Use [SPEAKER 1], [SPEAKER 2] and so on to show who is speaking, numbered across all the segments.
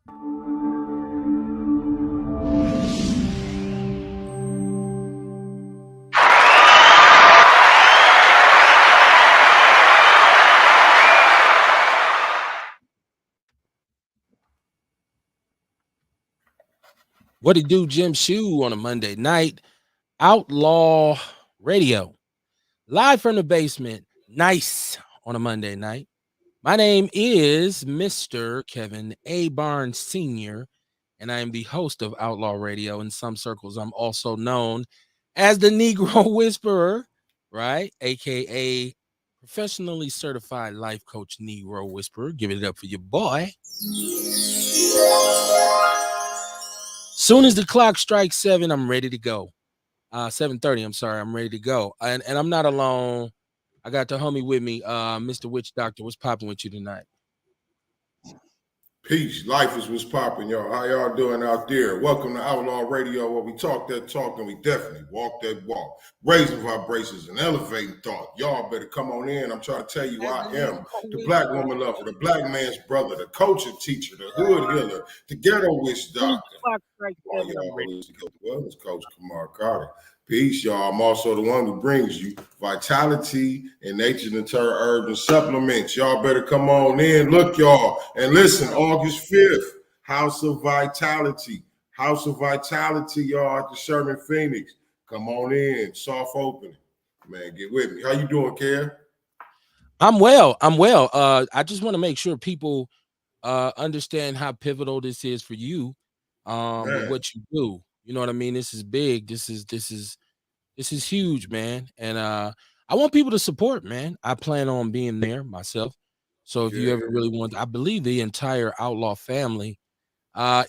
[SPEAKER 1] What it do, Jim Shoe on a Monday night? Outlaw Radio, live from the basement. Nice on a Monday night. My name is Mr. Kevin A. Barnes Sr., and I am the host of Outlaw Radio. In some circles, I'm also known as the Negro Whisperer, right? AKA professionally certified life coach Negro Whisperer. Give it up for your boy. Soon as the clock strikes 7, I'm ready to go. 7:30, I'm sorry, I'm ready to go. And I'm not alone. I got the homie with me, Mr. Witch Doctor. What's popping with you tonight?
[SPEAKER 2] Peace. Life is what's popping, y'all. How y'all doing out there? Welcome to Outlaw Radio, where we talk that talk and we definitely walk that walk. Raising vibrations and elevating thought. Y'all better come on in. I'm trying to tell you I am the black woman lover, the black man's brother, the coach and teacher, the hood healer, the ghetto witch doctor. All y'all always go to wellness coach Kamar Carter. Peace, y'all. I'm also the one who brings you vitality and nature deter herbs and supplements. Y'all better come on in. Look, y'all, and listen, August 5th, House of Vitality. House of Vitality, y'all, at the Sherman Phoenix. Come on in. Soft opening. Man, get with me. How you doing, Kev?
[SPEAKER 1] I'm well. I just want to make sure people understand how pivotal this is for you with what you do. You know what I mean? This is big. This is huge, man. And I want people to support, man. I plan on being there myself. So if you ever really want, I believe the entire Outlaw family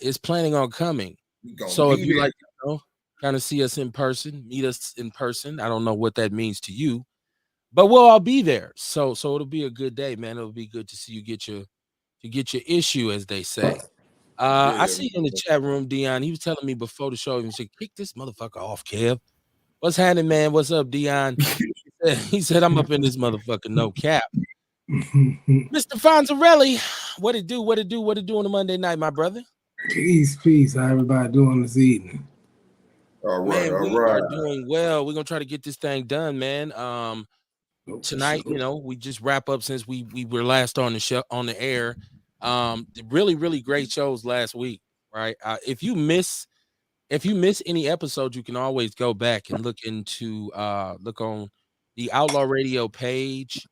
[SPEAKER 1] is planning on coming. So if you like, you know, kind of see us in person, meet us in person. I don't know what that means to you, but we'll all be there. So it'll be a good day, man. It'll be good to see you get your issue, as they say. I see in the chat room, Dion. He was telling me before the show, he said, "Kick this motherfucker off, Kev." What's happening, man? What's up, Dion? He said, "I'm up in this motherfucker, no cap." Mr. Fonzarelli, what it do? What it do on a Monday night, my brother?
[SPEAKER 3] Peace. How everybody doing this evening?
[SPEAKER 2] All right,
[SPEAKER 1] man, we are doing well. We're gonna try to get this thing done, man. Tonight, you know, we just wrap up since we were last on the show on the air. Really great shows last week, right? If you miss any episodes, you can always go back and look on the Outlaw Radio page.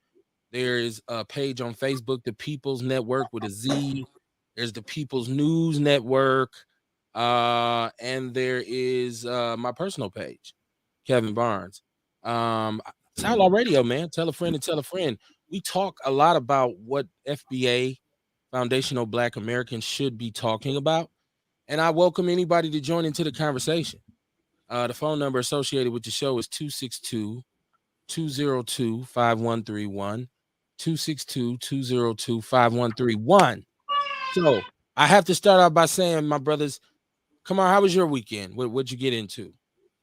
[SPEAKER 1] There is a page on Facebook, the People's Network with a Z. There's the People's News Network, and there is my personal page, Kevin Barnes. It's Outlaw Radio, man. Tell a friend and tell a friend. We talk a lot about what FBA, Foundational Black Americans, should be talking about. And I welcome anybody to join into the conversation. The phone number associated with the show is 262-202-5131. 262-202-5131. So I have to start out by saying, my brothers, come on, how was your weekend? What'd you get into?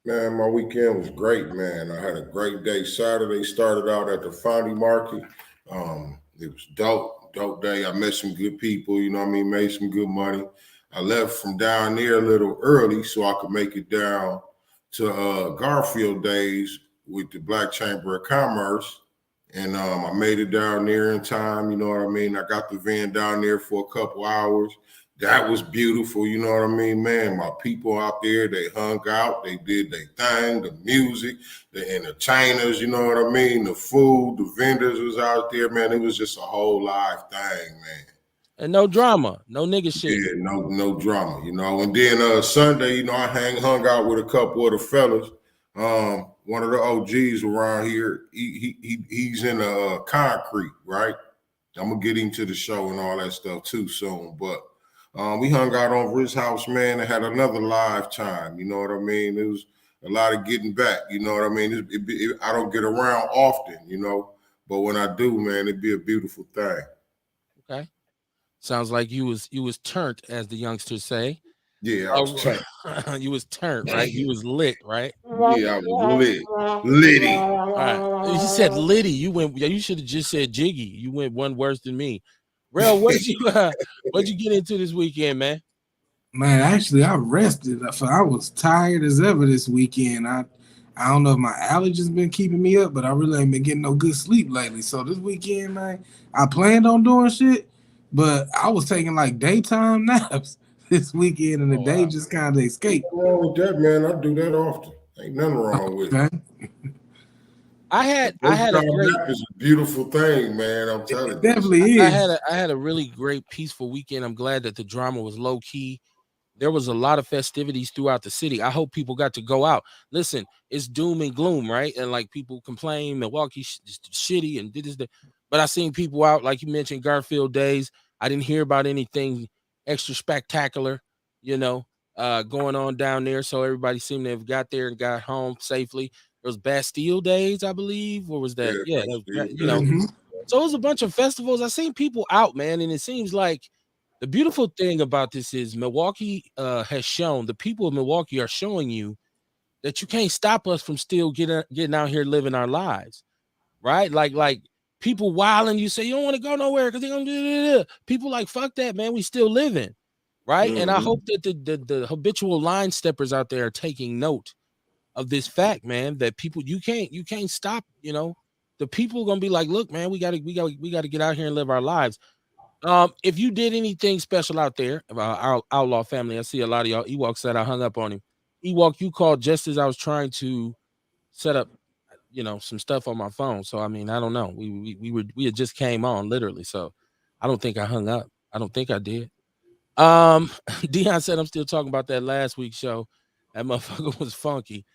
[SPEAKER 2] Man, my weekend was great, man. I had a great day. Saturday started out at the Foundry Market. It was dope day. I met some good people, you know what I mean, made some good money. I left from down there a little early so I could make it down to Garfield Days with the Black Chamber of Commerce. And I made it down there in time, you know what I mean? I got the van down there for a couple hours. That was beautiful, you know what I mean, man? My people out there, they hung out, they did their thing, the music, the entertainers, you know what I mean? The food, the vendors was out there, man. It was just a whole live thing, man.
[SPEAKER 1] And no drama, no nigga shit.
[SPEAKER 2] Yeah, no drama, you know. And then Sunday, you know, I hung out with a couple of the fellas. One of the OGs around here, he's in concrete, right? I'm gonna get him to the show and all that stuff too soon, but we hung out over his house, man, and had another live time. You know what I mean? It was a lot of getting back. You know what I mean? I don't get around often, you know, but when I do, man, it'd be a beautiful thing.
[SPEAKER 1] Okay, sounds like you was turned, as the youngsters say.
[SPEAKER 2] Yeah, I was turned.
[SPEAKER 1] You was turned, right? You was lit, right?
[SPEAKER 2] Yeah, I was litty.
[SPEAKER 1] All right. You said litty. You should have just said jiggy. You went one worse than me. Real, what'd you get into this weekend, man?
[SPEAKER 3] Man, actually, I rested. I was tired as ever this weekend. I don't know if my allergies been keeping me up, but I really ain't been getting no good sleep lately. So this weekend, man, I planned on doing shit, but I was taking like daytime naps this weekend, and the
[SPEAKER 1] Oh
[SPEAKER 3] day
[SPEAKER 1] wow.
[SPEAKER 3] just kind of escaped.
[SPEAKER 2] Nothing wrong with that, man. I do that often. Ain't nothing wrong with it.
[SPEAKER 3] Okay,
[SPEAKER 1] I had a
[SPEAKER 2] Daytime
[SPEAKER 1] great
[SPEAKER 2] nap is a beautiful thing, man. I'm telling
[SPEAKER 3] it
[SPEAKER 2] you.
[SPEAKER 3] definitely is.
[SPEAKER 1] I had a really great peaceful weekend. I'm glad that the drama was low key. There was a lot of festivities throughout the city. I hope people got to go out. Listen, it's doom and gloom, right? And like people complain, Milwaukee just shitty and did this, that. But I seen people out, like you mentioned, Garfield days. I didn't hear about anything extra spectacular, you know, going on down there. So everybody seemed to have got there and got home safely. There was Bastille days, I believe. What was that?
[SPEAKER 2] Yeah,
[SPEAKER 1] Yeah, that
[SPEAKER 2] that's
[SPEAKER 1] was,
[SPEAKER 2] still
[SPEAKER 1] you know.
[SPEAKER 2] days.
[SPEAKER 3] Hmm.
[SPEAKER 1] So it was a bunch of festivals. I seen people out, man, and it seems like the beautiful thing about this is Milwaukee has shown the people of Milwaukee are showing you that you can't stop us from still getting out here living our lives, right? Like people wilding, you say you don't want to go nowhere because they're gonna do this. People like fuck that, man. We still living, right? And I
[SPEAKER 2] Mm-hmm.
[SPEAKER 1] hope that the habitual line steppers out there are taking note of this fact, man. That people you can't stop, you know. The people are gonna be like, look, man, we gotta get out here and live our lives. If you did anything special out there about our outlaw family, I see a lot of y'all. Ewok said I hung up on him. Ewok, you called just as I was trying to set up, you know, some stuff on my phone. So I mean, I don't know. We had just came on literally, so I don't think I hung up. I don't think I did. Dion said I'm still talking about that last week's show. That motherfucker was funky.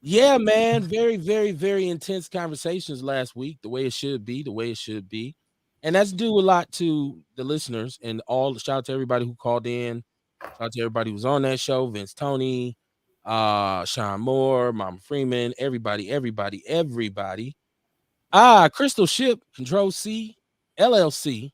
[SPEAKER 1] Yeah, man. Very, very, very intense conversations last week. The way it should be, the way it should be. And that's due a lot to the listeners and all. Shout out to everybody who called in. Shout out to everybody who was on that show. Vince Tony, Sean Moore, Mama Freeman, everybody. Crystal Ship, Control C, LLC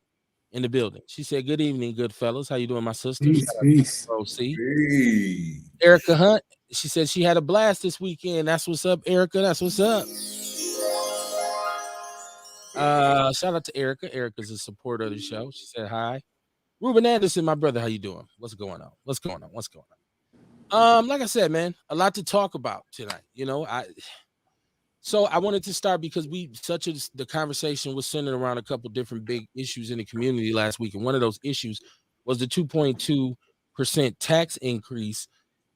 [SPEAKER 1] in the building. She said, "Good evening, good fellas. How you doing, my sister?" Shout
[SPEAKER 3] Peace,
[SPEAKER 1] out to
[SPEAKER 3] peace.
[SPEAKER 1] Control C.
[SPEAKER 2] Hey.
[SPEAKER 1] Erica Hunt. She said she had a blast this weekend. That's what's up, Erica. That's what's up. Shout out to Erica. Erica's a supporter of the show. She said hi. Ruben Anderson, my brother, how you doing? What's going on? What's going on? What's going on? Like I said, man, a lot to talk about tonight. You know, I wanted to start because the conversation was centered around a couple different big issues in the community last week, and one of those issues was the 2.2% tax increase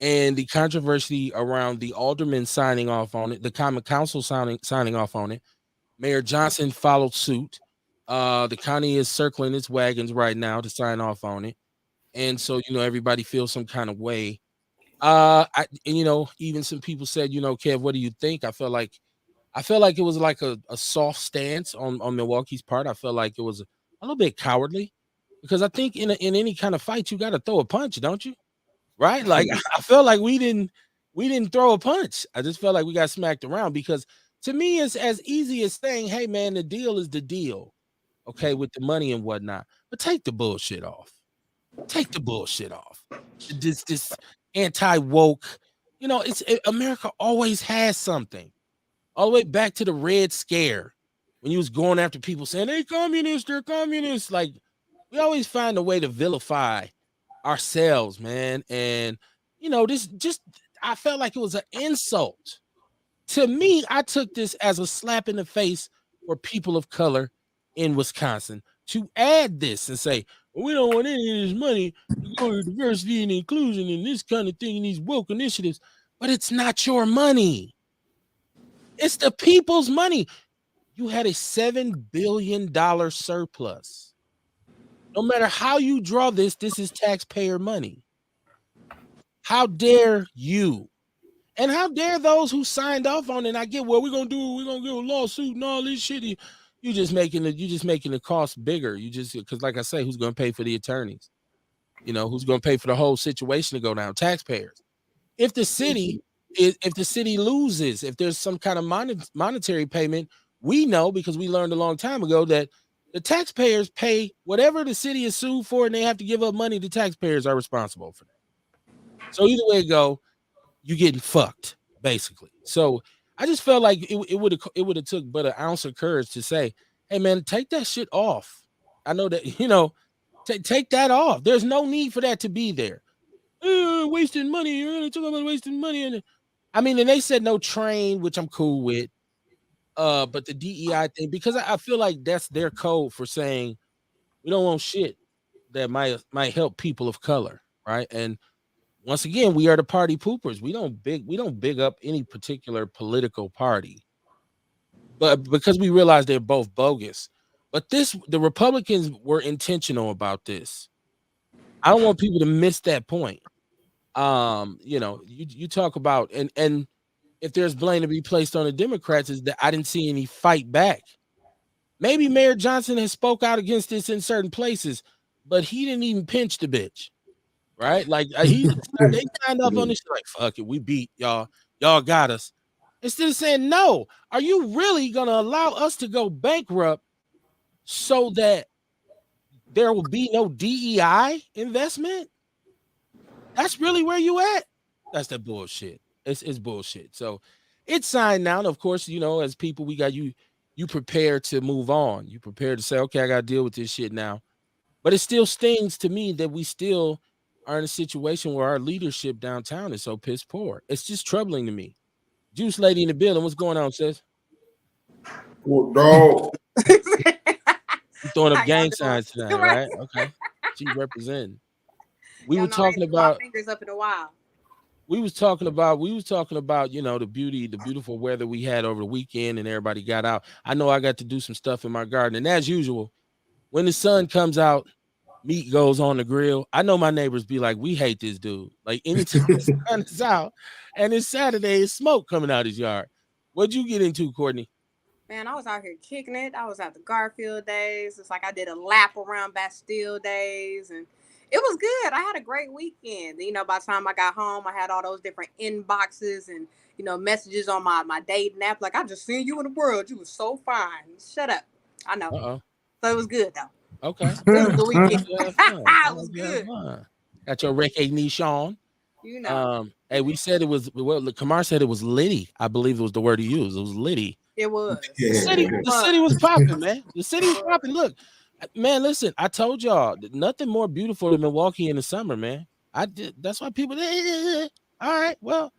[SPEAKER 1] and the controversy around the aldermen signing off on it, the common council signing off on it. Mayor Johnson followed suit. The county is circling its wagons right now to sign off on it, and so you know everybody feels some kind of way. And you know, even some people said, you know, Kev, what do you think? I felt like it was like a soft stance on Milwaukee's part. I felt like it was a little bit cowardly because I think in any kind of fight you got to throw a punch, don't you? Right? Like I felt like we didn't throw a punch. I just felt like we got smacked around because to me it's as easy as saying, "Hey man, the deal is the deal." Okay, with the money and whatnot. But take the bullshit off. Take the bullshit off. This anti-woke, you know, America always has something all the way back to the Red Scare when you was going after people saying, "Hey, communists, they're communists." Like we always find a way to vilify ourselves, man. And you know, this just I felt like it was an insult. To me, I took this as a slap in the face for people of color in Wisconsin to add this and say, well, we don't want any of this money to go to diversity and inclusion and this kind of thing and these woke initiatives. But it's not your money. It's the people's money. You had a $7 billion surplus. No matter how you draw this is taxpayer money. How dare you? And how dare those who signed off on it? And I get what we're gonna do. We're gonna get a lawsuit and all this shit. You just making the cost bigger. You just because, like I say, who's gonna pay for the attorneys? You know, who's gonna pay for the whole situation to go down? Taxpayers. If the city if the city loses, if there's some kind of monetary payment, we know because we learned a long time ago that the taxpayers pay whatever the city is sued for, and they have to give up money. The taxpayers are responsible for that. So either way it go, you getting fucked basically. So I just felt like it would have took but an ounce of courage to say, "Hey man, take that shit off." I know that, take that off. There's no need for that to be there. Wasting money. You're really talking about wasting money. And they said no train, which I'm cool with. But the DEI thing, because I feel like that's their code for saying we don't want shit that might help people of color, right? And once again, we are the party poopers. We don't big up any particular political party, but because we realize they're both bogus. But the Republicans were intentional about this. I don't want people to miss that point. You talk about and if there's blame to be placed on the Democrats is that I didn't see any fight back. Maybe Mayor Johnson has spoke out against this in certain places, but he didn't even pinch the bitch, right? Like they signed up on this like fuck it, we beat y'all got us. Instead of saying no, are you really gonna allow us to go bankrupt so that there will be no DEI investment? That's really where you at? That's that bullshit. It's bullshit. So it's signed now. And of course, as people, we got you prepare to move on. You prepare to say, okay, I got to deal with this shit now. But it still stings to me that we still are in a situation where our leadership downtown is so piss poor. It's just troubling to me. Juice lady in the building. What's going on, sis?
[SPEAKER 2] Well, dog.
[SPEAKER 1] You throwing up gang signs tonight, right? Okay. She representing. We were talking about
[SPEAKER 4] fingers up in a while.
[SPEAKER 1] We was talking about, the beautiful weather we had over the weekend and everybody got out. I know I got to do some stuff in my garden. And as usual, when the sun comes out, meat goes on the grill. I know my neighbors be like, we hate this dude. Like anytime the sun is out and it's Saturday, it's smoke coming out his yard. What'd you get into, Courtney?
[SPEAKER 4] Man, I was out here kicking it. I was at the Garfield days. It's like I did a lap around Bastille days and it was good. I had a great weekend. By the time I got home, I had all those different inboxes and, messages on my dating app. Like, I just seen you in the world. You was so fine. Shut up. I know.
[SPEAKER 1] Uh-oh.
[SPEAKER 4] So it was good, though.
[SPEAKER 1] Okay.
[SPEAKER 4] It was the weekend. It was good.
[SPEAKER 1] Got your recognition. Hey, we said it was, Kamar said it was litty. I believe it was the word he used. It was litty.
[SPEAKER 4] It was.
[SPEAKER 1] The city was popping, man. The city was popping. Look. Man, listen, I told y'all nothing more beautiful than Milwaukee in the summer, man. That's why people all right. Well,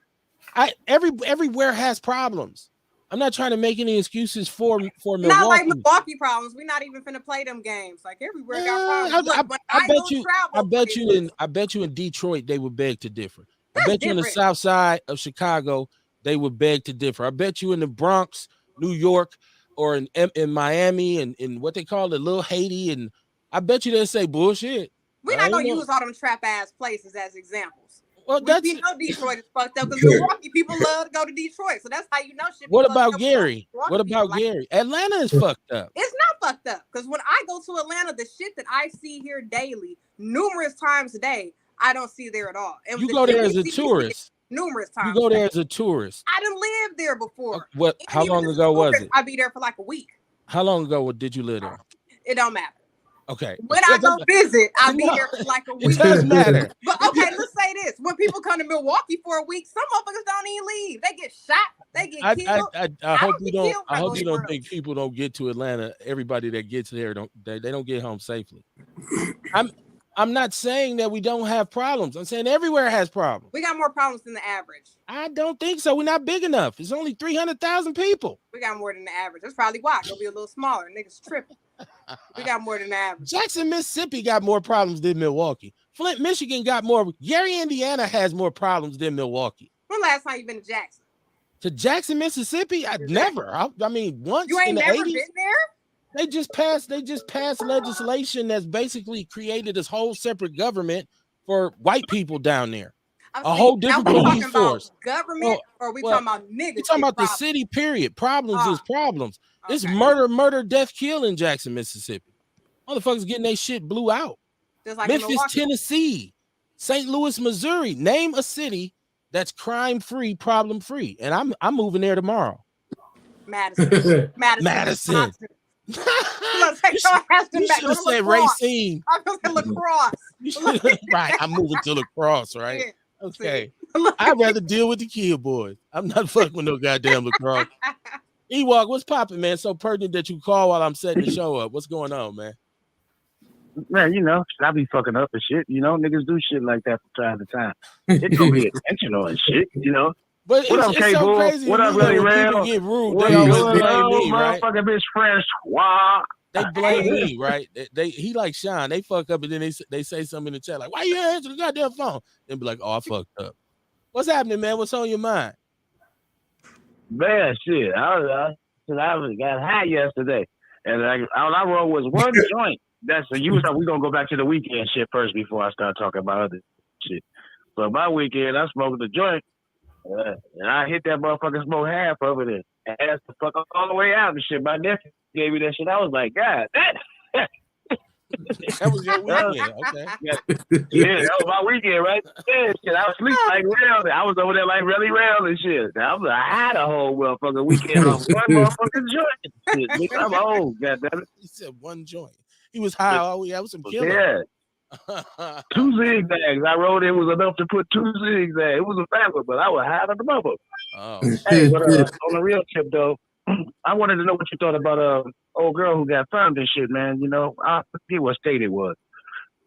[SPEAKER 1] everywhere has problems. I'm not trying to make any excuses for Milwaukee.
[SPEAKER 4] Not like Milwaukee problems. We're not even finna play them games. Like everywhere got problems.
[SPEAKER 1] I bet you in Detroit they would beg to differ. I bet you in the South Side of Chicago they would beg to differ. I bet you in the Bronx, New York, or in Miami and in what they call it, Little Haiti, and I bet you they'll say bullshit.
[SPEAKER 4] We're not gonna use all them trap ass places as examples.
[SPEAKER 1] Well,
[SPEAKER 4] we know Detroit is fucked up because Milwaukee people love to go to Detroit, so that's how you know shit.
[SPEAKER 1] What about Gary? What about Gary? Atlanta is fucked up.
[SPEAKER 4] It's not fucked up because when I go to Atlanta, the shit that I see here daily, numerous times a day, I don't see there at all. And
[SPEAKER 1] you go there as a tourist.
[SPEAKER 4] Numerous times.
[SPEAKER 1] You go there as a tourist.
[SPEAKER 4] I didn't live there before.
[SPEAKER 1] What? How long ago was it?
[SPEAKER 4] I'd be there for like a week.
[SPEAKER 1] How long ago did you live there?
[SPEAKER 4] It don't matter.
[SPEAKER 1] Okay.
[SPEAKER 4] When I go visit, I'll be here for like a week.
[SPEAKER 1] It does matter.
[SPEAKER 4] But okay, let's say this: when people come to Milwaukee for a week, some motherfuckers don't even leave. They get shot. They get killed.
[SPEAKER 1] I hope you don't. I hope you don't think people don't get to Atlanta. Everybody that gets there they don't get home safely. I'm not saying that we don't have problems. I'm saying everywhere has problems.
[SPEAKER 4] We got more problems than the average.
[SPEAKER 1] I don't think so. We're not big enough. It's only 300,000 people.
[SPEAKER 4] We got more than the average. That's probably why. It'll be a little smaller. Niggas tripping. We got more than the average.
[SPEAKER 1] Jackson, Mississippi got more problems than Milwaukee. Flint, Michigan got more. Gary, Indiana has more problems than Milwaukee.
[SPEAKER 4] When last time you been to Jackson?
[SPEAKER 1] To Jackson, Mississippi? I've never. I mean, once
[SPEAKER 4] you ain't
[SPEAKER 1] in the
[SPEAKER 4] never
[SPEAKER 1] 80s.
[SPEAKER 4] Been there?
[SPEAKER 1] They just passed legislation that's basically created this whole separate government for white people down there. A whole different police force.
[SPEAKER 4] Government, or we talking about niggas?
[SPEAKER 1] We talking about the city, period. Problems is problems. Okay. It's murder, death, kill in Jackson, Mississippi. Motherfuckers getting their shit blew out.
[SPEAKER 4] Just like
[SPEAKER 1] Memphis, Tennessee, St. Louis, Missouri. Name a city that's crime-free, problem-free. And I'm moving there tomorrow.
[SPEAKER 4] Madison.
[SPEAKER 1] Madison.
[SPEAKER 4] You should
[SPEAKER 1] have said Racine.
[SPEAKER 4] I'm going to say lacrosse.
[SPEAKER 1] Right, I'm moving to lacrosse, right? Yeah. Okay. I'd rather deal with the kid boys. I'm not fucking with no goddamn lacrosse. Ewok, what's popping, man? So pertinent that you call while I'm setting the show up. What's going on, man?
[SPEAKER 5] Man, I be fucking up and shit. Niggas do shit like that from time to time. It don't be intentional and shit.
[SPEAKER 1] But
[SPEAKER 5] What up,
[SPEAKER 1] it's so
[SPEAKER 5] K-Bull?
[SPEAKER 1] crazy to
[SPEAKER 5] What up,
[SPEAKER 1] me that
[SPEAKER 5] Really
[SPEAKER 1] when people
[SPEAKER 5] Real?
[SPEAKER 1] get rude, they
[SPEAKER 5] What's
[SPEAKER 3] Peace,
[SPEAKER 1] always
[SPEAKER 5] going
[SPEAKER 3] peace.
[SPEAKER 1] blame
[SPEAKER 5] on,
[SPEAKER 1] me, right?
[SPEAKER 5] motherfucking bitch Francois?
[SPEAKER 1] They blame me, right? He like Sean. They fuck up and then they say something in the chat like, "Why you answer the goddamn phone?" Then be like, "Oh, I fucked up. What's happening, man? What's on your mind?"
[SPEAKER 5] Man, shit. I got high yesterday. And all I rolled was one joint. We gonna go back to the weekend shit first before I start talking about other shit. So my weekend, I smoked the joint, and I hit that motherfucker, smoke half of it, and asked the fuck all the way out and shit. My nephew gave me that shit. I was like, God,
[SPEAKER 1] That was your weekend, okay?
[SPEAKER 5] yeah, that was my weekend, right? Yeah, shit. I was asleep like real. I was over there like really real and shit. I had a whole motherfucking weekend on one motherfucking joint. Shit, nigga, I'm old, goddamn it.
[SPEAKER 1] He said one joint. He was high. Oh, yeah, was some killer.
[SPEAKER 5] Yeah. 2 zigzags. I wrote it was enough to put 2 zigzags. It was a fat one, but I was high on the mother.
[SPEAKER 1] Oh,
[SPEAKER 5] hey, but on the real tip though, I wanted to know what you thought about old girl who got found and shit, man. I forget what state it was,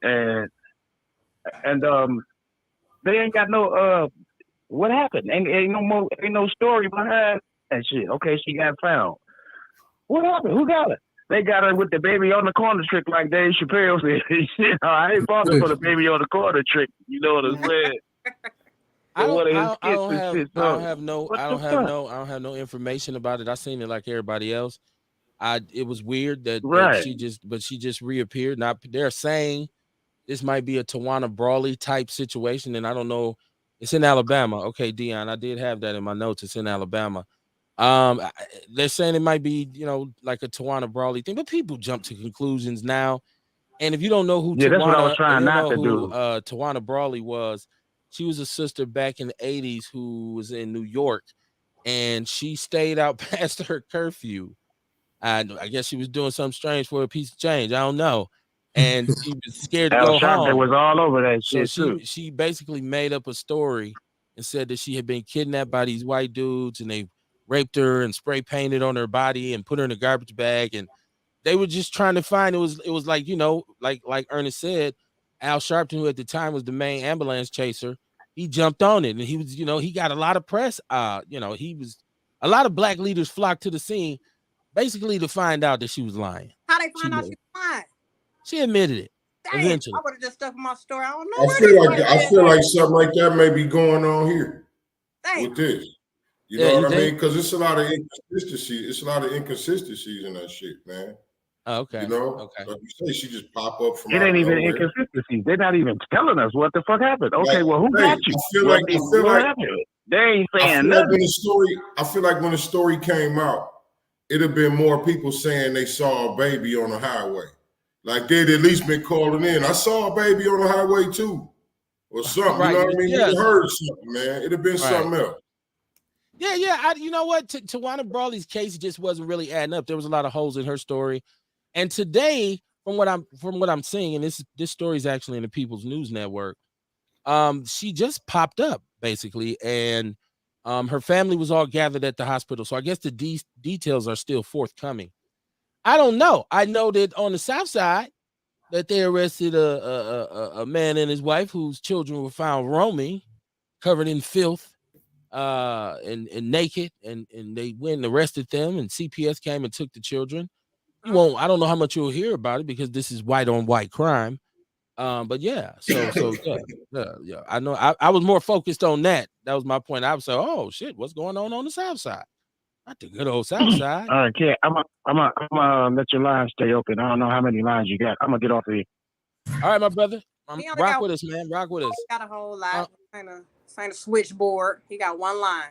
[SPEAKER 5] and they ain't got no what happened? Ain't no story behind that shit. Okay, she got found. What happened? Who got her? They got her with the baby on the corner trick like Dave Chappelle said. Shit, I ain't falling for the baby on the corner trick. You know what I'm saying?
[SPEAKER 1] I don't have no information about it. I seen it like everybody else. It was weird that she just reappeared. Now they're saying this might be a Tawana Brawley type situation, and I don't know. It's in Alabama. Okay, Dion, I did have that in my notes. It's in Alabama. They're saying it might be, like a Tawana Brawley thing, but people jump to conclusions now. And if you don't know who
[SPEAKER 5] that's what I was trying not to do.
[SPEAKER 1] Tawana Brawley was, she was a sister back in the 80s who was in New York, and she stayed out past her curfew. I guess she was doing something strange for a piece of change. I don't know. And she was scared to go home.
[SPEAKER 5] It was all over that
[SPEAKER 1] so
[SPEAKER 5] shit too.
[SPEAKER 1] She basically made up a story and said that she had been kidnapped by these white dudes and they raped her and spray painted on her body and put her in a garbage bag. And they were just trying to find, it was like, like Ernest said, Al Sharpton, who at the time was the main ambulance chaser, he jumped on it and he was, he got a lot of press. A lot of black leaders flocked to the scene basically to find out that she was lying.
[SPEAKER 4] How they find out she was lying?
[SPEAKER 1] She admitted it.
[SPEAKER 4] Damn,
[SPEAKER 1] eventually.
[SPEAKER 4] I would have just stuck in my story. I don't know.
[SPEAKER 2] I feel like something like that may be going on here with this. You know what I mean? Because it's a lot of inconsistencies. It's a lot of inconsistencies in that shit, man.
[SPEAKER 1] Oh, okay.
[SPEAKER 2] Like you say, she just pop up from.
[SPEAKER 5] It ain't even inconsistencies. They're not even telling us what the fuck happened. Okay, well, who got you?
[SPEAKER 2] I feel like
[SPEAKER 5] they ain't saying nothing.
[SPEAKER 2] I feel like when the story came out, it'd have been more people saying they saw a baby on the highway. Like they'd at least been calling in. I saw a baby on the highway too, or something. Right. You know what I mean? Yeah. You heard something, man. It'd have been something else.
[SPEAKER 1] Yeah. You know what? Tawana Brawley's case just wasn't really adding up. There was a lot of holes in her story. And today, from what I'm seeing, and this story is actually in the People's News Network, she just popped up basically, and her family was all gathered at the hospital. So I guess the details are still forthcoming. I don't know. I know that on the South Side that they arrested a man and his wife whose children were found roaming, covered in filth, and naked, and they went and arrested them, and CPS came and took the children. I don't know how much you'll hear about it because this is white on white crime. But yeah, so yeah. I know I was more focused on that. That was my point. I was like, oh shit, what's going on the South Side? Not the good old South Side.
[SPEAKER 5] All right, Kid, I'm gonna let your lines stay open. I don't know how many lines you got. I'm gonna get off of here.
[SPEAKER 1] All right, my brother. Rock with us, man. Rock with us.
[SPEAKER 4] Got a whole lot. Kind of switchboard. He got one line.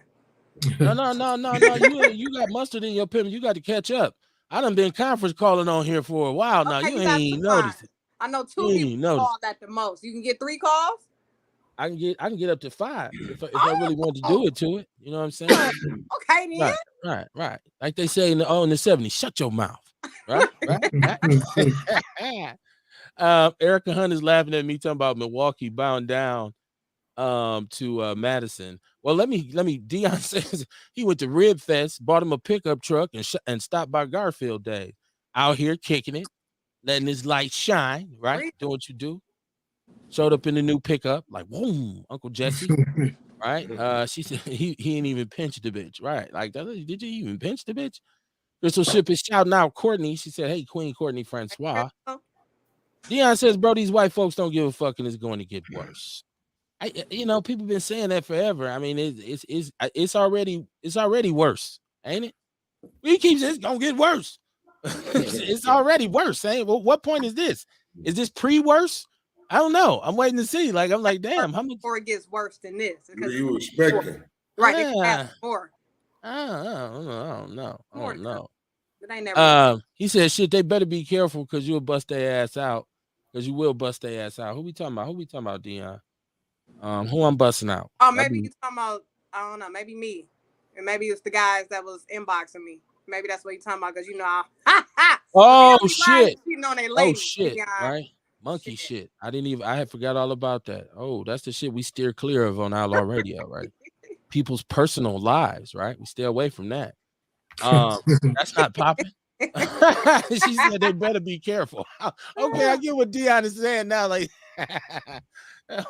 [SPEAKER 1] No. You got mustard in your pen. You got to catch up. I done been conference calling on here for a while now. You ain't noticed it.
[SPEAKER 4] I know 2 people call that the most. You can get 3 calls.
[SPEAKER 1] I can get up to 5 if I really want to do it to it. You know what I'm saying?
[SPEAKER 4] Okay, then.
[SPEAKER 1] Right. Like they say in the 70s, shut your mouth. Right. Erica Hunt is laughing at me talking about Milwaukee bound down to Madison. Well, let me. Dion says he went to Rib Fest, bought him a pickup truck, and stopped by Garfield Day. Out here kicking it. letting his light shine, right? Doing what you do. Showed up in the new pickup, like, whoa, Uncle Jesse, right? She said he ain't even pinched the bitch, right? Like, did you even pinch the bitch? Crystal Ship is shouting out Courtney. She said, hey, Queen Courtney Francois. Dion says, bro, these white folks don't give a fuck and it's going to get worse. People been saying that forever. I mean, it's already worse, ain't it? We keep saying it's gonna get worse. It's already worse. Ain't well, what point is this? Is this pre-worse? I don't know. I'm waiting to see. Like, I'm like, damn, how much
[SPEAKER 4] before it gets worse than this?
[SPEAKER 2] What are you expecting?
[SPEAKER 4] Right, it has more.
[SPEAKER 1] I don't know. I don't know.
[SPEAKER 4] It ain't never.
[SPEAKER 1] He said, shit, they better be careful because you'll bust their ass out. Because you will bust their ass out. Who we talking about, Dion? Who I'm busting out?
[SPEAKER 4] Oh, maybe you talking about, I don't know, maybe me. And maybe it's the guys that was inboxing me. Maybe that's what you're talking about, because
[SPEAKER 1] oh shit.
[SPEAKER 4] Oh
[SPEAKER 1] shit. Right? Monkey shit. I had forgot all about that. Oh, that's the shit we steer clear of on Outlaw Radio, right? People's personal lives, right? We stay away from that. That's not popping. She said they better be careful. Okay, I get what Dion is saying now. Like,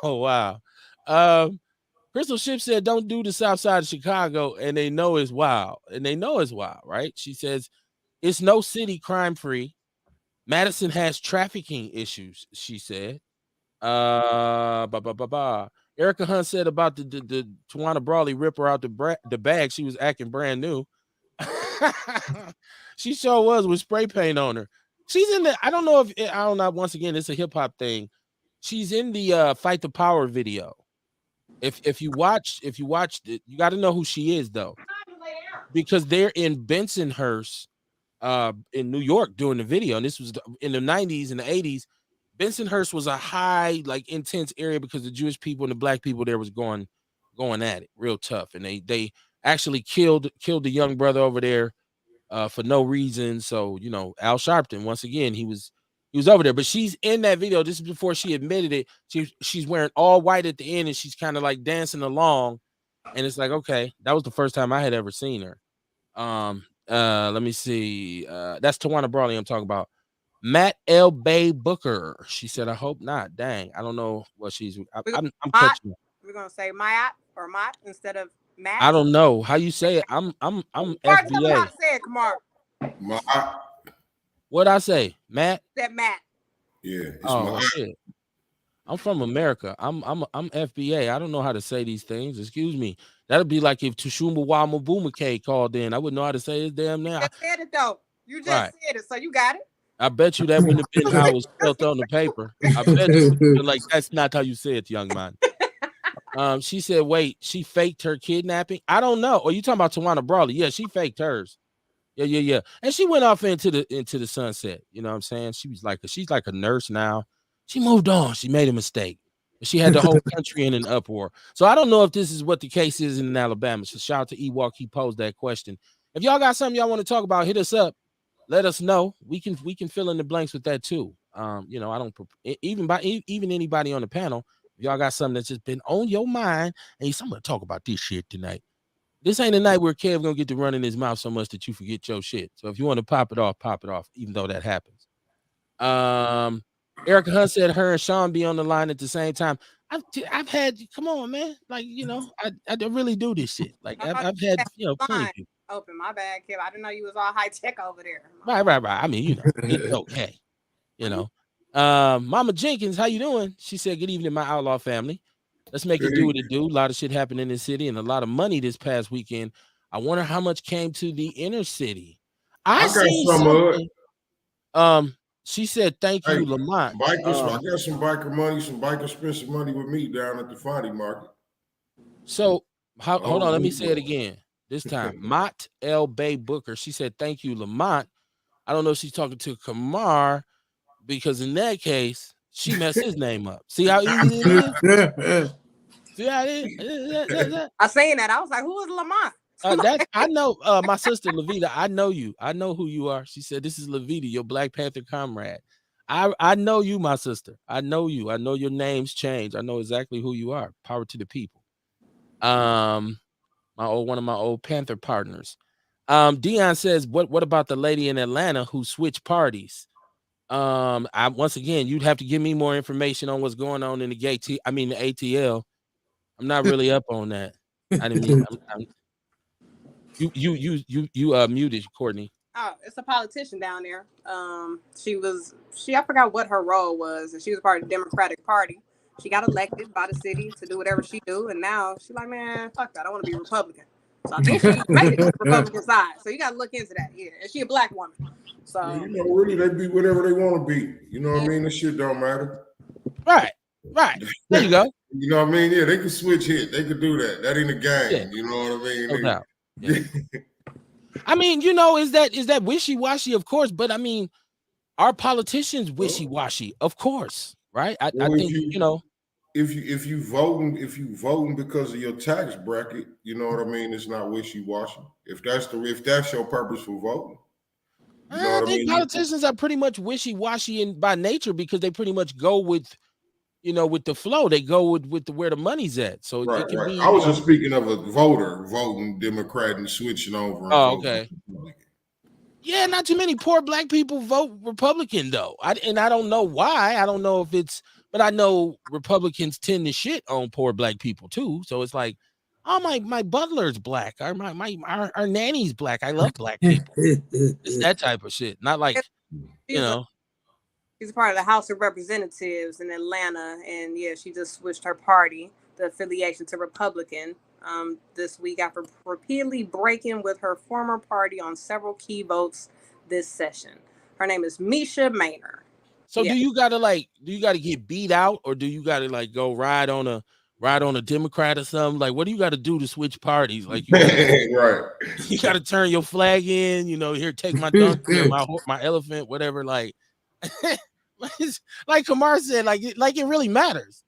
[SPEAKER 1] oh wow. Crystal Ship said, don't do the south side of Chicago, and they know it's wild. Right? She says, it's no city crime-free. Madison has trafficking issues, she said. Erica Hunt said about the Tawana Brawley rip her out the bag. She was acting brand new. She sure was with spray paint on her. She's in the, I don't know, once again, it's a hip-hop thing. She's in the Fight the Power video. If you watched it, you got to know who she is though, because they're in Bensonhurst, in New York doing the video, and this was in the 90s and the 80s. Bensonhurst was a high, like, intense area because the Jewish people and the black people there was going at it real tough, and they actually killed the young brother over there for no reason. So Al Sharpton, once again, he was over there, but she's in that video. This is before she admitted it. She's wearing all white at the end, and she's kind of like dancing along, and it's like, okay, that was the first time I had ever seen her. Let me see. That's Tawana Brawley I'm talking about. Matt L. Bay Booker. She said, I hope not. Dang, I don't know what she's. I'm catching.
[SPEAKER 4] We're gonna say Matt or Matt instead of Matt.
[SPEAKER 1] I don't know how you say it. I'm FBA.
[SPEAKER 4] How to say it, Kamar?
[SPEAKER 1] What'd I say, Matt?
[SPEAKER 4] That Matt.
[SPEAKER 2] Yeah.
[SPEAKER 1] Shit. I'm from America. I'm FBA. I don't know how to say these things. Excuse me. That'd be like if Tushumba Wama Boomake called in. I wouldn't know how to say his damn name.
[SPEAKER 4] You just said it though. You just said it, so you got it.
[SPEAKER 1] I bet you that wouldn't have been how it was spelled on the paper. I bet you, like, that's not how you say it, young man. She said, wait, she faked her kidnapping? I don't know. Are you talking about Tawana Brawley? Yeah, she faked hers. Yeah. And she went off into the sunset. You know what I'm saying? She's like a nurse now. She moved on. She made a mistake. She had the whole country in an uproar. So I don't know if this is what the case is in Alabama. So shout out to Ewok. He posed that question. If y'all got something y'all want to talk about, hit us up. Let us know. We can fill in the blanks with that too. I don't even anybody on the panel. If y'all got something that's just been on your mind and you somebody talk about this shit tonight. This ain't a night where Kev gonna get to run in his mouth so much that you forget your shit. So if you want to pop it off, even though that happens. Erica Hunt said her and Sean be on the line at the same time. I've had, come on, man. Like, I really do this shit. Like I've had, plenty of people.
[SPEAKER 4] Open, my bad, Kev. I didn't know you was all high tech over there.
[SPEAKER 1] Right. I mean, it's okay. Mama Jenkins, how you doing? She said, good evening, my Outlaw family. Let's make it do what it do. A lot of shit happened in the city and a lot of money this past weekend. I wonder how much came to the inner city. I see something. She said, thank you, Lamont.
[SPEAKER 2] Bikers, I got some biker money, some biker spent some money with me down at the Fondy Market.
[SPEAKER 1] So hold on, let me say it again. This time, Mott L. Bay Booker. She said, thank you, Lamont. I don't know if she's talking to Kamar, because in that case, she messed his name up. See how easy it is? See how it is?
[SPEAKER 4] I seen that. I was like, who is Lamont?
[SPEAKER 1] I know my sister Levita. I know you. I know who you are. She said, this is Levita, your Black Panther comrade. I know you, my sister. I know you. I know your names change. I know exactly who you are. Power to the people. One of my old Panther partners. Dion says, what about the lady in Atlanta who switched parties? I once again, you'd have to give me more information on what's going on in the the ATL. I'm not really up on that. I didn't mean you muted Courtney.
[SPEAKER 4] Oh, it's a politician down there. I forgot what her role was, and she was part of the Democratic Party. She got elected by the city to do whatever she do, and now she's like, man, fuck that, I want to be Republican. So I think she made it to the Republican side. So you got to look into that. Yeah, and she a black woman. So
[SPEAKER 2] really, they be whatever they want to be. You know what I mean? This shit don't matter.
[SPEAKER 1] Right. There you go.
[SPEAKER 2] You know what I mean? Yeah, they could switch hit. They could do that. That ain't a game. Yeah. You know what I mean?
[SPEAKER 1] No doubt. Yeah. I mean, is that wishy-washy, of course, but I mean, our politicians wishy-washy, of course, right? I think
[SPEAKER 2] if you voting because of your tax bracket, you know what I mean, it's not wishy-washy. If that's your purpose for voting.
[SPEAKER 1] I think politicians are pretty much wishy-washy by nature because they pretty much go with the flow. They go with where the money's at. So
[SPEAKER 2] right,
[SPEAKER 1] it can be.
[SPEAKER 2] I was just speaking of a voter voting Democrat and switching over. And
[SPEAKER 1] okay. Yeah, not too many poor black people vote Republican though. I don't know why. I don't know if it's, but I know Republicans tend to shit on poor black people too. So it's like, oh, my butler's black. Our nanny's black. I love black people. It's that type of shit. Not like,
[SPEAKER 4] She's a part of the House of Representatives in Atlanta, and yeah, she just switched her party, the affiliation, to Republican this week after repeatedly breaking with her former party on several key votes this session. Her name is Misha Maynor.
[SPEAKER 1] So do you gotta get beat out, or do you gotta like go ride on a Democrat or something? Like, what do you got to do to switch parties? Like,
[SPEAKER 2] right?
[SPEAKER 1] You got to turn your flag in. Here, take my donkey or my elephant, whatever. Like. Like Kamar said, like it really matters.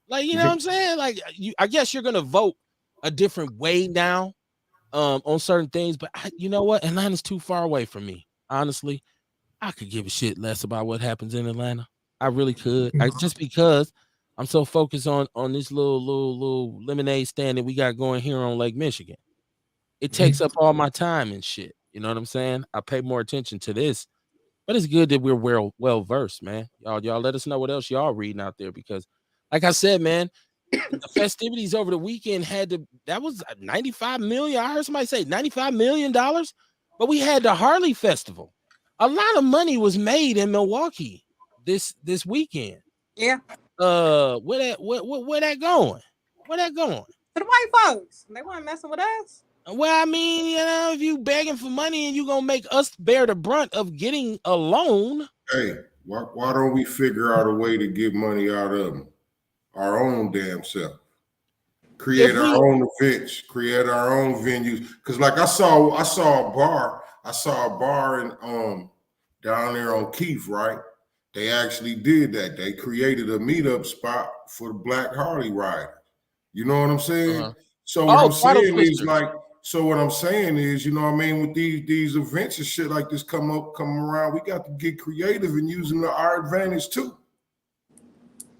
[SPEAKER 1] Like, you know what I'm saying? Like, I guess you're gonna vote a different way now on certain things, but you know what? Atlanta's too far away from me. Honestly, I could give a shit less about what happens in Atlanta. I really could. Just because I'm so focused on this little lemonade stand that we got going here on Lake Michigan. It takes up all my time and shit. You know what I'm saying? I pay more attention to this. But it's good that we're well versed, man. Y'all let us know what else y'all reading out there, because like I said, man, the festivities over the weekend that was 95 million. I heard somebody say $95 million, but we had the Harley Festival. A lot of money was made in Milwaukee this weekend.
[SPEAKER 4] Yeah.
[SPEAKER 1] Where that going? Where that going?
[SPEAKER 4] To the white folks. They weren't messing with us.
[SPEAKER 1] Well, I mean, if you begging for money and you gonna make us bear the brunt of getting a loan.
[SPEAKER 2] Hey, why don't we figure out a way to get money out of them? Our own damn self. Create our own events, create our own venues. Because like I saw a bar in down there on Keith, right? They actually did that. They created a meetup spot for the Black Harley riders. You know what I'm saying?
[SPEAKER 1] Uh-huh.
[SPEAKER 2] So what I'm saying is, you know what I mean, with these events and shit like this come around, we got to get creative and using our advantage too.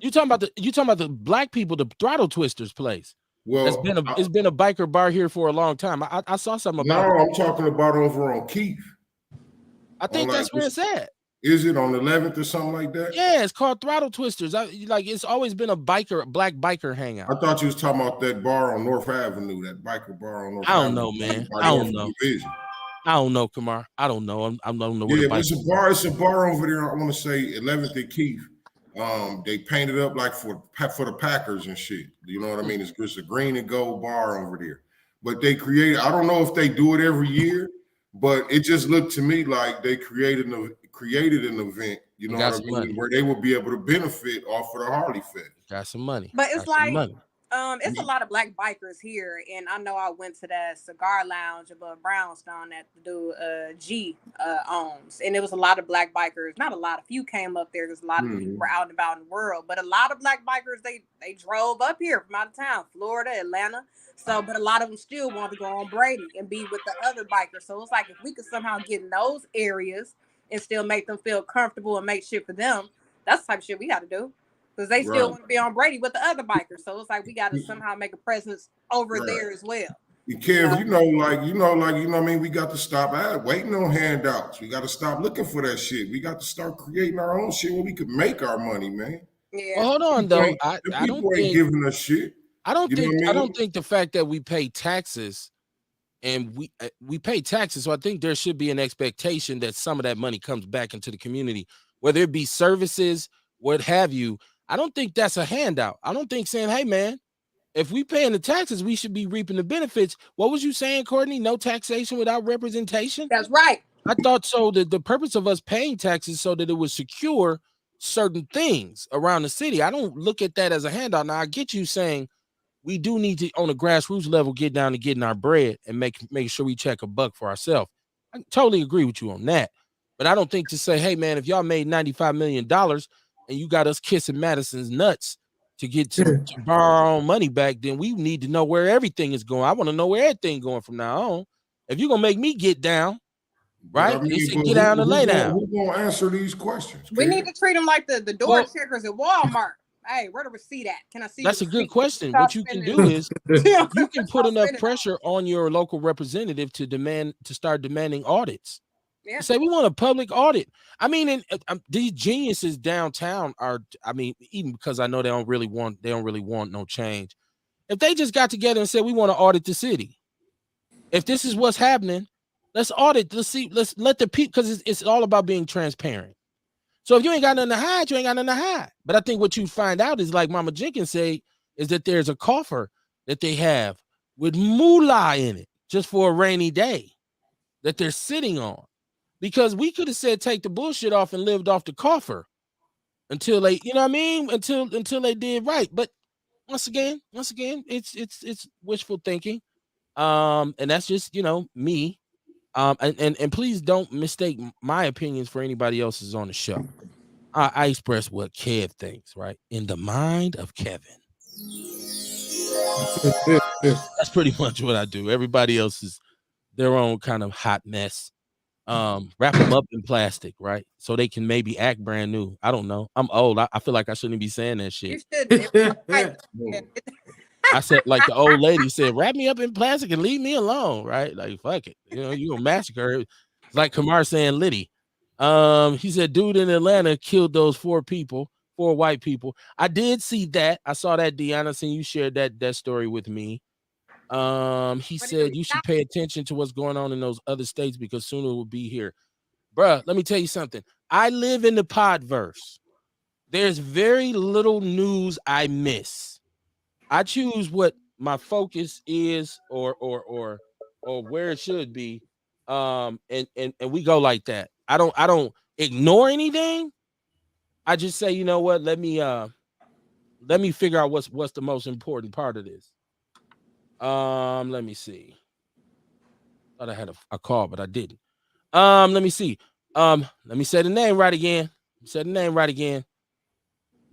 [SPEAKER 1] You talking about the black people, the Throttle Twisters place? Well, it's been a biker bar here for a long time. I saw something about.
[SPEAKER 2] No, I'm talking about over on Keith.
[SPEAKER 1] I think that's where it's at.
[SPEAKER 2] Is it on the 11th or something like that?
[SPEAKER 1] Yeah, it's called Throttle Twisters. It's always been a black biker hangout.
[SPEAKER 2] I thought you was talking about that bar on North Avenue, that biker bar on North Avenue.
[SPEAKER 1] I don't know, man. I don't know. I don't know, Kamar. I don't know. I don't know.
[SPEAKER 2] Yeah, it's a bar over there. I want to say 11th and Keith. They painted up like for the Packers and shit. You know what I mean? It's just a green and gold bar over there. But they created. I don't know if they do it every year, but it just looked to me like they created an event, you know what I mean, money, where they will be able to benefit off of the Harley Fest.
[SPEAKER 1] Got some money.
[SPEAKER 4] But it's it's a lot of black bikers here, and I know I went to that cigar lounge above Brownstone that the dude G owns, and it was a lot of black bikers. Not a lot, a few came up there because a lot of people were out and about in the world, but a lot of black bikers they drove up here from out of town, Florida, Atlanta. So, but a lot of them still want to go on Brady and be with the other bikers. So it's like if we could somehow get in those areas and still make them feel comfortable and make shit for them, that's the type of shit we got to do. Because they still want to be on Brady with the other bikers. So it's like we got to somehow make a presence over there as well.
[SPEAKER 2] Kev, you know what I mean? We got to stop waiting on handouts. We got to stop looking for that shit. We got to start creating our own shit where we could make our money, man.
[SPEAKER 4] Yeah.
[SPEAKER 1] Well, hold on though.
[SPEAKER 2] The
[SPEAKER 1] I don't
[SPEAKER 2] people ain't
[SPEAKER 1] think
[SPEAKER 2] giving us shit.
[SPEAKER 1] I don't
[SPEAKER 2] You know
[SPEAKER 1] think
[SPEAKER 2] what I
[SPEAKER 1] I
[SPEAKER 2] mean?
[SPEAKER 1] don't think the fact that we pay taxes and we pay taxes, so I think there should be an expectation that some of that money comes back into the community, whether it be services, what have you. I don't think that's a handout. I don't think saying, "Hey, man, if we paying the taxes, we should be reaping the benefits." What was you saying, Courtney? No taxation without representation?
[SPEAKER 4] That's right.
[SPEAKER 1] I thought so. The purpose of us paying taxes so that it would secure certain things around the city. I don't look at that as a handout. Now I get you saying we do need to, on a grassroots level, get down to getting our bread and make sure we check a buck for ourselves. I totally agree with you on that. But I don't think to say, hey man, if y'all made $95 million and you got us kissing Madison's nuts to get to borrow our own money back, then we need to know where everything is going. I want to know where everything going from now on. If you're gonna make me get down, right? They said get down and lay down.
[SPEAKER 2] Who gonna answer these questions?
[SPEAKER 4] We need to treat them like the door
[SPEAKER 1] Well,
[SPEAKER 4] checkers at Walmart. Hey, where the receipt at? Can I see?
[SPEAKER 1] That's a good question.
[SPEAKER 4] Stop
[SPEAKER 1] What you can
[SPEAKER 4] spending.
[SPEAKER 1] do is
[SPEAKER 4] Yeah,
[SPEAKER 1] you can put
[SPEAKER 4] stop
[SPEAKER 1] enough
[SPEAKER 4] spending
[SPEAKER 1] pressure on your local representative to start demanding audits.
[SPEAKER 4] Yeah.
[SPEAKER 1] Say we want a public audit. I mean, and these geniuses downtown are. I mean, even because I know they don't really want no change. If they just got together and said we want to audit the city, if this is what's happening, let's audit. Let's see. Let's let the people, because it's all about being transparent. So if you ain't got nothing to hide, you ain't got nothing to hide. But I think what you find out is, like Mama Jenkins said, is that there's a coffer that they have with moolah in it just for a rainy day that they're sitting on. Because we could have said take the bullshit off and lived off the coffer until they, you know what I mean? Until they did right. But once again, it's wishful thinking. And that's just, me. And please don't mistake my opinions for anybody else's on the show. I express what Kev thinks, right? In the mind of Kevin. That's pretty much what I do. Everybody else is their own kind of hot mess. Wrap them up in plastic, right? So they can maybe act brand new. I don't know. I'm old. I feel like I shouldn't be saying that shit.
[SPEAKER 4] You should.
[SPEAKER 1] I said, like the old lady said, wrap me up in plastic and leave me alone, right? Like, fuck it. You gonna massacre her. It's like Kamar saying Liddy. He said, dude in Atlanta killed those 4 white people. I did see that. I saw that, Deanna, and you shared that story with me. He said you should pay attention to what's going on in those other states because sooner it will be here. Bruh, let me tell you something. I live in the podverse. There's very little news I miss. I choose what my focus is or where it should be. And we go like that. I don't ignore anything. I just say, you know what? Let me figure out what's the most important part of this. Let me see. Thought I had a call, but I didn't. Let me see. Let me say the name right again.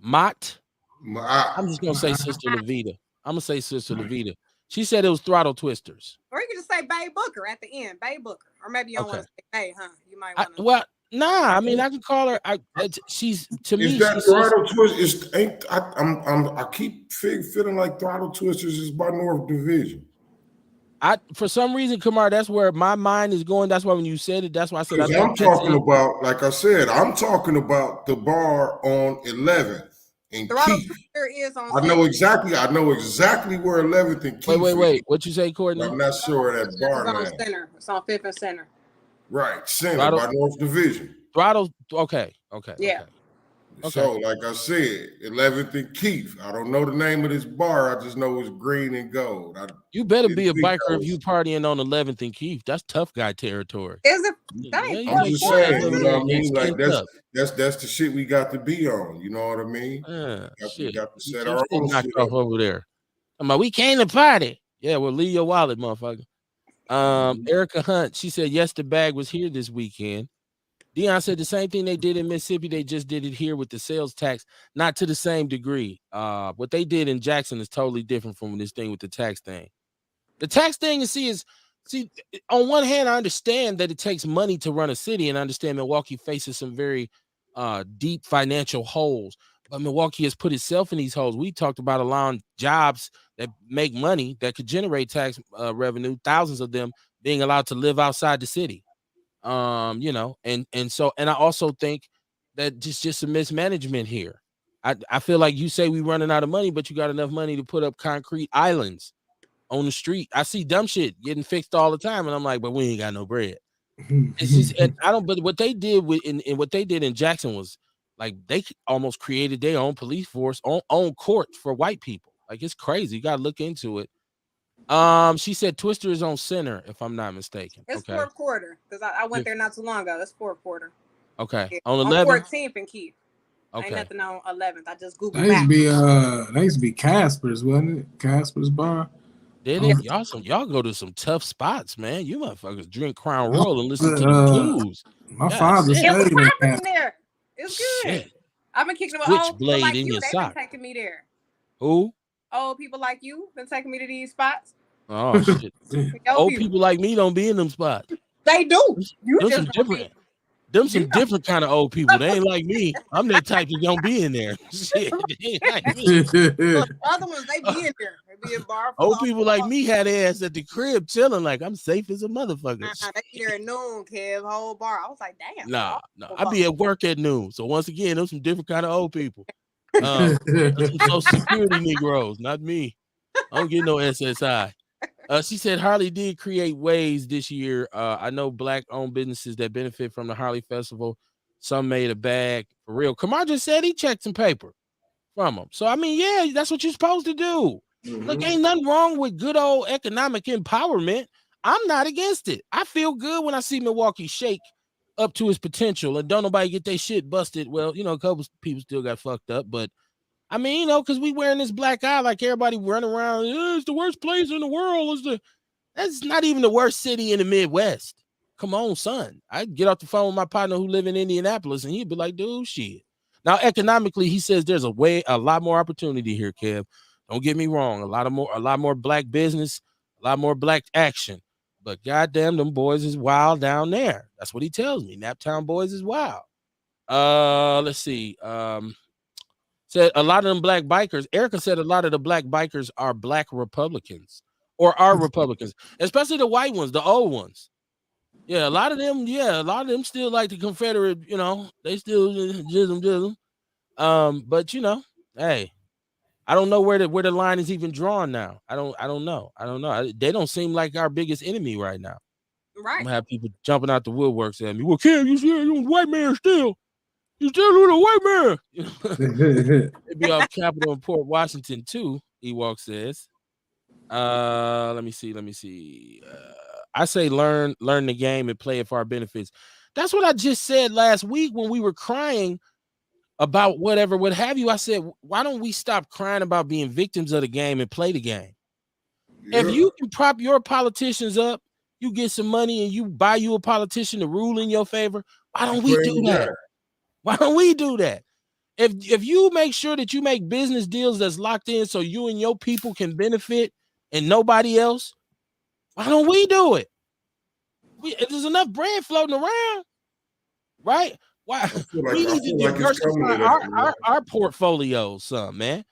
[SPEAKER 1] Mott. I'm just gonna say Sister Levita. I'm gonna say Sister Levita. She said it was Throttle Twisters.
[SPEAKER 4] Or you can just say Bay Booker at the end, Bay Booker. Or maybe you don't want to say Bay, huh? You might want to.
[SPEAKER 1] Well, nah. I mean, I can call her. She's to me.
[SPEAKER 2] Is that Throttle Twisters? I keep feeling like Throttle Twisters is by North Division.
[SPEAKER 1] For some reason, Kamar, that's where my mind is going. That's why when you said it, that's why I said
[SPEAKER 2] I'm talking about, like I said, I'm talking about the bar on 11th and Keith. I know exactly where 11th and Keith.
[SPEAKER 1] Wait. What you say, Courtney?
[SPEAKER 2] I'm not sure that bar name.
[SPEAKER 4] Center. It's on 5th and Center.
[SPEAKER 2] Right, Center by North Division.
[SPEAKER 1] Throttle. Okay.
[SPEAKER 4] Yeah.
[SPEAKER 1] Okay.
[SPEAKER 2] So, like I said, 11th and Keith. I don't know the name of this bar. I just know it's green and gold.
[SPEAKER 1] You better be a biker if you partying on 11th and Keith. That's tough guy territory.
[SPEAKER 4] Is it?
[SPEAKER 2] I'm just saying, you know what I mean? Like that's the shit we got to be on. You know what I mean? We got to set our own shit up
[SPEAKER 1] over there. We came to party. Yeah, well, leave your wallet, motherfucker. Erica Hunt, she said, yes, the bag was here this weekend. Dion said the same thing they did in Mississippi. They just did it here with the sales tax, not to the same degree. What they did in Jackson is totally different from this thing with the tax thing. The tax thing is on one hand, I understand that it takes money to run a city, and I understand Milwaukee faces some very deep financial holes. But Milwaukee has put itself in these holes. We talked about allowing jobs that make money that could generate tax revenue, thousands of them being allowed to live outside the city. And I also think that just some mismanagement here. I feel like you say we running out of money, but you got enough money to put up concrete islands on the street. I see dumb shit getting fixed all the time, and I'm like, but we ain't got no bread. It's just, and I don't. But what they did in what they did in Jackson was like they almost created their own police force, own court for white people. Like it's crazy. You got to look into it. She said Twister is on center, if I'm not mistaken.
[SPEAKER 4] It's
[SPEAKER 1] Okay.
[SPEAKER 4] fourth quarter because I went there not too long ago. It's fourth quarter.
[SPEAKER 1] Okay.
[SPEAKER 4] Yeah.
[SPEAKER 1] On
[SPEAKER 4] On
[SPEAKER 1] 11th.
[SPEAKER 4] 14th and Keith.
[SPEAKER 1] Okay.
[SPEAKER 4] Ain't nothing on 11th. I just Googled
[SPEAKER 3] They used to be Casper's, wasn't it? Casper's bar.
[SPEAKER 1] Did it? Y'all go to some tough spots, man. You motherfuckers drink Crown Royal and listen to the blues.
[SPEAKER 3] My father
[SPEAKER 4] It was
[SPEAKER 3] stayed
[SPEAKER 4] popping
[SPEAKER 3] in
[SPEAKER 4] in there. It's good.
[SPEAKER 1] Shit.
[SPEAKER 4] I've been kicking it with old people
[SPEAKER 1] Switchblade
[SPEAKER 4] like
[SPEAKER 1] in
[SPEAKER 4] you.
[SPEAKER 1] your
[SPEAKER 4] They've
[SPEAKER 1] sock.
[SPEAKER 4] been taking me there.
[SPEAKER 1] Who?
[SPEAKER 4] Old people like you been taking me to these spots.
[SPEAKER 1] Oh shit. Old people like me don't be in them spots.
[SPEAKER 4] They do. You
[SPEAKER 1] Them
[SPEAKER 4] just
[SPEAKER 1] some
[SPEAKER 4] don't
[SPEAKER 1] different.
[SPEAKER 4] be.
[SPEAKER 1] Them some different kind of old people. They ain't like me. I'm that type that don't be in there. Shit, they ain't like me.
[SPEAKER 4] Other ones, they be in there. They be in bar.
[SPEAKER 1] Old people like me had their ass at the crib chilling like I'm safe as a motherfucker.
[SPEAKER 4] They be there at noon, Kev, whole bar. I was like, damn.
[SPEAKER 1] Nah. I be at work at noon. So once again, those some different kind of old people. Some Social Security Negroes, not me. I don't get no SSI. She said Harley did create ways this year. I know black-owned businesses that benefit from the Harley Festival. Some made a bag for real. Kamar just said he checked some paper from them. So I mean, yeah, that's what you're supposed to do. Mm-hmm. Look, ain't nothing wrong with good old economic empowerment. I'm not against it. I feel good when I see Milwaukee shake up to its potential and don't nobody get their shit busted. Well, a couple people still got fucked up, but I mean, because we wearing this black eye like everybody running around. It's the worst place in the world. That's not even the worst city in the Midwest. Come on, son. I'd get off the phone with my partner who live in Indianapolis, and he'd be like, dude, shit. Now, economically, he says there's a lot more opportunity here, Kev. Don't get me wrong. A lot more black business, a lot more black action. But goddamn, them boys is wild down there. That's what he tells me. Naptown boys is wild. Let's see. Said a lot of them black bikers. Erica said a lot of the black bikers are black Republicans or are Republicans, especially the white ones, the old ones. Yeah, a lot of them still like the Confederate, they still jism. But hey, I don't know where the line is even drawn now. I don't know. They don't seem like our biggest enemy right now.
[SPEAKER 4] Right.
[SPEAKER 1] I'm gonna have people jumping out the woodworks at me. Well, Kim, you're a white man still. You still with a white man. It'd be off Capitol in Port Washington too. Ewok says. Let me see. I say learn the game and play it for our benefits. That's what I just said last week when we were crying about what have you. I said, why don't we stop crying about being victims of the game and play the game? Yeah. If you can prop your politicians up, you get some money and you buy you a politician to rule in your favor. Why don't we do that? Why don't we do that? If you make sure that you make business deals that's locked in so you and your people can benefit and nobody else, why don't we do it? There's enough bread floating around, right? Why we need to diversify our portfolios some, man.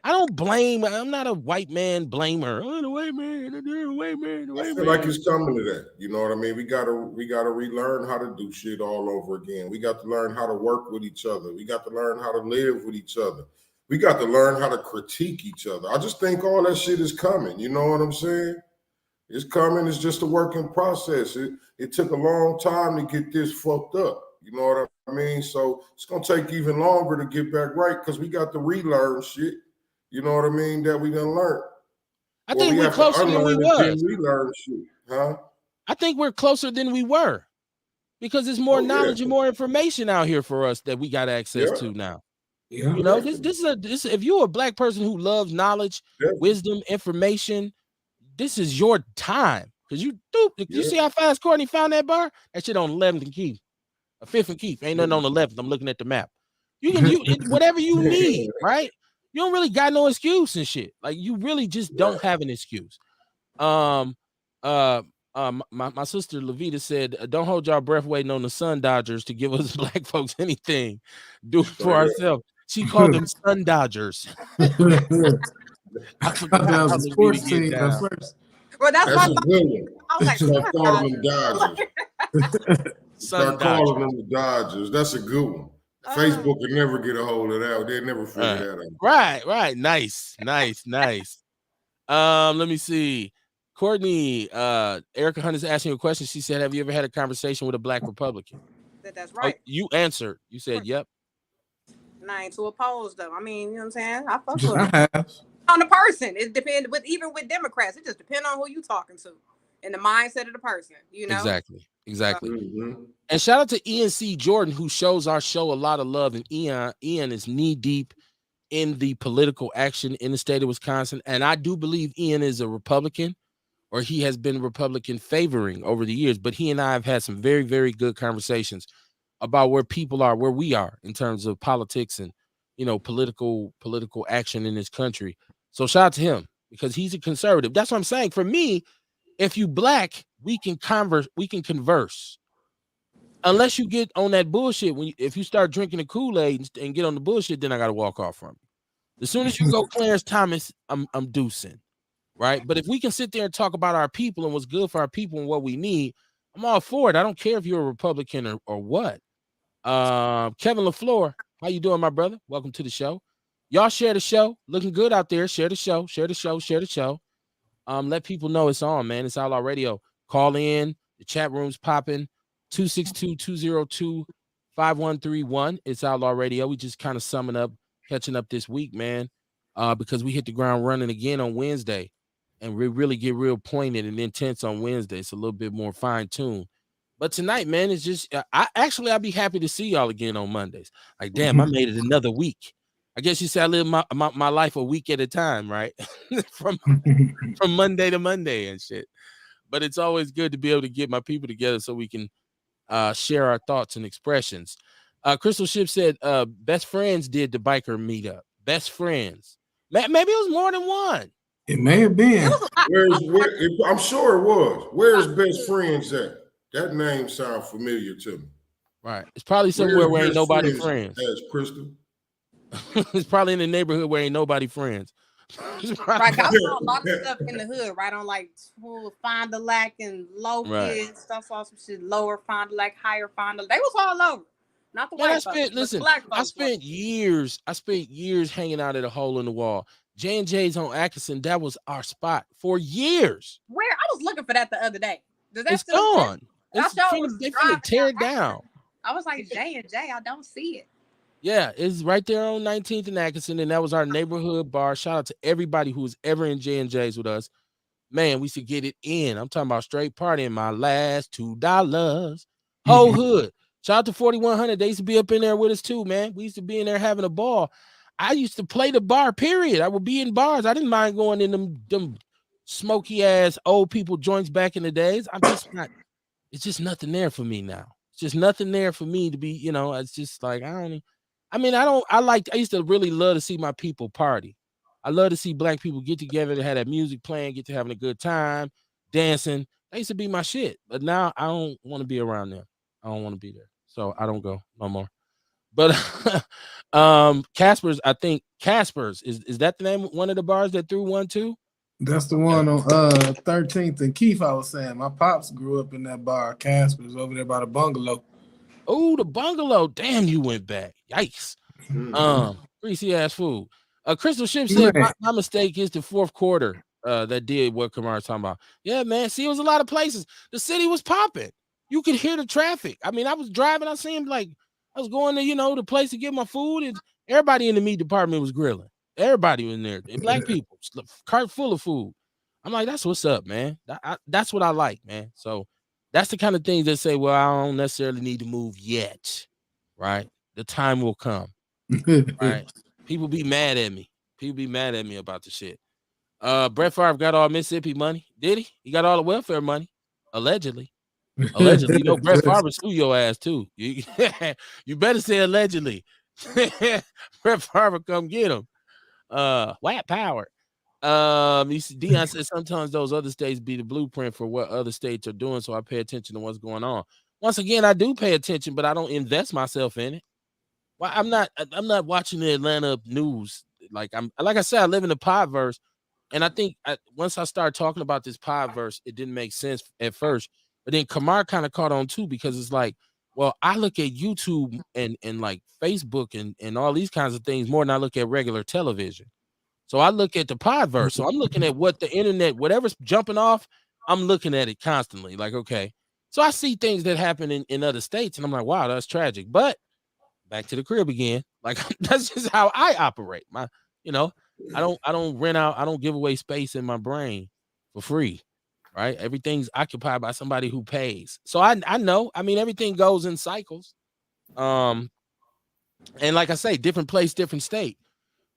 [SPEAKER 1] I'm not a white man blamer. Oh, the white man.
[SPEAKER 2] I feel like it's coming to that. You know what I mean? We gotta relearn how to do shit all over again. We got to learn how to work with each other. We got to learn how to live with each other. We got to learn how to critique each other. I just think all that shit is coming. You know what I'm saying? It's coming. It's just a working process. It took a long time to get this fucked up. You know what I mean? So it's gonna take even longer to get back right because we got to relearn shit. You know what I mean? That we done learned.
[SPEAKER 1] I think we're closer than we was.
[SPEAKER 2] Relearn shit, huh?
[SPEAKER 1] I think we're closer than we were because there's more knowledge and more information out here for us that we got access to now. Yeah. This if you're a black person who loves knowledge, wisdom, information, this is your time. Because you see how fast Courtney found that bar? That shit on 11th and Keith. 5th and Keith. Ain't nothing on 11th. I'm looking at the map. You can whatever you need, right? You don't really got no excuse and shit. Like you really just don't have an excuse. My sister Levita said, "Don't hold y'all breath waiting on the Sun Dodgers to give us black folks anything. Do it for ourselves." She called them Sun Dodgers. I forgot
[SPEAKER 3] That was
[SPEAKER 1] how
[SPEAKER 3] a
[SPEAKER 1] the
[SPEAKER 3] sports
[SPEAKER 1] get
[SPEAKER 3] team at
[SPEAKER 1] down.
[SPEAKER 3] first.
[SPEAKER 4] Well, that's
[SPEAKER 2] That's
[SPEAKER 4] my
[SPEAKER 2] a good one.
[SPEAKER 4] I was like,
[SPEAKER 2] Start calling them
[SPEAKER 4] Dodgers.
[SPEAKER 2] Dodgers.
[SPEAKER 1] Sun
[SPEAKER 2] Start calling
[SPEAKER 1] Dodgers.
[SPEAKER 2] them the Dodgers. That's a good one.
[SPEAKER 4] Uh,
[SPEAKER 2] Facebook could never get a hold of that. They'll never figure that out.
[SPEAKER 1] Right. Nice. Let me see. Courtney, Erica Hunt is asking you a question. She said, have you ever had a conversation with a black Republican?
[SPEAKER 4] that's right.
[SPEAKER 1] Oh, you answered. You said, yep.
[SPEAKER 4] And I ain't too opposed though. I mean, you know what I'm saying? I fuck with them.
[SPEAKER 3] I have.
[SPEAKER 4] On the person. It depends even with Democrats. It just depends on who you talking to and the mindset of the person, you know?
[SPEAKER 1] Exactly.
[SPEAKER 2] Mm-hmm.
[SPEAKER 1] And shout out to Ian C. Jordan, who shows our show a lot of love. And Ian is knee deep in the political action in the state of Wisconsin. And I do believe Ian is a Republican, or he has been Republican favoring over the years. But he and I have had some very, very good conversations about where people are, where we are in terms of politics and, you know, political action in this country. So shout out to him because he's a conservative. That's what I'm saying. For me, if you black, we can converse. Unless you get on that bullshit, if you start drinking the Kool-Aid and get on the bullshit, then I got to walk off from you. As soon as you go Clarence Thomas, I'm deucing, right? But if we can sit there and talk about our people and what's good for our people and what we need, I'm all for it. I don't care if you're a Republican or what. Kevin LaFleur, how you doing, my brother? Welcome to the show. Y'all share the show. Looking good out there. Share the show. Let people know it's on, man. It's Outlaw Radio. Call in. The chat room's popping. 262-202-5131. It's Outlaw Radio. We just kind of catching up this week, man, because we hit the ground running again on Wednesday, and we really get real pointed and intense on Wednesday. It's a little bit more fine-tuned. But tonight, man, it's just I'll be happy to see y'all again on Mondays. Like, damn, I made it another week. I guess you say I live my life a week at a time, right? from Monday to Monday and shit. But it's always good to be able to get my people together so we can share our thoughts and expressions. Crystal Ship said best friends did the biker meetup. Best friends. Maybe it was more than one.
[SPEAKER 3] It may have been.
[SPEAKER 2] I'm sure it was. Where's best friends at? That name sounds familiar to me.
[SPEAKER 1] Right. It's probably somewhere where ain't nobody friends.
[SPEAKER 2] That's Crystal.
[SPEAKER 1] It's probably in the neighborhood where ain't nobody friends.
[SPEAKER 4] Right, I saw a lot of stuff in the hood, right on like Fond du Lac and Low Kids, stuff, saw some shit lower Fond du Lac, higher Fond du Lac. They was all over. Not the white folks.
[SPEAKER 1] Listen, I spent years hanging out at a hole in the wall. J&J's on Atkinson, that was our spot for years.
[SPEAKER 4] Where? I was looking for that the other day.
[SPEAKER 1] It's gone. They finna tear it down.
[SPEAKER 4] I was like, J&J, I don't see it.
[SPEAKER 1] Yeah, it's right there on 19th and Atkinson, and that was our neighborhood bar. Shout out to everybody who was ever in J&J's with us. Man, we used to get it in. I'm talking about straight partying. My last $2. Whole hood. Shout out to 4100. They used to be up in there with us too, man. We used to be in there having a ball. I used to play the bar, period. I would be in bars. I didn't mind going in them smoky ass old people joints back in the days. It's just nothing there for me now. It's just nothing there for me to be, you know, it's just like, I used to really love to see my people party. I love to see black people get together to have that music playing, get to having a good time, dancing. That used to be my shit. But now I don't want to be around them. I don't want to be there. So I don't go no more. But Casper's, I think Casper's, is that the name of one of the bars that threw one too?
[SPEAKER 3] That's the one on 13th and Keith. I was saying my pops grew up in that bar. Casper's over there by the bungalow.
[SPEAKER 1] Oh, the bungalow. Damn, you went back. Yikes. Greasy ass food. Crystal Ship said my mistake is the fourth quarter that did what Kamar's talking about. Yeah, man. See, it was a lot of places. The city was popping. You could hear the traffic. I mean, I was driving. I seen like I was going to, the place to get my food, and everybody in the meat department was grilling. Everybody was in there. And black people, cart full of food. I'm like, that's what's up, man. That's what I like, man. So that's the kind of things that say, well, I don't necessarily need to move yet, right? The time will come, right? People be mad at me. People be mad at me about the shit. Brett Favre got all Mississippi money. Did he? He got all the welfare money, allegedly. Allegedly, Brett Favre sue your ass too. You better say allegedly. Brett Favre come get him. White power. Deion said sometimes those other states be the blueprint for what other states are doing, so I pay attention to what's going on. Once again, I do pay attention, but I don't invest myself in it. Well, I'm not watching the Atlanta news. Like I said, I live in the podverse, and I think once I started talking about this podverse, it didn't make sense at first. But then Kamar kind of caught on too because it's like, well, I look at YouTube and like Facebook and all these kinds of things more than I look at regular television. So I look at the podverse. So I'm looking at what the internet, whatever's jumping off, I'm looking at it constantly. Like, okay. So I see things that happen in other states, and I'm like, wow, that's tragic. But back to the crib again. Like that's just how I operate. You know, I don't rent out, I don't give away space in my brain for free. Right? Everything's occupied by somebody who pays. So I know, I mean, everything goes in cycles. And like I say, different place, different state.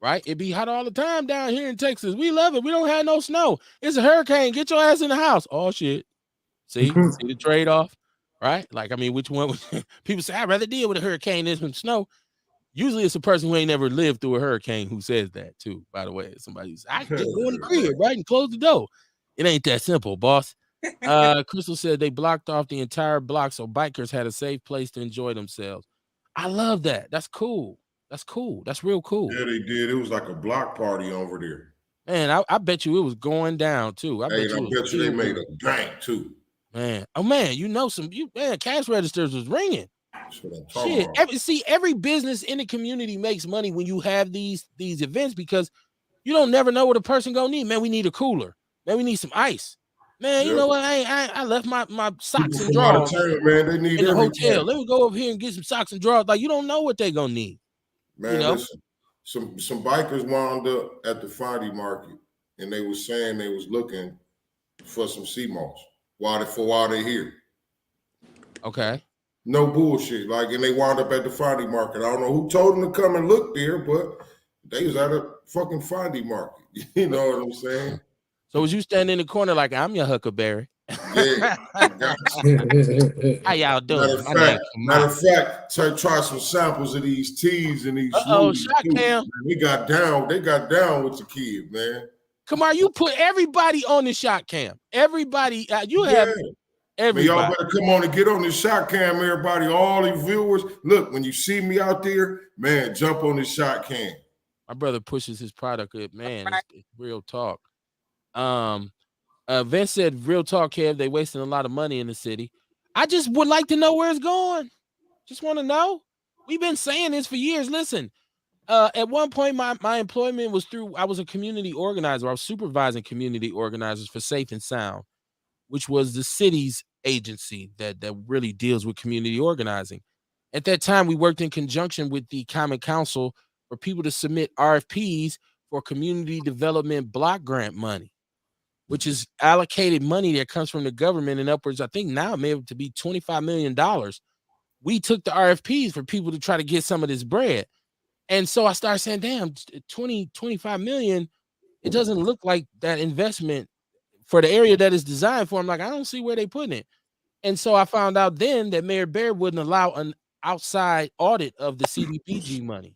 [SPEAKER 1] Right? It be hot all the time down here in Texas. We love it. We don't have no snow. It's a hurricane. Get your ass in the house. Oh shit. See the trade-off, right? Like, I mean, which one? People say I'd rather deal with a hurricane than some snow. Usually, it's a person who ain't never lived through a hurricane who says that too. By the way, somebody says, I just go in the crib, right, and close the door. It ain't that simple, boss. Crystal said they blocked off the entire block so bikers had a safe place to enjoy themselves. I love that. That's cool. That's cool. That's real cool.
[SPEAKER 2] Yeah, they did. It was like a block party over there.
[SPEAKER 1] Man, I bet you it was going down too. I bet you
[SPEAKER 2] they made a bank too.
[SPEAKER 1] Man, oh man, cash registers was ringing.
[SPEAKER 2] That's what I'm talking about.
[SPEAKER 1] Every business in the community makes money when you have these events because you don't never know what a person gonna need. Man, we need a cooler. Man, we need some ice. Man, you know what? I left my socks and drawers
[SPEAKER 2] man, they need
[SPEAKER 1] in the hotel. Let me go over here and get some socks and drawers. Like, you don't know what they're gonna need.
[SPEAKER 2] Man, you know? Listen, some bikers wound up at the Friday market and they were saying they was looking for some sea moss while they're here.
[SPEAKER 1] Okay.
[SPEAKER 2] No bullshit. Like, and they wound up at the Friday market. I don't know who told them to come and look there, but they was at a fucking Friday market. You know what I'm saying?
[SPEAKER 1] So was you standing in the corner like, I'm your Huckleberry?
[SPEAKER 2] Yeah.
[SPEAKER 1] How y'all doing?
[SPEAKER 2] Matter of fact, try some samples of these teas and these
[SPEAKER 1] shot cam.
[SPEAKER 2] They got down with the kid, man.
[SPEAKER 1] Come on, you put everybody on the shot cam. Everybody, you have everybody.
[SPEAKER 2] Y'all better come on and get on the shot cam, everybody, all the viewers. Look, when you see me out there, man, jump on the shot cam.
[SPEAKER 1] My brother pushes his product up, man. It's real talk. Vince said, real talk, Kev, they wasting a lot of money in the city. I just would like to know where it's going. Just want to know. We've been saying this for years. Listen, at one point, my employment was through, I was a community organizer. I was supervising community organizers for Safe and Sound, which was the city's agency that really deals with community organizing. At that time, we worked in conjunction with the Common Council for people to submit RFPs for community development block grant money, which is allocated money that comes from the government and upwards, I think now it may have to be $25 million. We took the RFPs for people to try to get some of this bread. And so I started saying, damn, 25 million, it doesn't look like that investment for the area that is designed for. I'm like, I don't see where they putting it. And so I found out then that Mayor Bear wouldn't allow an outside audit of the CDPG money.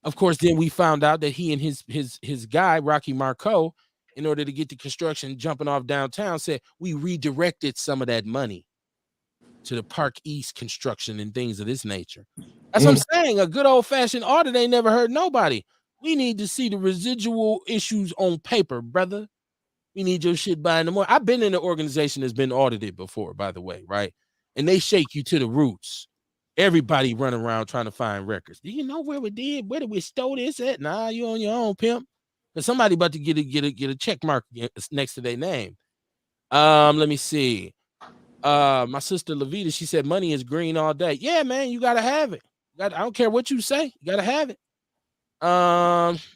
[SPEAKER 1] Of course, then we found out that he and his guy, Rocky Marco, in order to get the construction jumping off downtown, said we redirected some of that money to the Park East construction and things of this nature. That's what I'm saying. A good old-fashioned audit ain't never hurt nobody. We need to see the residual issues on paper, brother. We need your shit by in the morning. I've been in an organization that's been audited before, by the way, right? And they shake you to the roots. Everybody running around trying to find records. Do you know where we did? Where did we stole this at? Nah, you on your own, pimp. Because somebody about to get a check mark next to their name. Let me see. My sister Levita, she said money is green all day. Yeah, man, you gotta have it. I don't care what you say, you gotta have it.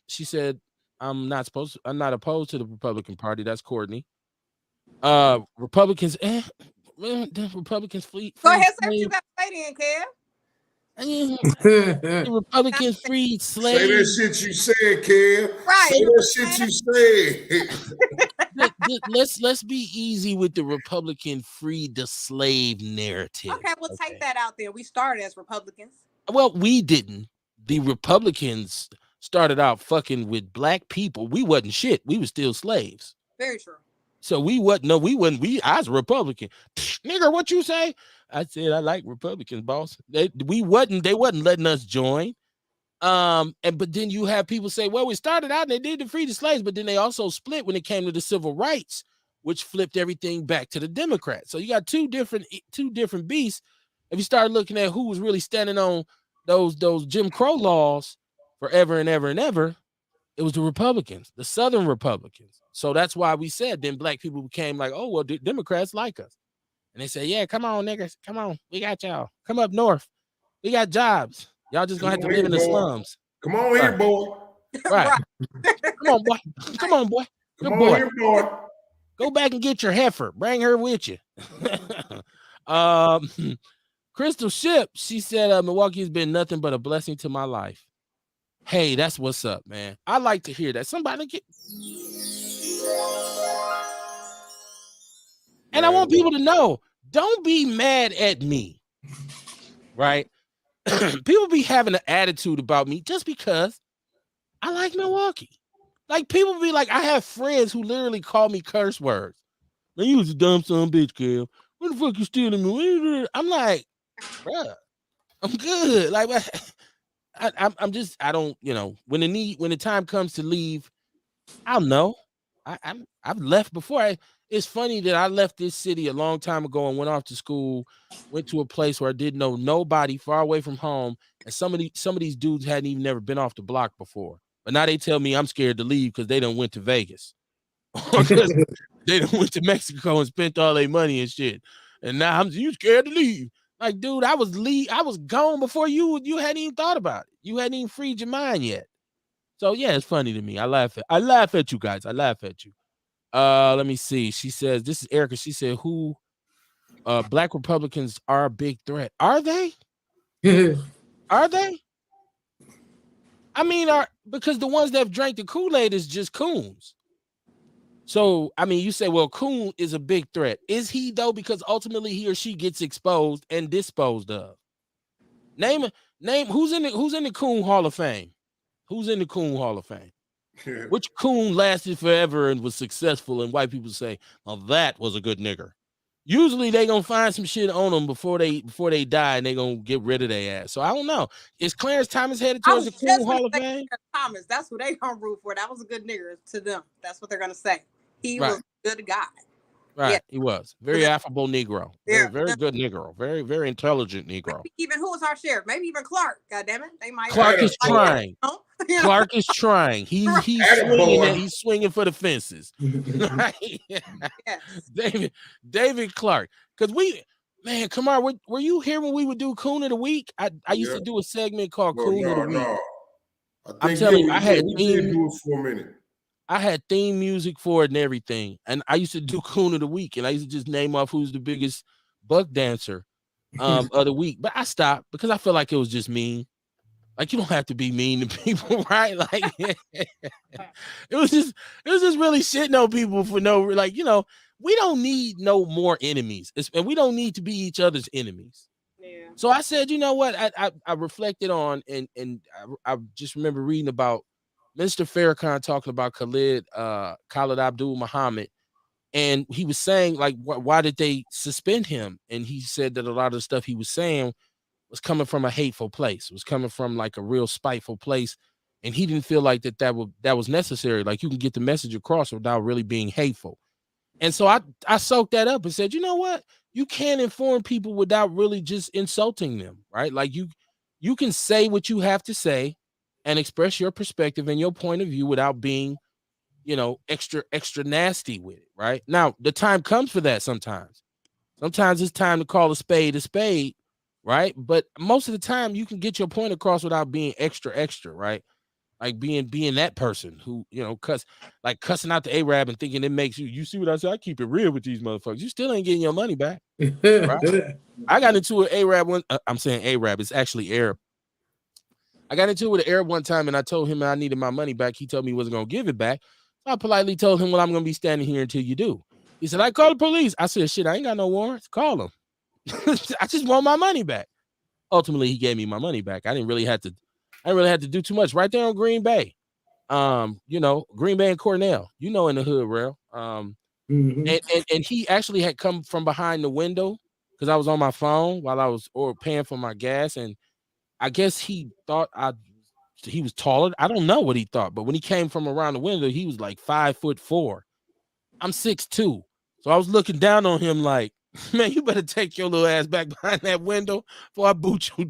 [SPEAKER 1] She said, I'm not opposed to the Republican Party. That's Courtney. Republicans, the Republicans flee.
[SPEAKER 4] Go ahead, say what you got to say then, Kev.
[SPEAKER 1] The Republicans freed slaves.
[SPEAKER 2] Say that shit you said, Kev.
[SPEAKER 4] Right.
[SPEAKER 2] Say that shit you
[SPEAKER 1] said. Let's be easy with the Republican freed the slave narrative.
[SPEAKER 4] Okay, we'll take that out there. We started as Republicans.
[SPEAKER 1] Well, we didn't. The Republicans started out fucking with black people. We wasn't shit. We were still slaves.
[SPEAKER 4] Very true.
[SPEAKER 1] So we wasn't. No, we wasn't. I was a Republican. Nigga, what you say? I said I like Republicans, boss. They wasn't letting us join. But then you have people say, well, we started out and they did to free the slaves, but then they also split when it came to the civil rights, which flipped everything back to the Democrats. So you got two different beasts. If you start looking at who was really standing on those Jim Crow laws forever and ever and ever, it was the Republicans, the Southern Republicans. So that's why we said then black people became like, oh, well, Democrats like us. And they say, yeah, come on, niggas. Come on. We got y'all. Come up north. We got jobs. Y'all just going to have to live in the slums.
[SPEAKER 2] Come on here, boy.
[SPEAKER 1] Right. Come on, boy. Come on, boy.
[SPEAKER 2] Come on here, boy.
[SPEAKER 1] Go back and get your heifer. Bring her with you. Crystal Ship, she said, Milwaukee has been nothing but a blessing to my life. Hey, that's what's up, man. I like to hear that. Somebody get. And I want people to know, don't be mad at me. Right? People be having an attitude about me just because I like Milwaukee. Like people be like, I have friends who literally call me curse words. Man, you was a dumb son bitch, Kev. What the fuck you stealing me? I'm like, bruh, I'm good. Like I'm just, I don't, when the time comes to leave, I'll know. I've left before. It's funny that I left this city a long time ago and went off to school, went to a place where I didn't know nobody, far away from home, and some of these dudes hadn't even never been off the block before. But now they tell me I'm scared to leave because they done went to Vegas. They done went to Mexico and spent all their money and shit. And now you scared to leave. Like, dude, I was gone before you hadn't even thought about it. You hadn't even freed your mind yet. So yeah, it's funny to me. I laugh at you guys. I laugh at you. Let me see. She says, this is Erica. She said, who black Republicans are a big threat. Are they? Are they? I mean, because the ones that have drank the Kool-Aid is just coons. So, I mean, you say, well, coon is a big threat. Is he though? Because ultimately he or she gets exposed and disposed of. Name who's in the Coon Hall of Fame? Who's in the Coon Hall of Fame? Which coon lasted forever and was successful? And white people say, well, that was a good nigger. Usually they gonna find some shit on them before they die, and they gonna get rid of their ass. So I don't know. Is Clarence Thomas headed towards the Coon Hall of Fame?
[SPEAKER 4] Thomas, that's who they gonna root for. That was a good nigger to them. That's what they're gonna say. He was a good guy.
[SPEAKER 1] Right, yeah. He was very affable Negro, very good Negro, very very intelligent Negro.
[SPEAKER 4] Maybe even who was our sheriff? Maybe even Clark. God damn it, they might.
[SPEAKER 1] Clark is trying. Clark is trying. He's swinging. He's swinging for the fences. Right? Yes. David Clark. Because man, come on. Were you here when we would do Coon of the Week? I used to do a segment called Coon of the Week.
[SPEAKER 2] No.
[SPEAKER 1] I'm telling you, I had
[SPEAKER 2] do it for a minute.
[SPEAKER 1] I had theme music for it and everything. And I used to do Coon of the Week. And I used to just name off who's the biggest buck dancer of the week. But I stopped because I felt like it was just mean. Like, you don't have to be mean to people, right? Like, it was just really shitting on people for no, like, we don't need no more enemies. And we don't need to be each other's enemies. Yeah. So I said, you know what? I reflected on, and I just remember reading about Mr. Farrakhan talking about Khalid Abdul Muhammad, and he was saying, like, why did they suspend him? And he said that a lot of the stuff he was saying was coming from a hateful place. It was coming from like a real spiteful place, and he didn't feel like that was necessary. Like, you can get the message across without really being hateful. And so I soaked that up and said, you know what? You can't inform people without really just insulting them, right? Like, you can say what you have to say and express your perspective and your point of view without being, extra nasty with it, right? Now, the time comes for that sometimes. Sometimes it's time to call a spade, right? But most of the time you can get your point across without being extra, right? Like being that person who, cussing out the Arab and thinking it makes you see what I said? I keep it real with these motherfuckers. You still ain't getting your money back. Right? I got into an Arab one. I'm saying Arab, it's actually Arab. I got into it with an Arab one time and I told him I needed my money back. He told me he wasn't going to give it back. So I politely told him, well, I'm going to be standing here until you do. He said, I call the police. I said, shit, I ain't got no warrants. Call them. I just want my money back. Ultimately, he gave me my money back. I didn't really have to do too much right there on Green Bay. Green Bay and Cornell, in the hood, real. And he actually had come from behind the window because I was on my phone while I was paying for my gas, and I guess he thought he was taller. I don't know what he thought, but when he came from around the window, he was like 5'4". I'm 6'2", so I was looking down on him like, man, you better take your little ass back behind that window before I boot you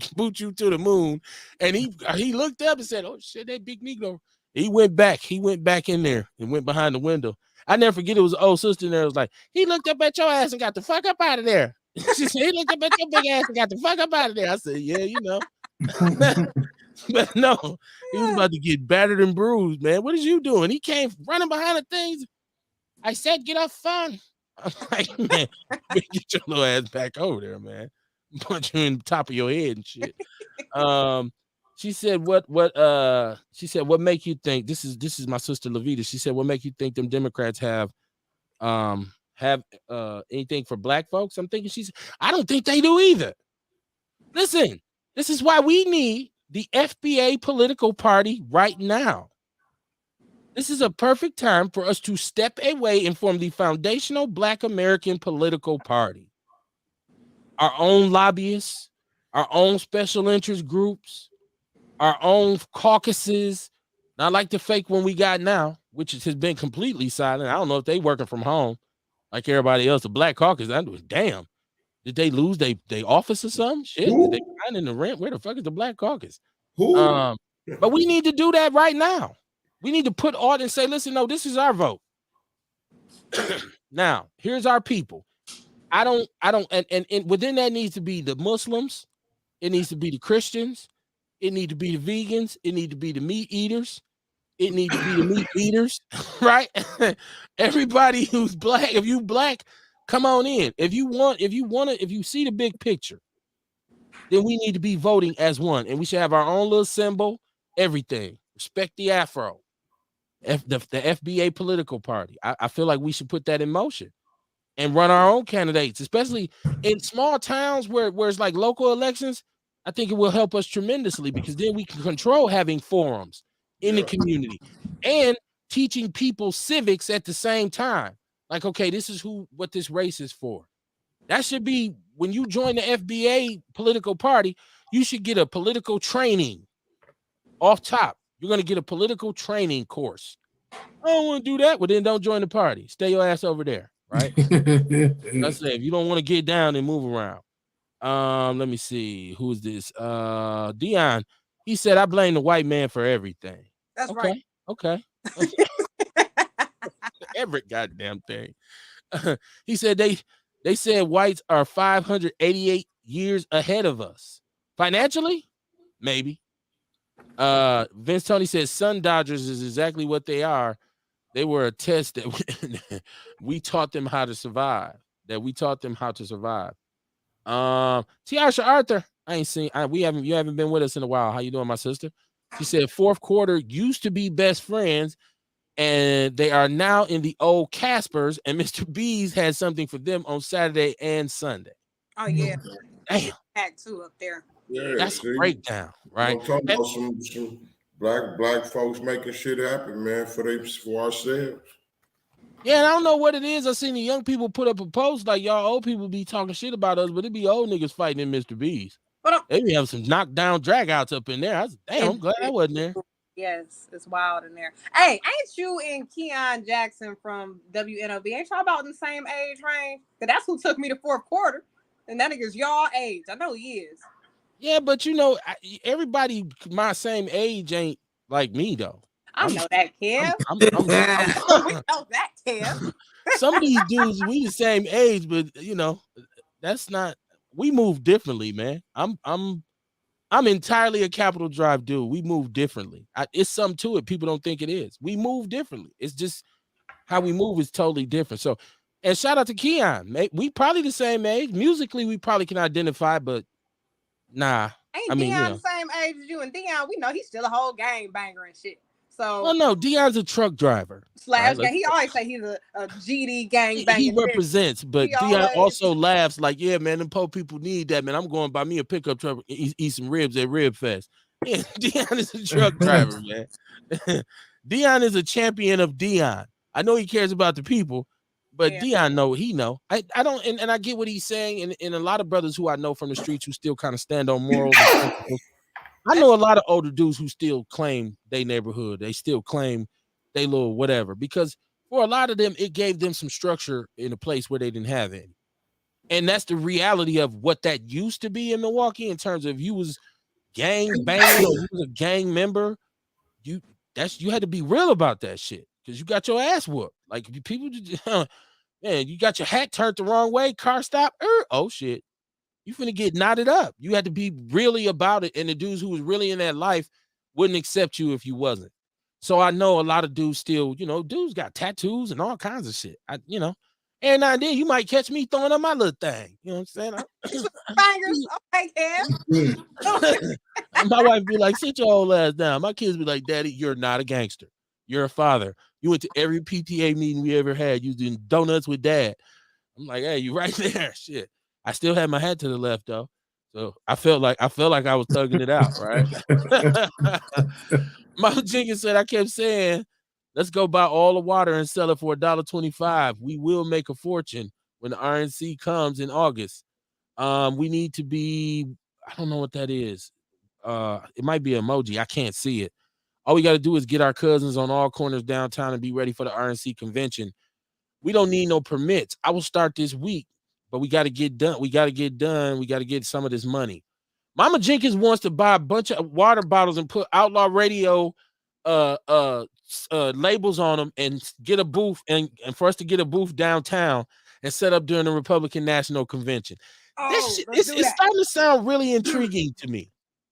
[SPEAKER 1] to the moon. And he looked up and said, "Oh shit, that big Negro." He went back in there and went behind the window. I never forget, it was an old sister in there. It was like, he looked up at your ass and got the fuck up out of there. She said, he looked up at your big ass and got the fuck up out of there. I said, yeah, you know. But no, he was about to get battered and bruised, man. What is you doing? He came running behind the things. I said, get off phone. I'm like, man, get your little ass back over there, man. Punch you in the top of your head and shit. She said, what make you think, this is my sister Levita. She said, what make you think them Democrats have anything for black folks? I'm thinking, I don't think they do either. Listen, this is why we need the FBA political party right now. This is a perfect time for us to step away and form the foundational Black American political party. Our own lobbyists, our own special interest groups, our own caucuses, not like the fake one we got now, which has been completely silent. I don't know if they working from home like everybody else. The Black Caucus, damn. Did they lose their office or something? Shit, did they find in the rent? Where the fuck is the Black Caucus? But we need to do that right now. We need to put order and say, listen, no, this is our vote. Now, here's our people. And within that needs to be the Muslims. It needs to be the Christians. It needs to be the vegans. It needs to be the meat eaters. It needs to be the meat eaters, right? Everybody who's black, if you black, come on in. If you see the big picture, then we need to be voting as one. And we should have our own little symbol, everything. Respect the Afro. The FBA political party. I feel like we should put that in motion and run our own candidates, especially in small towns where it's like local elections. I think it will help us tremendously because then we can control having forums in the community and teaching people civics at the same time. Like, okay, this is what this race is for. That should be, when you join the FBA political party, you should get a political training off top. You're going to get a political training course. I don't want to do that. Well, then don't join the party. Stay your ass over there, right? Let's say if you don't want to get down and move around. Let me see. Who's this? Dion. He said, I blame the white man for everything.
[SPEAKER 4] That's right.
[SPEAKER 1] Okay. Every goddamn thing. He said they said whites are 588 years ahead of us. Financially? Maybe. Vince Tony says Sun Dodgers is exactly what they are. They were a test that we taught them how to survive. Tiasha Arthur, you haven't been with us in a while. How you doing, my sister? She said fourth quarter used to be best friends, and they are now in the old Caspers, and Mr. B's had something for them on Saturday and Sunday.
[SPEAKER 4] Oh yeah.
[SPEAKER 1] Damn.
[SPEAKER 4] Had two up there.
[SPEAKER 2] Yeah,
[SPEAKER 1] that's a breakdown, right?
[SPEAKER 2] I'm talking about some black folks making shit happen, man, for ourselves.
[SPEAKER 1] Yeah, and I don't know what it is. I seen the young people put up a post like, y'all old people be talking shit about us, but it be old niggas fighting in Mr. B's. They be having some knockdown dragouts up in there. I was, damn, I'm glad I wasn't there.
[SPEAKER 4] Yes, it's wild in there. Hey, ain't you and Keon Jackson from WNOB? Ain't y'all about in the same age range? Because that's who took me to fourth quarter. And that nigga's y'all age. I know he is.
[SPEAKER 1] Yeah, but you know, everybody my same age ain't like me though.
[SPEAKER 4] I know that, Kev. We know that, Kev.
[SPEAKER 1] Some of these dudes, we the same age, but you know, that's not. We move differently, man. I'm entirely a Capitol Drive dude. We move differently. It's something to it. People don't think it is. We move differently. It's just how we move is totally different. So, and shout out to Keon. We probably the same age. Musically, we probably can identify, but nah.
[SPEAKER 4] Ain't Dion the same age as you? And Dion, we know he's still a whole gang banger and shit. So,
[SPEAKER 1] well, no, Dion's a truck driver.
[SPEAKER 4] Slash gang. He always say he's a GD gang banger.
[SPEAKER 1] He represents, but Dion also laughs like, yeah, man, them poor people need that, man. I'm going to buy me a pickup truck and eat some ribs at Rib Fest. Yeah, Dion is a truck driver, man. Dion is a champion of Dion. I know he cares about the people, But
[SPEAKER 4] Yeah.
[SPEAKER 1] Dion he know. I don't, and I get what he's saying, and a lot of brothers who I know from the streets who still kind of stand on morals and principles. I know a lot of older dudes who still claim they neighborhood. They still claim they little whatever, because for a lot of them, it gave them some structure in a place where they didn't have any. And that's the reality of what that used to be in Milwaukee in terms of you was gang banging or you was a gang member. You you had to be real about that shit because you got your ass whooped. Like people, man, you got your hat turned the wrong way, car stop. Oh shit, you finna get knotted up. You had to be really about it, and the dudes who was really in that life wouldn't accept you if you wasn't. So I know a lot of dudes still, dudes got tattoos and all kinds of shit. And now and then you might catch me throwing up my little thing. You know what I'm saying?
[SPEAKER 4] Fingers. Okay, Kev.
[SPEAKER 1] My wife be like, sit your old ass down. My kids be like, Daddy, you're not a gangster. You're a father. You went to every PTA meeting we ever had. You doing donuts with Dad. I'm like, hey, you right there. Shit. I still had my hat to the left though. So I felt like I was thugging it out, right? Mama Jenkins said, I kept saying, let's go buy all the water and sell it for $1.25. We will make a fortune when the RNC comes in August. We need to be, I don't know what that is. It might be an emoji. I can't see it. All we got to do is get our cousins on all corners downtown and be ready for the RNC convention. We don't need no permits. I will start this week, but we got to get done. We got to get done. We got to get some of this money. Mama Jenkins wants to buy a bunch of water bottles and put Outlaw Radio labels on them and get a booth and for us to get a booth downtown and set up during the Republican National Convention.
[SPEAKER 4] Oh,
[SPEAKER 1] It's starting to sound really intriguing to me.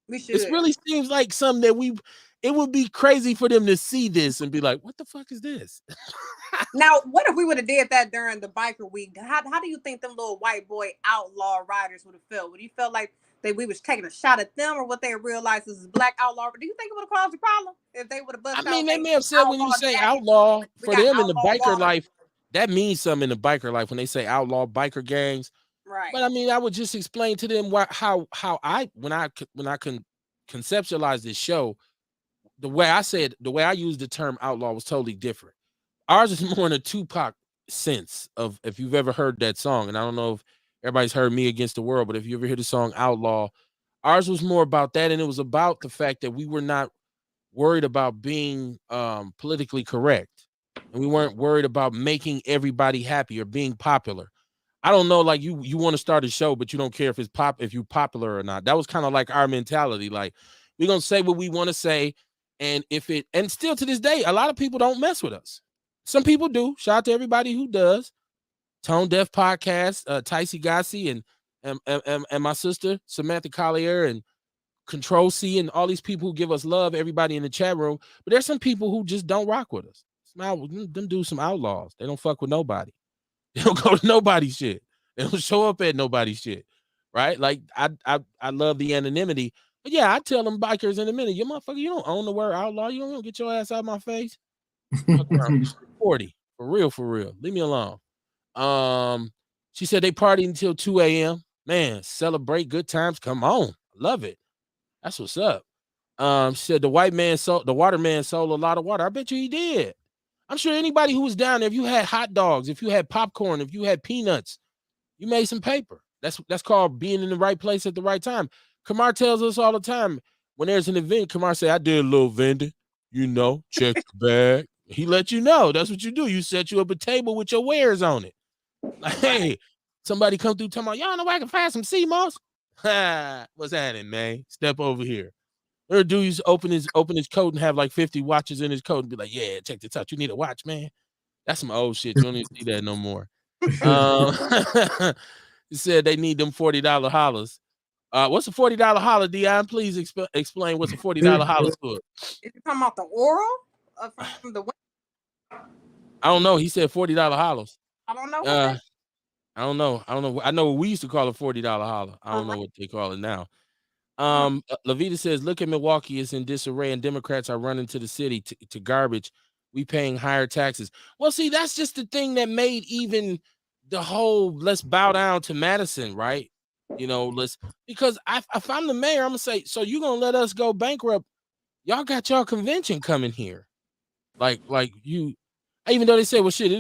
[SPEAKER 4] We should.
[SPEAKER 1] It really seems like something that it would be crazy for them to see this and be like, what the fuck is this?
[SPEAKER 4] Now, what if we would have did that during the biker week? How do you think them little white boy outlaw riders would have felt? Would you feel like we was taking a shot at them, or what they realized this is black outlaw? Do you think it would have caused a problem if they would have busted?
[SPEAKER 1] I mean, they may have said when you say outlaw for them in the biker life, that means something in the biker life when they say outlaw biker gangs.
[SPEAKER 4] Right.
[SPEAKER 1] But I mean, I would just explain to them how I when I can conceptualize this show, the way I used the term outlaw was totally different. Ours is more in a Tupac sense of, if you've ever heard that song, and I don't know if everybody's heard Me Against the World, but if you ever hear the song Outlaw, ours was more about that, and it was about the fact that we were not worried about being politically correct, and we weren't worried about making everybody happy or being popular. I don't know, like you want to start a show, but you don't care if you're popular or not. That was kind of like our mentality. Like, we're gonna say what we want to say, and and still to this day, a lot of people don't mess with us. Some people do. Shout out to everybody who does. Tone Deaf Podcast, Ticey Gossi and my sister Samantha Collier and Control C and all these people who give us love, everybody in the chat room. But there's some people who just don't rock with us. Them do some outlaws. They don't fuck with nobody. They don't go to nobody's shit. They don't show up at nobody's shit. Right? Like I love the anonymity. But yeah, I tell them bikers in a minute, you motherfucker, you don't own the word outlaw. You don't get your ass out of my face. 40. For real. Leave me alone. She said they party until 2 a.m. Man, celebrate good times. Come on. Love it. That's what's up. She said the water man sold a lot of water. I bet you he did. I'm sure anybody who was down there, if you had hot dogs, if you had popcorn, if you had peanuts, you made some paper. That's called being in the right place at the right time. Kamar tells us all the time when there's an event, Kamar say, I did a little vending, check the bag. He let you know. That's what you do. You set you up a table with your wares on it. Like, hey, somebody come through talking about, y'all know where I can find some CMOS? What's happening, man? Step over here. Or dude used to open his coat and have like 50 watches in his coat and be like, yeah, check this out. You need a watch, man. That's some old shit. You don't even see that no more. He said they need them $40 hollers. What's a $40 holler, Dion? Please explain what's a $40 holler for.
[SPEAKER 4] Is you talking about the oral from the?
[SPEAKER 1] I don't know. He said $40 hollers.
[SPEAKER 4] I don't know.
[SPEAKER 1] I don't know. I know what we used to call a $40 holler. I don't know what they call it now. Lavita says, look at Milwaukee, it's in disarray, and Democrats are running to the city to garbage. We paying higher taxes. Well, see, that's just the thing that made even the whole let's bow down to Madison, right? Because if I'm the mayor, I'm gonna say, so you gonna let us go bankrupt? Y'all got y'all convention coming here. Like you, Even though they say, well, shit,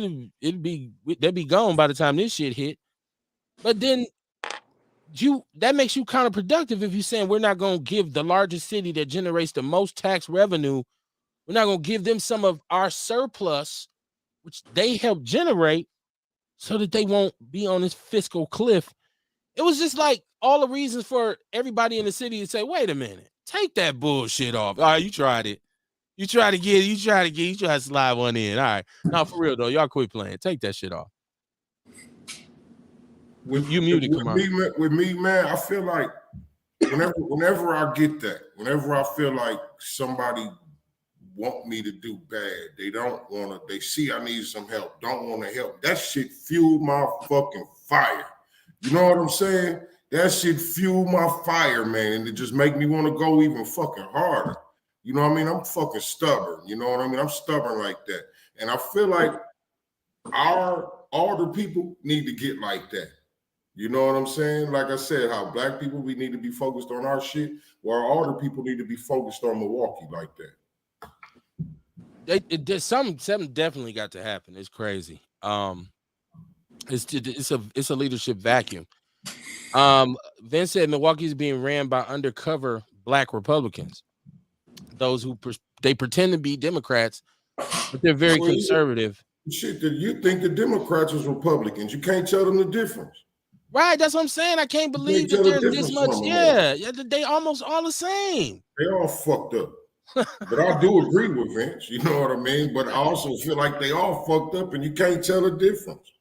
[SPEAKER 1] they'd be gone by the time this shit hit. But then that makes you counterproductive if you're saying we're not going to give the largest city that generates the most tax revenue, we're not going to give them some of our surplus, which they help generate, so that they won't be on this fiscal cliff. It was just like all the reasons for everybody in the city to say, wait a minute, take that bullshit off. All right, you tried it. You try to slide one in. All right. Now, for real, though, y'all quit playing. Take that shit off. You muted,
[SPEAKER 2] with me, man, I feel like whenever I get that, whenever I feel like somebody want me to do bad, they don't want to, they see I need some help, don't want to help. That shit fueled my fucking fire. You know what I'm saying? That shit fueled my fire, man. And it just make me want to go even fucking harder. You know what I mean? I'm fucking stubborn. You know what I mean? I'm stubborn like that. And I feel like our older people need to get like that. You know what I'm saying? Like I said, how black people, we need to be focused on our shit, while our older people need to be focused on Milwaukee like that.
[SPEAKER 1] Something definitely got to happen. It's crazy. It's a leadership vacuum. Vince said Milwaukee's being ran by undercover black Republicans. Those who they pretend to be Democrats, but they're very conservative.
[SPEAKER 2] Shit, you think the Democrats was Republicans? You can't tell them the difference.
[SPEAKER 1] Right, that's what I'm saying. I can't believe that there's this much. Yeah, they almost all the same.
[SPEAKER 2] They all fucked up. But I do agree with Vince. You know what I mean? But I also feel like they all fucked up, and you can't tell the difference.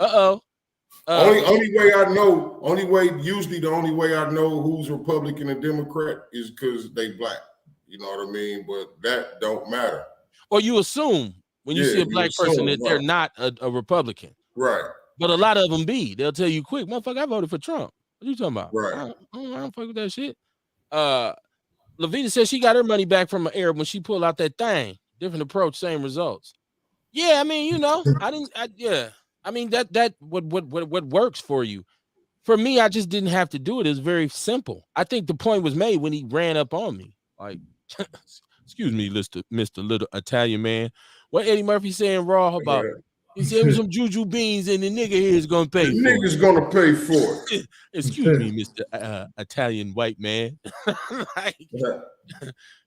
[SPEAKER 2] Only way I know who's Republican and Democrat is because they black. You know what I mean? But that don't matter.
[SPEAKER 1] Or you assume when you see a black person that they're not a Republican.
[SPEAKER 2] Right.
[SPEAKER 1] But a lot of them be. They'll tell you quick, motherfucker, I voted for Trump. What are you talking about?
[SPEAKER 2] Right.
[SPEAKER 1] I don't fuck with that shit. Levita said she got her money back from an Arab when she pulled out that thing. Different approach, same results. Yeah, I mean, you know, I mean, that what works for you. For me, I just didn't have to do it. It was very simple. I think the point was made when he ran up on me. Like, excuse me, Mr. Little Italian man. What Eddie Murphy saying raw about? Yeah. He said it was some juju beans and the nigga here is gonna pay for it.
[SPEAKER 2] Nigga's gonna pay for it.
[SPEAKER 1] Excuse me, Mr. Italian white man. Like,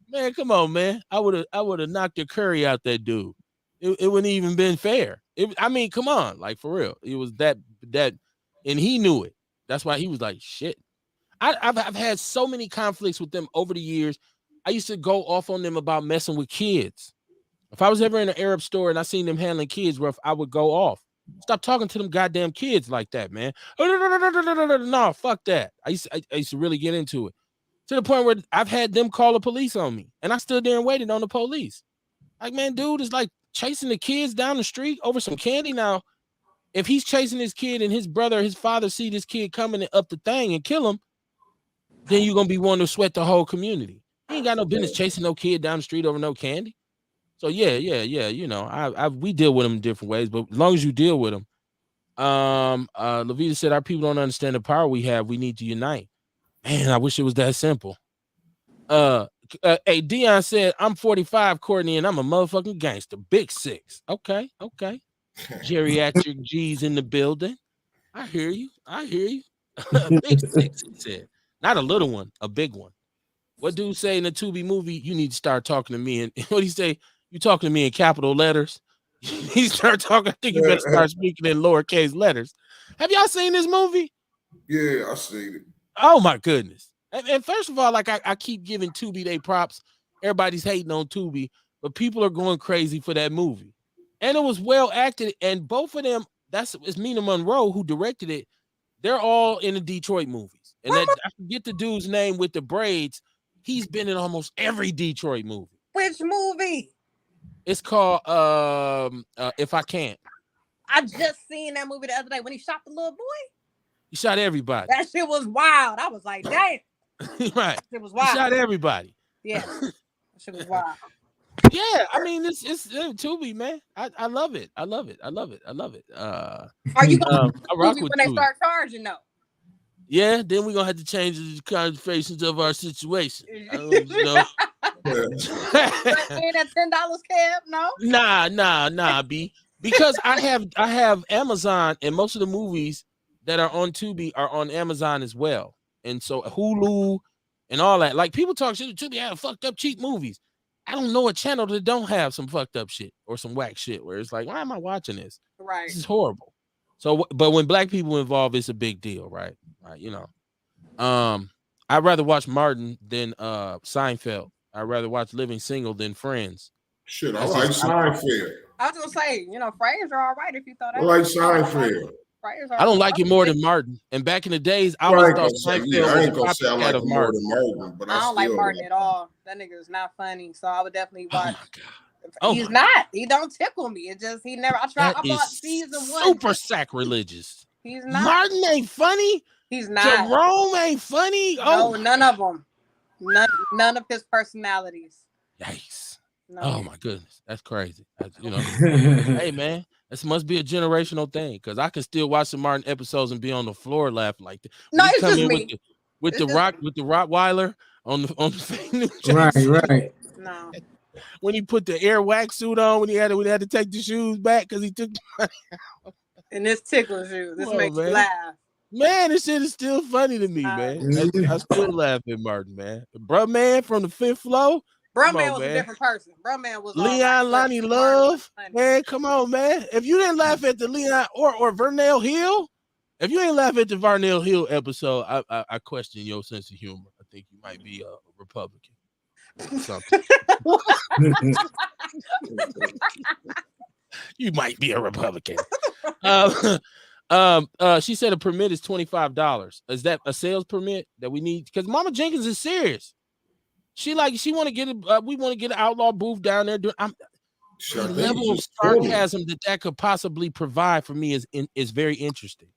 [SPEAKER 1] man, come on, man. I would have knocked your curry out that dude. It wouldn't even been fair. I mean, come on, like for real. It was that, and he knew it. That's why he was like, shit. I've had so many conflicts with them over the years. I used to go off on them about messing with kids. If I was ever in an Arab store and I seen them handling kids rough, I would go off. Stop talking to them goddamn kids like that, man. No, fuck that. I used to really get into it. To the point where I've had them call the police on me. And I stood there and waited on the police. Like, man, dude is like chasing the kids down the street over some candy. Now, if he's chasing his kid and his brother or his father see this kid coming up the thing and kill him, then you're going to be wanting to sweat the whole community. You ain't got no business chasing no kid down the street over no candy. So yeah. You know, we deal with them in different ways, but as long as you deal with them, Levita said our people don't understand the power we have. We need to unite. Man, I wish it was that simple. Hey, Dion said I'm 45, Courtney, and I'm a motherfucking gangster. Big 6. Okay. Geriatric G's in the building. I hear you. Big 6, he said. Not a little one, a big one. What dude say in the Tubi movie? You need to start talking to me. And what he say? You talking to me in capital letters? He start talking. I think you better start speaking in lowercase letters. Have y'all seen this movie?
[SPEAKER 2] Yeah, I seen it.
[SPEAKER 1] Oh my goodness. And first of all, like I keep giving Tubi they props. Everybody's hating on Tubi, but people are going crazy for that movie. And it was well acted. And both of them, it's Mina Monroe who directed it. They're all in the Detroit movies. And I forget the dude's name with the braids. He's been in almost every Detroit movie.
[SPEAKER 4] Which movie?
[SPEAKER 1] It's called If I Can't.
[SPEAKER 4] I just seen that movie the other day when he shot the little boy.
[SPEAKER 1] He shot everybody.
[SPEAKER 4] That shit was wild. I was like, damn.
[SPEAKER 1] Right.
[SPEAKER 4] It was wild.
[SPEAKER 1] He shot everybody.
[SPEAKER 4] Yeah. That shit was wild.
[SPEAKER 1] Yeah, I mean it's Tubi, man. I love it. I love it.
[SPEAKER 4] Are you gonna when they start charging though?
[SPEAKER 1] Yeah, then we're gonna have to change the conversations of our situation.
[SPEAKER 4] Ain't that $10 cab? No.
[SPEAKER 1] Nah, B. Because I have Amazon, and most of the movies that are on Tubi are on Amazon as well. And so Hulu and all that. Like people talk shit, Tubi have fucked up cheap movies. I don't know a channel that don't have some fucked up shit or some whack shit where it's like, why am I watching this?
[SPEAKER 4] Right.
[SPEAKER 1] This is horrible. So, but when black people involved, it's a big deal, right? Right, you know. I'd rather watch Martin than Seinfeld. I'd rather watch Living Single than Friends.
[SPEAKER 2] Shit, I like Seinfeld.
[SPEAKER 4] I was gonna say, Frasier all right if you thought that.
[SPEAKER 2] I like Seinfeld.
[SPEAKER 1] I don't like it more than Martin. And back in the days, I always thought Seinfeld
[SPEAKER 2] I ain't gonna say I like it more
[SPEAKER 1] Martin.
[SPEAKER 2] than Martin, but
[SPEAKER 4] I don't like Martin at all. That nigga is not funny, so I would definitely watch.
[SPEAKER 1] He's
[SPEAKER 4] not. He don't tickle me. It just he never. I bought season 1.
[SPEAKER 1] Super sacrilegious.
[SPEAKER 4] He's not.
[SPEAKER 1] Martin ain't funny.
[SPEAKER 4] He's not.
[SPEAKER 1] Jerome ain't funny.
[SPEAKER 4] No, none of them. None of his personalities.
[SPEAKER 1] Yikes.
[SPEAKER 4] No.
[SPEAKER 1] Oh my goodness, that's crazy. Hey man, this must be a generational thing because I can still watch the Martin episodes and be on the floor laughing like that.
[SPEAKER 4] No, it's just me.
[SPEAKER 1] With the Rottweiler on the fake news.
[SPEAKER 3] Right.
[SPEAKER 4] No.
[SPEAKER 1] When he put the air wax suit on, when he had to take the shoes back because he took.
[SPEAKER 4] And this tickles you. This makes you laugh.
[SPEAKER 1] Man, this shit is still funny to me, man. I still laugh at Martin, man. Bruh man from the 5th floor.
[SPEAKER 4] Bruh man was a different person. Bruh man was
[SPEAKER 1] Leon Lonnie Love. Man, come on, man. If you didn't laugh at the Leon or Vernell Hill, if you ain't laugh at the Vernell Hill episode, I question your sense of humor. I think you might be a Republican. Something. You might be a Republican. She said a permit is $25. Is that a sales permit that we need? Because Mama Jenkins is serious. She want to get we want to get an Outlaw booth down there. The level of sarcasm that could possibly provide for me is very interesting.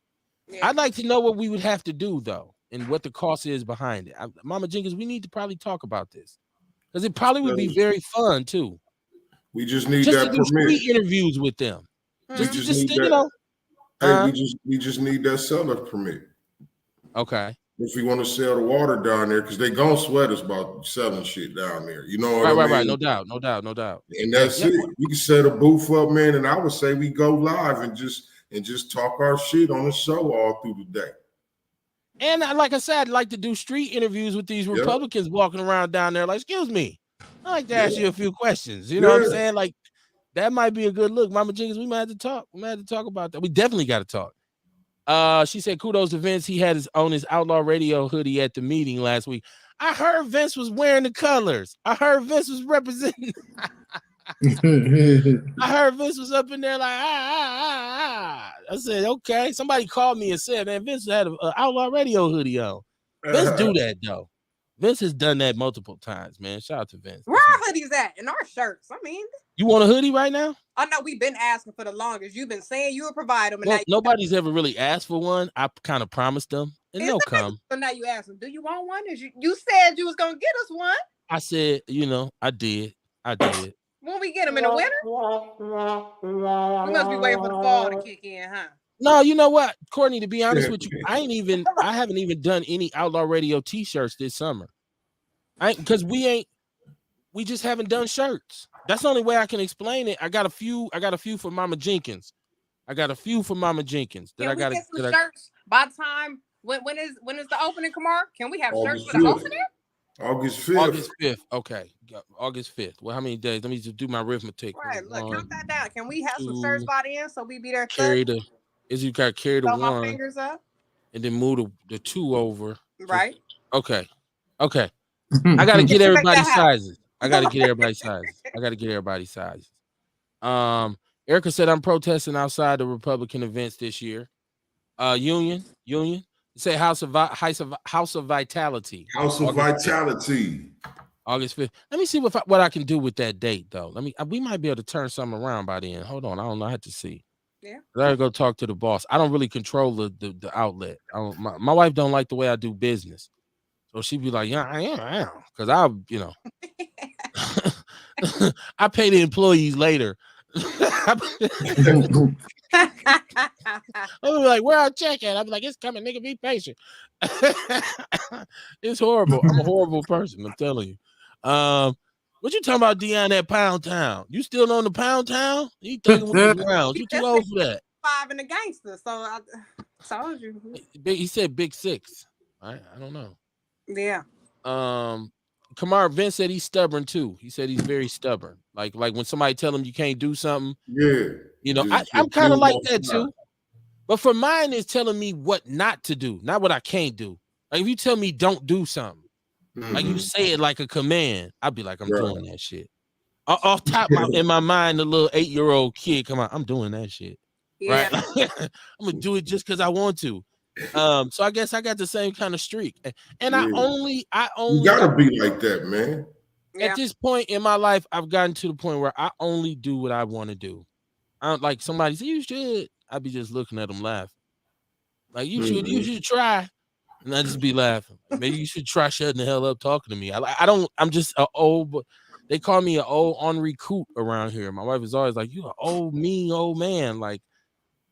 [SPEAKER 1] Yeah. I'd like to know what we would have to do though, and what the cost is behind it. Mama Jenkins, we need to probably talk about this because it probably would be very fun too.
[SPEAKER 2] We just need that
[SPEAKER 1] to do
[SPEAKER 2] permit.
[SPEAKER 1] Street interviews with them.
[SPEAKER 2] We just need that seller permit.
[SPEAKER 1] Okay.
[SPEAKER 2] If we want to sell the water down there, because they gonna sweat us about selling shit down there. You know what I mean?
[SPEAKER 1] Right. No doubt.
[SPEAKER 2] And that's it. We can set a booth up, man, and I would say we go live and just talk our shit on the show all through the day.
[SPEAKER 1] And like I said, I'd like to do street interviews with these Republicans walking around down there. Like, excuse me, I'd like to ask you a few questions. You know what I'm saying? Like, that might be a good look. Mama Jenkins, we might have to talk. We might have to talk about that. We definitely got to talk. She said, kudos to Vince. He had his Outlaw Radio hoodie at the meeting last week. I heard Vince was wearing the colors. I heard Vince was representing. I heard Vince was up in there like, I said, okay. Somebody called me and said, man, Vince had an Outlaw Radio hoodie on. Vince do that, though. Vince has done that multiple times, man. Shout out to Vince.
[SPEAKER 4] Where our hoodies at? And our shirts. I mean,
[SPEAKER 1] you want a hoodie right now?
[SPEAKER 4] I know we've been asking for the longest. You've been saying you would provide them. And
[SPEAKER 1] nobody's ever really asked for one. I kind of promised them, and they'll come.
[SPEAKER 4] So now you ask them, do you want one? You said you was gonna get us one.
[SPEAKER 1] I said, I did.
[SPEAKER 4] When we get them in the winter, we must be waiting for the fall to kick in, huh?
[SPEAKER 1] No, you know what, Courtney, to be honest with you, I haven't even done any Outlaw Radio t-shirts this summer. Because we just haven't done shirts. That's the only way I can explain it. I got a few for Mama Jenkins. That
[SPEAKER 4] Can we get some shirts by the time when is the opening, Kamar? Can we have shirts for the opening?
[SPEAKER 2] August 5th.
[SPEAKER 1] August 5th. Okay. August 5th. Well, how many days? Let me just do my arithmetic.
[SPEAKER 4] Right. Look, count that down. Can we have some shirts by then so we be there?
[SPEAKER 1] You got to carry the one.
[SPEAKER 4] My fingers up.
[SPEAKER 1] And then move the 2 over.
[SPEAKER 4] Right.
[SPEAKER 1] Okay. I got to get everybody's sizes. Erica said, I'm protesting outside the Republican events this year. Union. Say House of Vitality.
[SPEAKER 2] House of Vitality.
[SPEAKER 1] August 5th. Let me see what I can do with that date, though. We might be able to turn something around by then. Hold on. I don't know. I have to see.
[SPEAKER 4] Yeah.
[SPEAKER 1] I gotta go talk to the boss. I don't really control the outlet. My wife don't like the way I do business. So she'd be like, yeah, I am. Because I'll I pay the employees later. I'll be like, where our check at? I'll be like, it's coming, nigga, be patient. It's horrible. I'm a horrible person, I'm telling you. What you talking about, Dion, at Pound Town? You still on the Pound Town? You thinking with the rounds. You too old for that.
[SPEAKER 4] 5 in the gangster, so I told you.
[SPEAKER 1] He said big 6. I don't know.
[SPEAKER 4] Yeah.
[SPEAKER 1] Kamar Vince said he's stubborn too. He said he's very stubborn. Like when somebody tell him you can't do something, you know, I'm kind of like that too. But for mine is telling me what not to do, not what I can't do. Like if you tell me don't do something, like you say it like a command, I'd be like, I'm doing that shit. Off top in my mind, the little 8-year-old kid, come on, I'm doing that shit.
[SPEAKER 4] Yeah.
[SPEAKER 1] Right? I'm gonna do it just because I want to. So I guess I got the same kind of streak, and I only
[SPEAKER 2] you gotta be like that, man.
[SPEAKER 1] At this point in my life, I've gotten to the point where I only do what I want to do. I don't like somebody say you should. I'd be just looking at them laughing, like you should try, and I just be laughing. Maybe you should try shutting the hell up talking to me. I don't. I'm just an old. They call me an old ornery coot around here. My wife is always like, "You an old mean old man," like.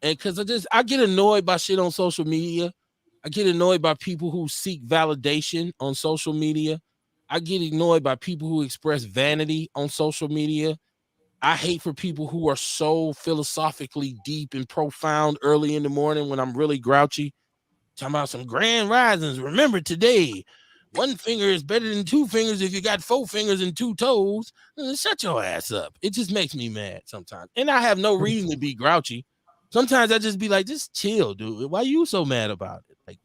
[SPEAKER 1] And because I get annoyed by shit on social media. I get annoyed by people who seek validation on social media. I get annoyed by people who express vanity on social media. I hate for people who are so philosophically deep and profound early in the morning when I'm really grouchy. Talking about some grand risings. Remember today, 1 finger is better than 2 fingers if you got 4 fingers and 2 toes. Shut your ass up. It just makes me mad sometimes. And I have no reason to be grouchy. Sometimes I just be like, just chill, dude. Why you so mad about it? Like,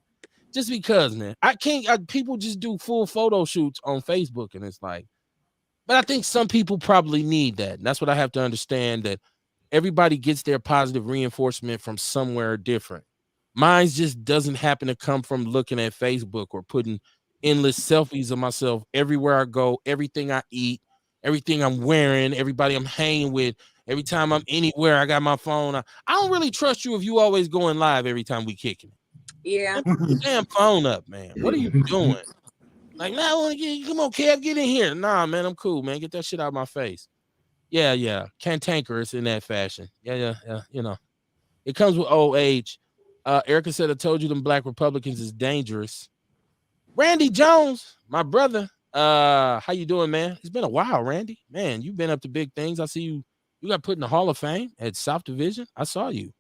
[SPEAKER 1] just because, man. I can't. People just do full photo shoots on Facebook, and it's like, but I think some people probably need that. And that's what I have to understand, that everybody gets their positive reinforcement from somewhere different. Mine just doesn't happen to come from looking at Facebook or putting endless selfies of myself everywhere I go, everything I eat, everything I'm wearing, everybody I'm hanging with. Every time I'm anywhere, I got my phone. I don't really trust you if you always going live every time we kicking it.
[SPEAKER 4] Yeah.
[SPEAKER 1] Put your damn phone up, man. What are you doing? Like, nah, I want to get, come on, Kev, get in here. Nah, man, I'm cool, man. Get that shit out of my face. Yeah. Cantankerous in that fashion. Yeah. You know, it comes with old age. Erica said, I told you them black Republicans is dangerous. Randy Jones, my brother. How you doing, man? It's been a while, Randy. Man, you've been up to big things. I see you. You got put in the Hall of Fame at South Division. I saw you.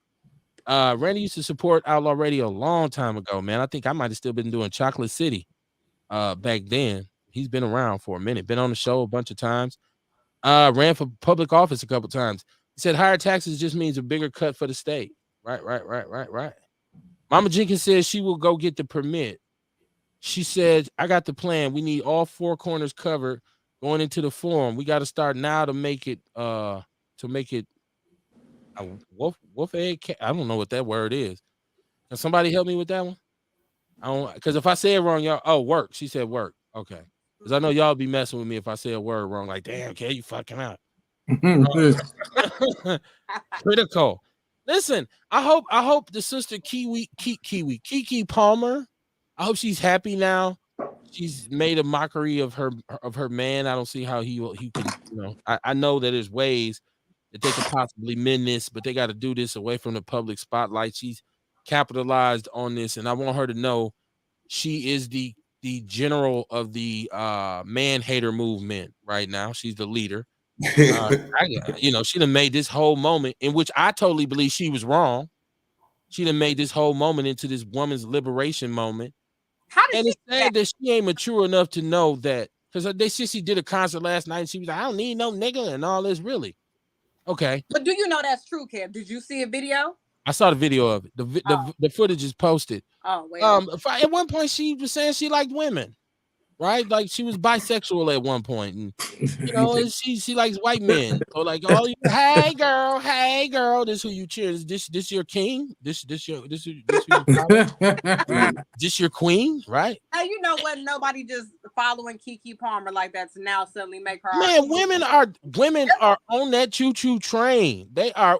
[SPEAKER 1] Randy used to support Outlaw Radio a long time ago, man. I think I might have still been doing Chocolate City back then. He's been around for a minute, been on the show a bunch of times. Ran for public office a couple times. He said higher taxes just means a bigger cut for the state. Right. Mama Jenkins says she will go get the permit. She said, I got the plan. We need all 4 corners covered going into the forum. We got to start now to make it a wolf egg. I don't know what that word is. Can somebody help me with that one? I don't, because if I say it wrong, y'all, work. She said work. Okay. Because I know y'all be messing with me if I say a word wrong. Like, damn, okay, you fucking out. Critical. Listen, I hope the sister Kiki Palmer, I hope she's happy now. She's made a mockery of her man. I don't see how he can, you know. I know that there's ways that they could possibly mend this, but they got to do this away from the public spotlight. She's capitalized on this, and I want her to know she is the general of the man hater movement right now. She's the leader. She done made this whole moment, in which I totally believe she was wrong. She done made this whole moment into this woman's liberation moment. And it's sad that she ain't mature enough to know that, because they said she did a concert last night and she was like, I don't need no nigga and all this. Really? Okay.
[SPEAKER 4] But do you know that's true, Kev? Did you see a video?
[SPEAKER 1] I saw the video of it. The footage is posted.
[SPEAKER 4] Oh, wait.
[SPEAKER 1] At one point she was saying she liked women. Right, like she was bisexual at one point, and you know she likes white men. So like, oh, hey girl, this who you cheer? This your king? This your queen? Right?
[SPEAKER 4] Hey, you know what? Nobody just following Kiki Palmer like that to now suddenly make her.
[SPEAKER 1] Man, women are on that choo choo train. They are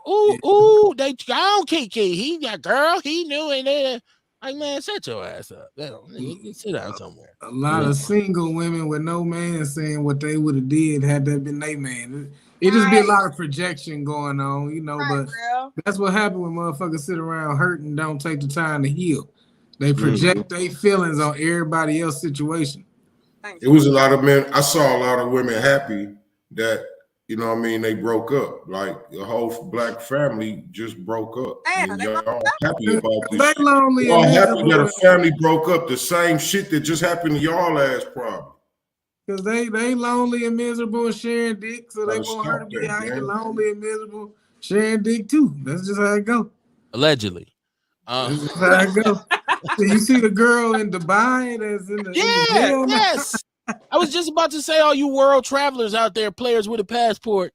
[SPEAKER 1] they on Kiki. He got girl. He knew it. Like, man, shut your ass up. Sit down somewhere.
[SPEAKER 3] A lot of single women with no man saying what they would have did had that been their man. It just be a lot of projection going on, you know, but that's what happens when motherfuckers sit around hurting and don't take the time to heal. They project their feelings on everybody else's situation.
[SPEAKER 4] Thanks.
[SPEAKER 2] It was a lot of men. I saw a lot of women happy that, you know what I mean, they broke up. Like the whole black family just broke up.
[SPEAKER 4] Damn,
[SPEAKER 2] And
[SPEAKER 4] they
[SPEAKER 2] y'all
[SPEAKER 4] broke up?
[SPEAKER 2] happy about
[SPEAKER 3] They
[SPEAKER 2] this.
[SPEAKER 3] lonely
[SPEAKER 2] Y'all
[SPEAKER 3] and
[SPEAKER 2] happy that a
[SPEAKER 3] miserable
[SPEAKER 2] family broke up. The same shit that just happened to y'all last problem.
[SPEAKER 3] because they lonely and miserable and sharing dick, so they
[SPEAKER 2] Gotta
[SPEAKER 3] want her to
[SPEAKER 2] stop
[SPEAKER 3] be
[SPEAKER 2] that,
[SPEAKER 3] out here
[SPEAKER 2] man.
[SPEAKER 3] lonely and miserable sharing dick too. That's just how it go.
[SPEAKER 1] Allegedly.
[SPEAKER 3] That's just how it go. So you see the girl in Dubai that's in the jail now?
[SPEAKER 1] Yes. I was just about to say, all you world travelers out there, players with a passport,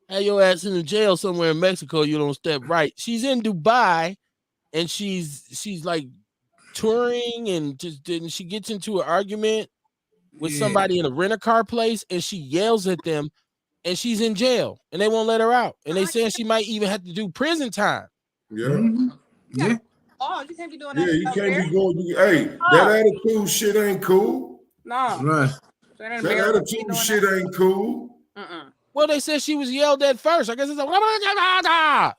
[SPEAKER 1] have your ass in the jail somewhere in Mexico. You don't step right. She's in Dubai, and she's like touring, and then she gets into an argument with somebody in a rent-a-car place, and she yells at them, and she's in jail, and they won't let her out, and they saying she might even have to do prison time.
[SPEAKER 2] Yeah.
[SPEAKER 3] Mm-hmm. Yeah.
[SPEAKER 4] Oh, you can't be doing
[SPEAKER 2] Yeah,
[SPEAKER 4] that.
[SPEAKER 2] you
[SPEAKER 4] Out
[SPEAKER 2] can't
[SPEAKER 4] there.
[SPEAKER 2] be going. Hey, that attitude shit ain't cool.
[SPEAKER 4] No.
[SPEAKER 3] Right.
[SPEAKER 2] That attitude shit ain't cool.
[SPEAKER 1] Well, they said she was yelled at first. I guess it's like,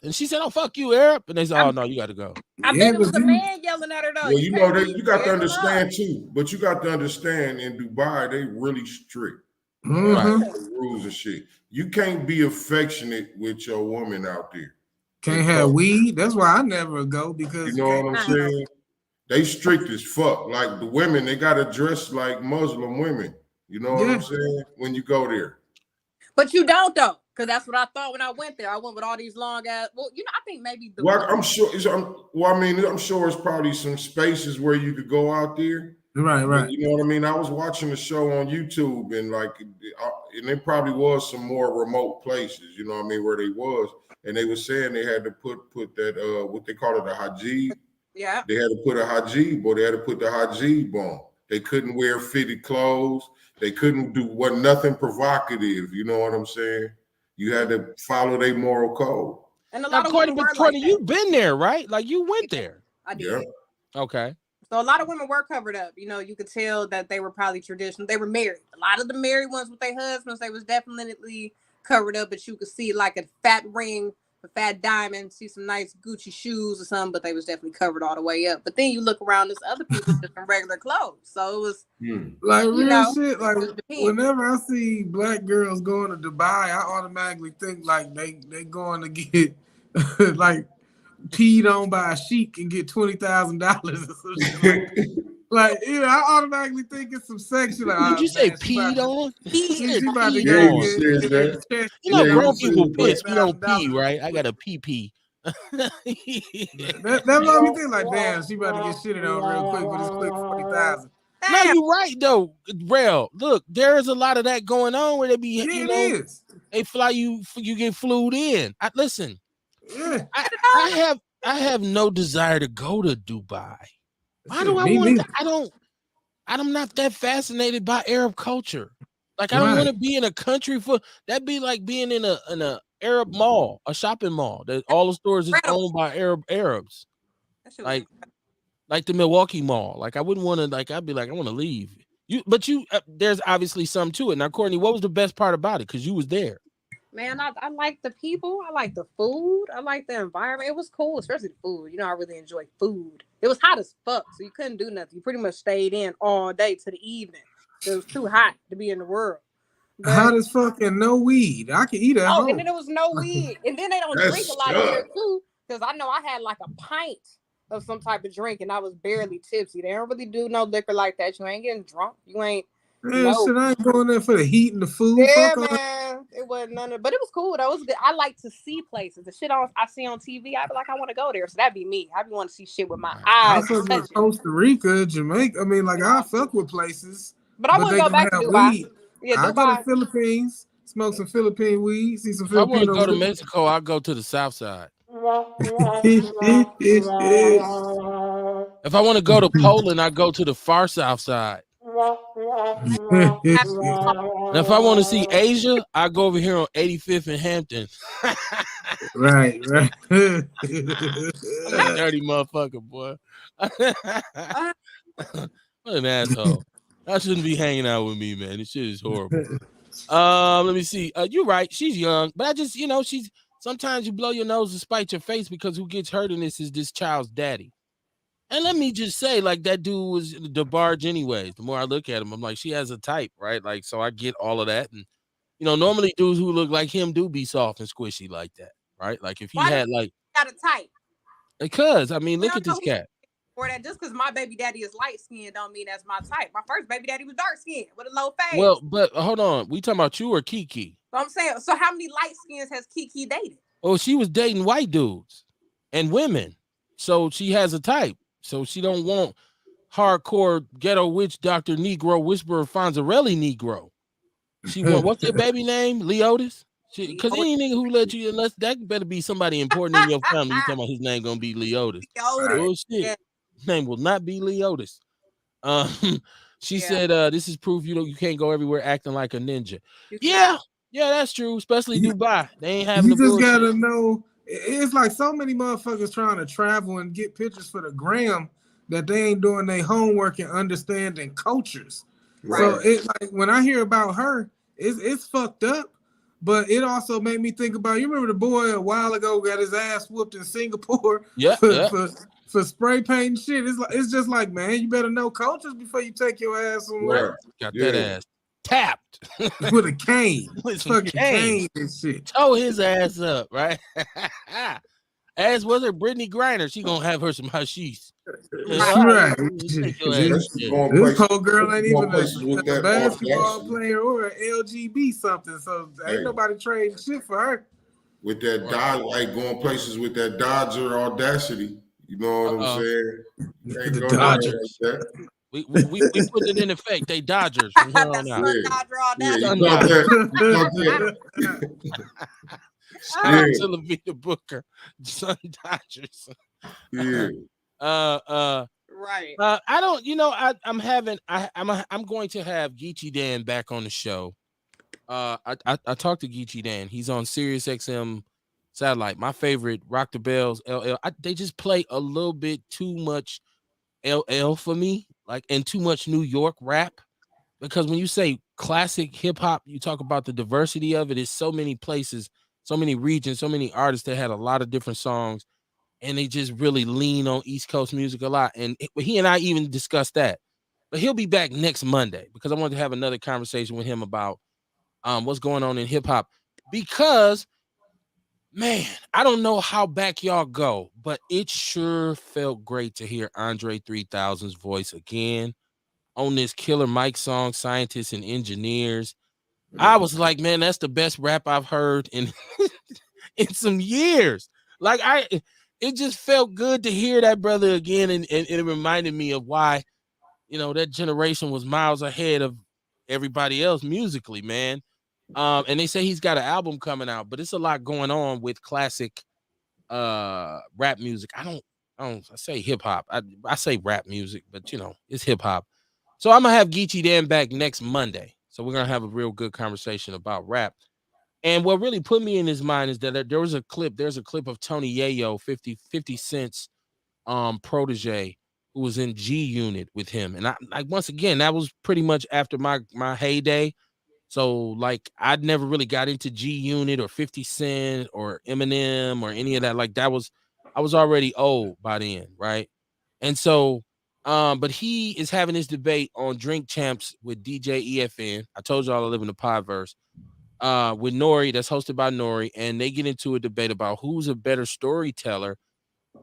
[SPEAKER 1] and she said, "Oh, fuck you, Arab." And they said, "Oh no, you got to go."
[SPEAKER 4] I bet it was a man yelling at her though.
[SPEAKER 2] Well, you know, you got to
[SPEAKER 4] yelling
[SPEAKER 2] understand too. But you got to understand, in Dubai, they really strict.
[SPEAKER 3] Mm-hmm.
[SPEAKER 2] Rules and shit. You can't be affectionate with your woman out there.
[SPEAKER 3] Can't have weed. That's why I never go, because
[SPEAKER 2] You know what I'm saying? They strict as fuck. Like the women, they gotta dress like Muslim women. You know what I'm saying? When you go there.
[SPEAKER 4] But you don't though, because that's what I thought when I went there. I went with all these long ass. Well, you know, I think maybe the.
[SPEAKER 2] Well, I'm sure. I'm sure it's probably some spaces where you could go out there.
[SPEAKER 3] Right.
[SPEAKER 2] But you know what I mean? I was watching the show on YouTube, and and there probably was some more remote places. You know what I mean? Where they was, and they were saying they had to put that what they call it, a hijab.
[SPEAKER 4] Yeah.
[SPEAKER 2] They had to put a hijab, or they had to put the hijab on. They couldn't wear fitted clothes. They couldn't do nothing provocative. You know what I'm saying? You had to follow their moral code.
[SPEAKER 4] And a lot of women were
[SPEAKER 1] Courtney, you've been there, right? Like you went there.
[SPEAKER 4] I did.
[SPEAKER 2] Yeah.
[SPEAKER 1] Okay.
[SPEAKER 4] So a lot of women were covered up. You know, you could tell that they were probably traditional. They were married. A lot of the married ones with their husbands, they was definitely covered up, but you could see like a fat ring, a fat diamond, see some nice Gucci shoes or something, but they was definitely covered all the way up. But then you look around, there's other people just in regular clothes. So it was
[SPEAKER 3] like real shit. Like whenever I see black girls going to Dubai, I automatically think like they going to get like peed on by a sheik and get $20,000 or something. Like, you know, I automatically think it's some sexual. Like,
[SPEAKER 1] did you say peed on?
[SPEAKER 3] She about to
[SPEAKER 1] get you know, grown people piss. We don't pee, right? I got a pee.
[SPEAKER 3] That made me think like, damn, she about to get shitted on real quick with this quick 40,000.
[SPEAKER 1] No, you're right though, Rel. Look, there is a lot of that going on where they be, they fly you get flued in. Listen, I have no desire to go to Dubai. Why do I want to? I'm not that fascinated by Arab culture. Like I don't want to be in a country that'd be like being in a Arab mall, a shopping mall that all the stores is owned by Arabs. Like the Milwaukee Mall. Like I wouldn't want to. Like I'd be like I want to leave. There's obviously some to it. Now, Courtney, what was the best part about it? Because you was there.
[SPEAKER 4] Man, I like the people. I like the food. I like the environment. It was cool, especially the food. You know, I really enjoy food. It was hot as fuck, so you couldn't do nothing. You pretty much stayed in all day to the evening. It was too hot to be in the world.
[SPEAKER 3] But hot as fuck and no weed. I can eat at home.
[SPEAKER 4] And then there was no weed. And then they don't drink a lot of here too. Because I know I had like a pint of some type of drink and I was barely tipsy. They don't really do no liquor like that. You ain't getting drunk. You ain't.
[SPEAKER 3] Man, shit, I ain't going there for the heat and the food.
[SPEAKER 4] Yeah, man. It wasn't none of, but it was cool. That was good. I like to see places. The shit I see on TV, I be like, I want to go there. So that'd be me. I be want to see shit with my eyes.
[SPEAKER 3] I fuck with Costa Rica, Jamaica. I mean, like I fuck with places,
[SPEAKER 4] but I want to go back to Dubai.
[SPEAKER 3] Weed. Yeah, I go to Philippines, smoke some Philippine weed, see some Filipino.
[SPEAKER 1] If I want to go to Mexico, I'll go to the South Side. If I want to go to Poland, I go to the far South Side. And if I want to see Asia, I go over here on 85th and Hampton.
[SPEAKER 3] Right.
[SPEAKER 1] Dirty motherfucker, boy. What an asshole. I shouldn't be hanging out with me, man. This shit is horrible. Let me see. You're right. She's young, but I just, sometimes you blow your nose to spite your face because who gets hurt in this is this child's daddy. And let me just say, like, that dude was DeBarge anyways. The more I look at him, I'm like, she has a type, right? Like, so I get all of that. And, normally dudes who look like him do be soft and squishy like that, right? Like, if he
[SPEAKER 4] Why
[SPEAKER 1] had, like,
[SPEAKER 4] got a type?
[SPEAKER 1] because, I mean,
[SPEAKER 4] We
[SPEAKER 1] look
[SPEAKER 4] don't
[SPEAKER 1] at this
[SPEAKER 4] know
[SPEAKER 1] cat.
[SPEAKER 4] for that. Just because my baby daddy is light skinned don't mean that's my type. My first baby daddy was dark skinned with a low face.
[SPEAKER 1] Well, but hold on. We talking about you or Kiki?
[SPEAKER 4] So I'm saying, so how many light skins has Kiki dated?
[SPEAKER 1] Oh, she was dating white dudes and women. So she has a type. So she don't want hardcore ghetto witch Dr. Negro Whisperer Fonzarelli Negro. She want, what's their baby name? Leotis? Because any nigga who let you, unless that better be somebody important in your family, you talking about his name gonna be Leotis. Bullshit. His name will not be Leotis. She said, this is proof you can't go everywhere acting like a ninja. Yeah, that's true. Especially Dubai. They ain't having
[SPEAKER 3] You
[SPEAKER 1] the
[SPEAKER 3] just
[SPEAKER 1] bullshit.
[SPEAKER 3] gotta know. It's like so many motherfuckers trying to travel and get pictures for the gram that they ain't doing their homework and understanding cultures. Right. So it like when I hear about her, it's fucked up. But it also made me think about, you remember the boy a while ago got his ass whooped in Singapore for spray painting shit. It's just like, man, you better know cultures before you take your ass somewhere.
[SPEAKER 1] Got that ass tapped
[SPEAKER 3] with a cane.
[SPEAKER 1] With
[SPEAKER 3] fucking cane and shit.
[SPEAKER 1] Toe his ass up, right? As was her Brittany Griner, she gonna have her some hashish.
[SPEAKER 3] Right. This whole girl ain't even a basketball player or an LGB something, so ain't nobody trading shit for her.
[SPEAKER 2] With that like going places with that Dodger audacity, you know what I'm saying?
[SPEAKER 1] The Dodgers. We put it in effect. They Dodgers from here on out. Shout out to LaVita Booker, Sun Dodgers.
[SPEAKER 4] Right.
[SPEAKER 1] I don't. I'm going to have Geechee Dan back on the show. I talked to Geechee Dan. He's on Sirius XM satellite. My favorite, Rock the Bells, LL. They just play a little bit too much LL for me, like, and too much New York rap. Because when you say classic hip hop, you talk about the diversity of it. It's so many places, so many regions, so many artists that had a lot of different songs, and they just really lean on East Coast music a lot. And he and I even discussed that. But he'll be back next Monday because I want to have another conversation with him about what's going on in hip hop. Because, man, I don't know how back y'all go, but it sure felt great to hear Andre 3000's voice again on this Killer Mike song, Scientists and Engineers. I was like, man, that's the best rap I've heard in in some years. Like, it just felt good to hear that brother again, and it reminded me of why, that generation was miles ahead of everybody else musically, man. And they say he's got an album coming out, but it's a lot going on with classic rap music. I say hip hop. I say rap music, but it's hip hop. So I'm gonna have Geechee Dan back next Monday. So we're gonna have a real good conversation about rap. And what really put me in his mind is that there's a clip of Tony Yayo, 50 Cent's protege, who was in G Unit with him. And I once again, that was pretty much after my heyday. So, like, I'd never really got into G Unit or 50 Cent or Eminem or any of that. Like, I was already old by then, right? And so, but he is having this debate on Drink Champs with DJ EFN. I told y'all I live in the Podverse. With Nori, that's hosted by Nori, and they get into a debate about who's a better storyteller,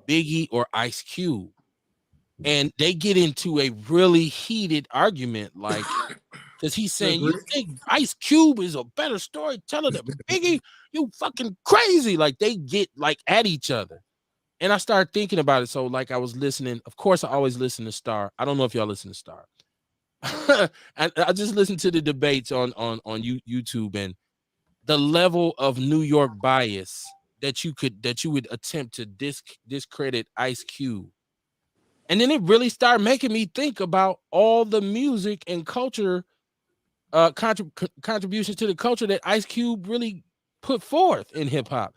[SPEAKER 1] Biggie or Ice Cube. And they get into a really heated argument, like, because he's saying, you think Ice Cube is a better storyteller than Biggie? You fucking crazy. Like, they get, like, at each other. And I started thinking about it. So, like, I was listening. Of course, I always listen to Star. I don't know if y'all listen to Star. I just listened to the debates on YouTube, and the level of New York bias that you would attempt to discredit Ice Cube. And then it really started making me think about all the music and culture contributions to the culture that Ice Cube really put forth in hip hop.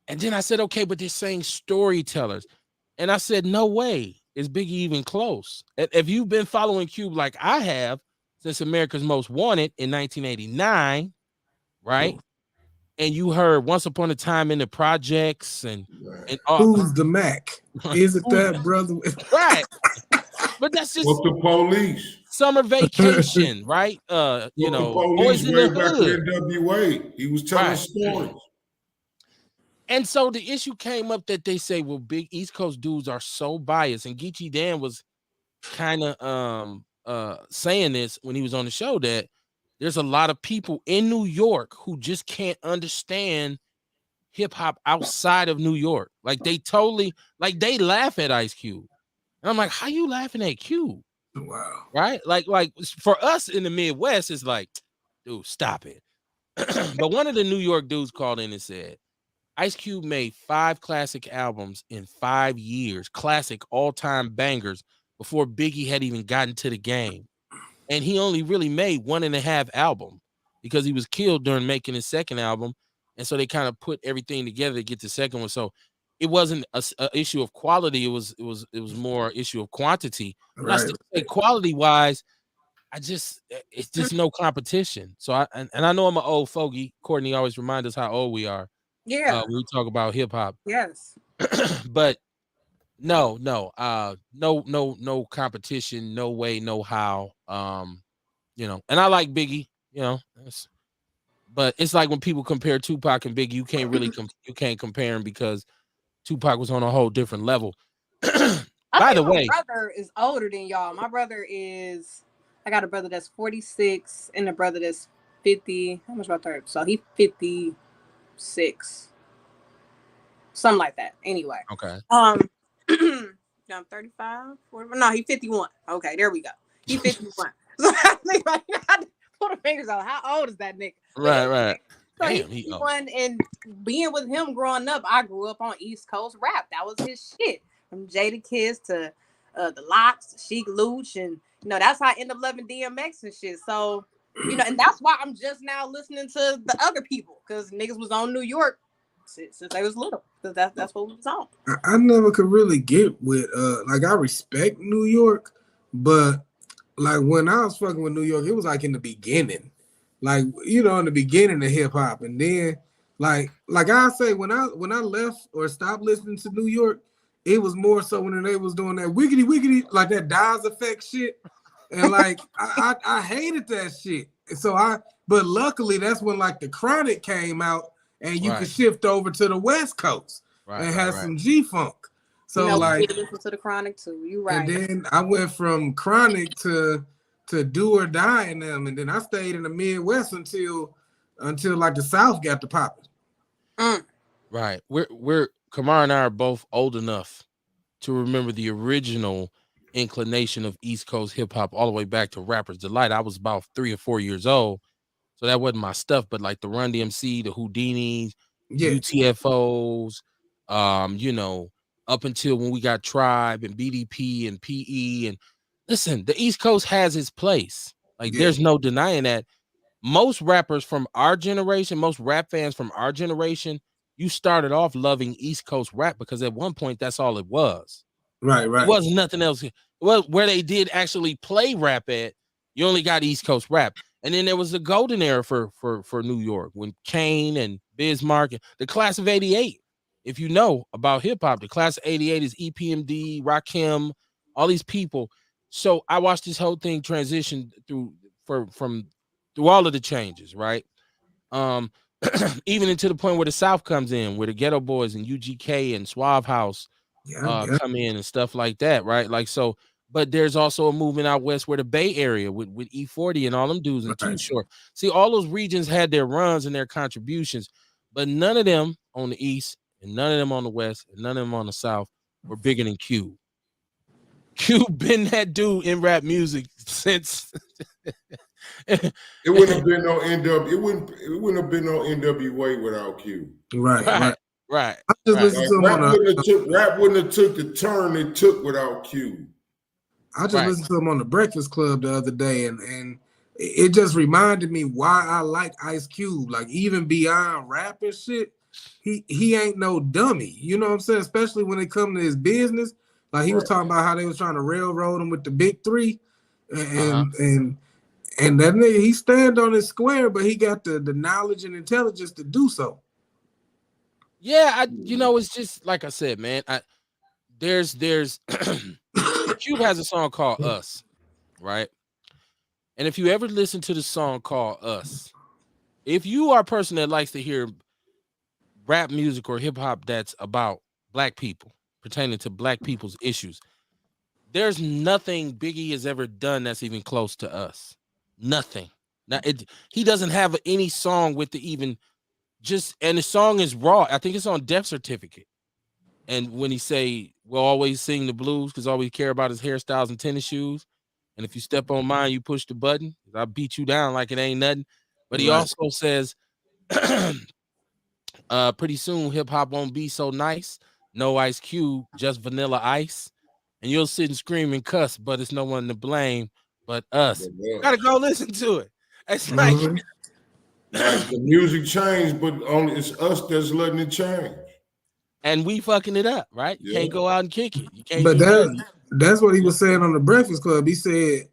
[SPEAKER 1] And then I said, okay, but they're saying storytellers. And I said, no way is Biggie even close. If you've been following Cube like I have since America's Most Wanted in 1989, right? And you heard Once Upon a Time in the Projects and
[SPEAKER 3] Who's the Mac? Isn't that brother?
[SPEAKER 1] Right. But that's just
[SPEAKER 2] Fuck the police.
[SPEAKER 1] summer vacation, right? You
[SPEAKER 2] Fuck the
[SPEAKER 1] know,
[SPEAKER 2] police
[SPEAKER 1] boys in
[SPEAKER 2] way
[SPEAKER 1] the
[SPEAKER 2] back in
[SPEAKER 1] hood.
[SPEAKER 2] NWA. He was telling
[SPEAKER 1] Right.
[SPEAKER 2] stories.
[SPEAKER 1] And so the issue came up that they say, well, big East Coast dudes are so biased. And Geechee Dan was kind of saying this when he was on the show, that there's a lot of people in New York who just can't understand hip hop outside of New York. Like they totally, like they laugh at Ice Cube. And I'm like, how you laughing at Cube?
[SPEAKER 3] Wow.
[SPEAKER 1] Right? Like for us in the Midwest, it's like, dude, stop it. But one of the New York dudes called in and said, Ice Cube made 5 classic albums in 5 years, classic all-time bangers, before Biggie had even gotten to the game. And he only really made 1.5 album because he was killed during making his second album. And so they kind of put everything together to get the second one. So it wasn't a issue of quality. It was more issue of quantity. But I
[SPEAKER 3] Right.
[SPEAKER 1] still say quality wise, it's just no competition. So and I know I'm an old fogey. Courtney always reminds us how old we are.
[SPEAKER 4] Yeah.
[SPEAKER 1] When we talk about hip hop.
[SPEAKER 4] Yes.
[SPEAKER 1] But no competition, no way, no how. You know, and I like Biggie, you know, but it's like when people compare Tupac and Biggie, you can't really you can't compare them because Tupac was on a whole different level. By the way,
[SPEAKER 4] my brother is older than y'all. My brother I got a brother that's 46 and a brother that's 50. How much my third? So he's 56. Something like that. Anyway.
[SPEAKER 1] okay.
[SPEAKER 4] I'm 35. 40, no, he's 51. Okay, there we go. He's 51. So I think I put the fingers on how old is that nigga?
[SPEAKER 1] Right.
[SPEAKER 4] So
[SPEAKER 1] Damn,
[SPEAKER 4] he's 51, and being with him growing up, I grew up on East Coast rap. That was his shit. From Jada Kiss to the Locks, Chic Luch, and that's how I end up loving DMX and shit. So and that's why I'm just now listening to the other people, because niggas was on New York since they was little. Because that's what we was on.
[SPEAKER 3] I never could really get with like, I respect New York, but like when I was fucking with New York, it was like in the beginning, like in the beginning of hip hop, and then like I say, when I left or stopped listening to New York, it was more so when they was doing that wiggity like that Daz effect shit, and like I hated that shit. So but luckily that's when like the Chronic came out, and you could shift over to the West Coast and have some G-Funk. So like,
[SPEAKER 4] listen to the Chronic too. You right.
[SPEAKER 3] And then I went from Chronic to Do or Die in them, and then I stayed in the Midwest until like the South got to popping.
[SPEAKER 1] Right. We're Kamar and I are both old enough to remember the original inclination of East Coast hip hop all the way back to Rapper's Delight. I was about 3 or 4 years old, so that wasn't my stuff. But like the Run DMC, the Houdinis, UTFOs, up until when we got Tribe and BDP and PE. And listen, the East Coast has its place. Like there's no denying that. Most rappers from our generation, most rap fans from our generation, you started off loving East Coast rap because at one point that's all it was.
[SPEAKER 3] Right.
[SPEAKER 1] It wasn't nothing else. Well, where they did actually play rap at, you only got East Coast rap. And then there was the golden era for New York when Kane and Bismarck and the class of '88. If you know about hip hop, the class of '88 is EPMD, Rakim, all these people. So I watched this whole thing transition through all of the changes, right? Even into the point where the South comes in, where the Ghetto Boys and UGK and Suave House come in and stuff like that, right? Like so. But there's also a movement out west where the Bay Area with E40 and all them dudes and Too Short. See, all those regions had their runs and their contributions, but none of them on the east and none of them on the west and none of them on the south were bigger than Cube. Cube been that dude in rap music since.
[SPEAKER 2] It wouldn't have been no It wouldn't have been no NWA without Cube.
[SPEAKER 3] Right.
[SPEAKER 1] I
[SPEAKER 3] just listened to him
[SPEAKER 2] rap wouldn't have took the turn it took without Cube.
[SPEAKER 3] I just listened to him on the Breakfast Club the other day, and it just reminded me why I like Ice Cube. Like, even beyond rap and shit, he ain't no dummy. You know what I'm saying? Especially when it comes to his business. Like, he was talking about how they was trying to railroad him with the big three, and that nigga, he stand on his square, but he got the knowledge and intelligence to do so.
[SPEAKER 1] Yeah, it's just like I said, man. Cube has a song called Us, right? And if you ever listen to the song called Us, if you are a person that likes to hear rap music or hip hop that's about black people, pertaining to black people's issues, there's nothing Biggie has ever done that's even close to Us. Nothing. Now he doesn't have any song with the even just, and the song is raw. I think it's on Death Certificate. And when he say we'll always sing the blues because all we care about is hairstyles and tennis shoes. And if you step on mine, you push the button. I'll beat you down like it ain't nothing. But he also says, pretty soon hip hop won't be so nice. No Ice Cube, just Vanilla Ice. And you'll sit and scream and cuss, but it's no one to blame but us. Gotta go listen to it. It's like
[SPEAKER 2] the music changed, but only it's us that's letting it change.
[SPEAKER 1] And we fucking it up, right? You can't go out and kick it. You can't
[SPEAKER 3] but
[SPEAKER 1] do nothing.
[SPEAKER 3] That's what he was saying on the Breakfast Club. He said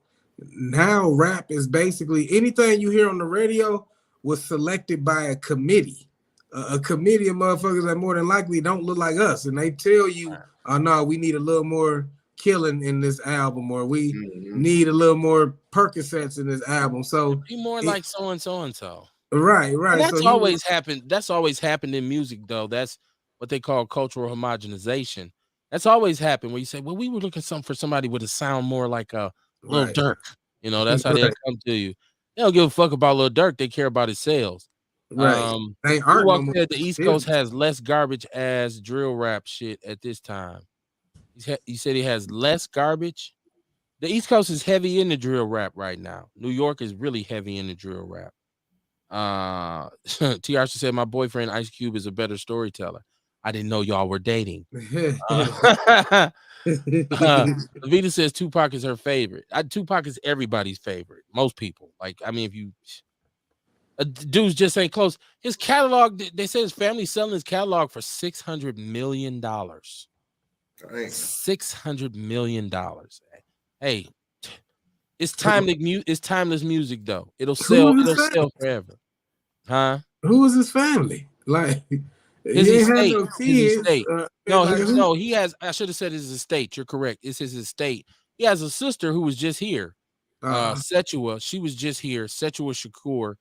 [SPEAKER 3] now rap is basically anything you hear on the radio was selected by a committee. A committee of motherfuckers that more than likely don't look like us. And they tell you, oh no, we need a little more killing in this album, or we need a little more Percocets in this album. So
[SPEAKER 1] be more like so and so and so.
[SPEAKER 3] Right.
[SPEAKER 1] And that's always happened. That's always happened in music, though. That's what they call cultural homogenization. That's always happened where you say, well, we were looking for somebody with a sound more like a Lil Durk. You know, that's how they come to you. They don't give a fuck about Lil Durk. They care about his sales.
[SPEAKER 3] Right. They aren't no more.
[SPEAKER 1] The East Coast has less garbage ass drill rap shit at this time. He said he has less garbage. The East Coast is heavy in the drill rap right now. New York is really heavy in the drill rap. TR said my boyfriend Ice Cube is a better storyteller. I didn't know y'all were dating. Vita says Tupac is her favorite. Tupac is everybody's favorite. Most people. Like, I mean, if you dudes just ain't close. His catalog, they say his family selling his catalog for $600 million. $600 million. Hey, it's timeless music though. It'll sell forever. Huh?
[SPEAKER 3] Who is his family? Like
[SPEAKER 1] his estate.
[SPEAKER 3] No kids.
[SPEAKER 1] He has. I should have said his estate. You're correct. It's his estate. He has a sister who was just here. Setua. She was just here. Setua Shakur.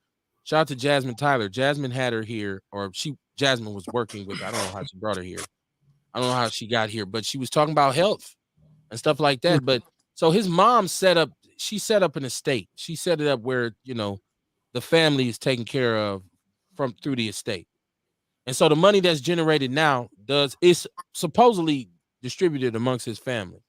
[SPEAKER 1] Shout out to Jasmine Tyler. Jasmine had her here, or Jasmine was working with her. I don't know how she brought her here. I don't know how she got here, but she was talking about health and stuff like that. But so his mom set up an estate. She set it up where, you know, the family is taken care of through the estate. And so the money that's generated now is supposedly distributed amongst his family.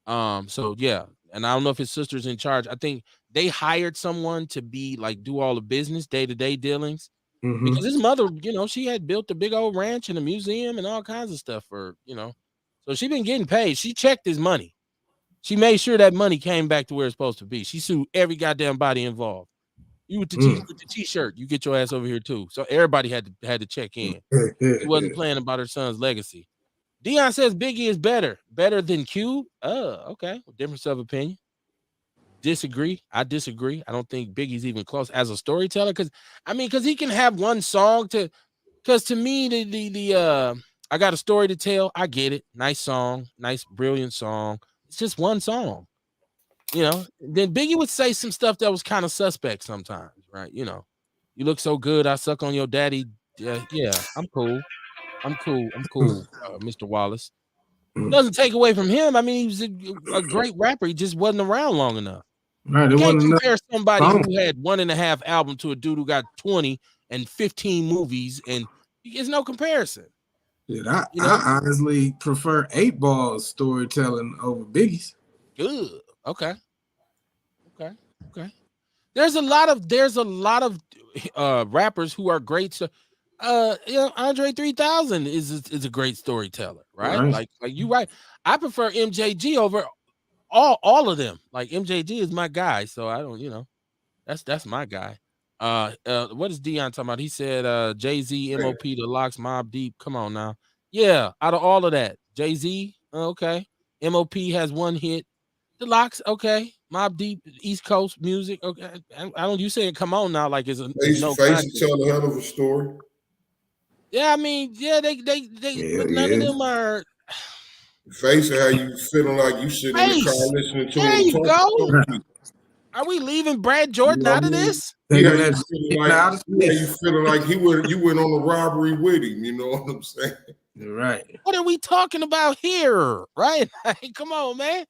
[SPEAKER 1] So yeah. And I don't know if his sister's in charge. I think they hired someone to be like, do all the business, day-to-day dealings. Because his mother, you know, she had built a big old ranch and a museum and all kinds of stuff for, you know, so she been getting paid. She checked his money. She made sure that money came back to where it's supposed to be. She sued every goddamn body involved. You with the t-shirt, you get your ass over here too. So everybody had to check in. He wasn't playing about her son's legacy. Dion says Biggie is better than Cube. Okay, difference of opinion. Disagree. I disagree. I don't think Biggie's even close as a storyteller because he can have one song because to me the I got a story to tell. I get it. Nice song, nice brilliant song. It's just one song, you know. Then Biggie would say some stuff that was kind of suspect sometimes, right? You know, you look so good. I suck on your daddy. Yeah, I'm cool. Mr. Wallace. Doesn't take away from him. I mean, he was a great rapper. He just wasn't around long enough.
[SPEAKER 3] Right,
[SPEAKER 1] you can't compare somebody who had 1.5 album to a dude who got 20 and 15 movies, and there's no comparison.
[SPEAKER 3] Dude, I honestly prefer 8 Ball's storytelling over Biggie's.
[SPEAKER 1] Good. Okay. There's a lot of rappers who are great. Andre 3000 is a great storyteller, right? Like you right. I prefer MJG over all of them. Like MJG is my guy, so I don't, you know, that's my guy. What is Dion talking about? He said Jay-Z, MOP, The Locks, Mobb Deep. Come on now. Yeah, out of all of that, Jay-Z, okay. MOP has one hit. The Locks, okay. Mobb Deep, East Coast music, okay. I don't. You saying come on now? Like it's a no.
[SPEAKER 2] Face tell a hell of a story.
[SPEAKER 1] Yeah, I mean, yeah, they but none of them are.
[SPEAKER 2] Face it, how you feeling like you sitting in the car
[SPEAKER 1] Face.
[SPEAKER 2] listening to
[SPEAKER 1] There
[SPEAKER 2] him
[SPEAKER 1] you
[SPEAKER 2] talk
[SPEAKER 1] go.
[SPEAKER 2] to you.
[SPEAKER 1] Are we leaving Brad Jordan
[SPEAKER 2] You know
[SPEAKER 1] out
[SPEAKER 2] what
[SPEAKER 1] of
[SPEAKER 2] I mean?
[SPEAKER 1] this?
[SPEAKER 2] Yeah,
[SPEAKER 3] Taking
[SPEAKER 2] you
[SPEAKER 3] that
[SPEAKER 2] feeling
[SPEAKER 3] out
[SPEAKER 2] like
[SPEAKER 3] of space.
[SPEAKER 2] you feeling like you went on a robbery with him. You know what I'm saying?
[SPEAKER 3] Right.
[SPEAKER 1] What are we talking about here? Right? Come on, man.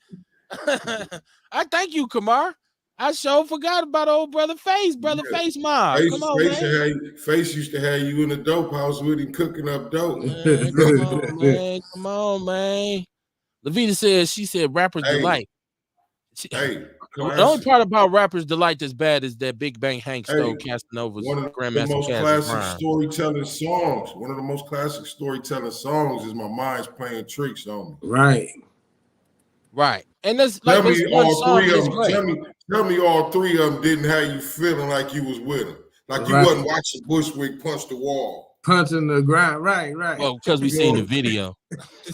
[SPEAKER 1] I thank you, Kamar. I sure forgot about old brother Face, Face Mob. Come on, man.
[SPEAKER 2] Face used to have you in the dope house with him cooking up dope.
[SPEAKER 1] Man, come on, man. Come on, man. Levita says, she said, Rapper's Delight.
[SPEAKER 2] Hey,
[SPEAKER 1] The only part about Rapper's Delight that's bad is that Big Bang Hank stole Casanova's
[SPEAKER 2] one of the
[SPEAKER 1] Grandmaster
[SPEAKER 2] most
[SPEAKER 1] Caz's
[SPEAKER 2] classic
[SPEAKER 1] rhyme.
[SPEAKER 2] storytelling songs. One of the most classic storytelling songs is "My Mind's Playing Tricks on Me."
[SPEAKER 3] Right.
[SPEAKER 1] Right. And there's like this one song, but it's great.
[SPEAKER 2] Tell me all three of them didn't have you feeling like you was with them. Like you wasn't watching Bushwick punch the wall.
[SPEAKER 3] Punching the ground. Right.
[SPEAKER 1] Well, because we seen the video.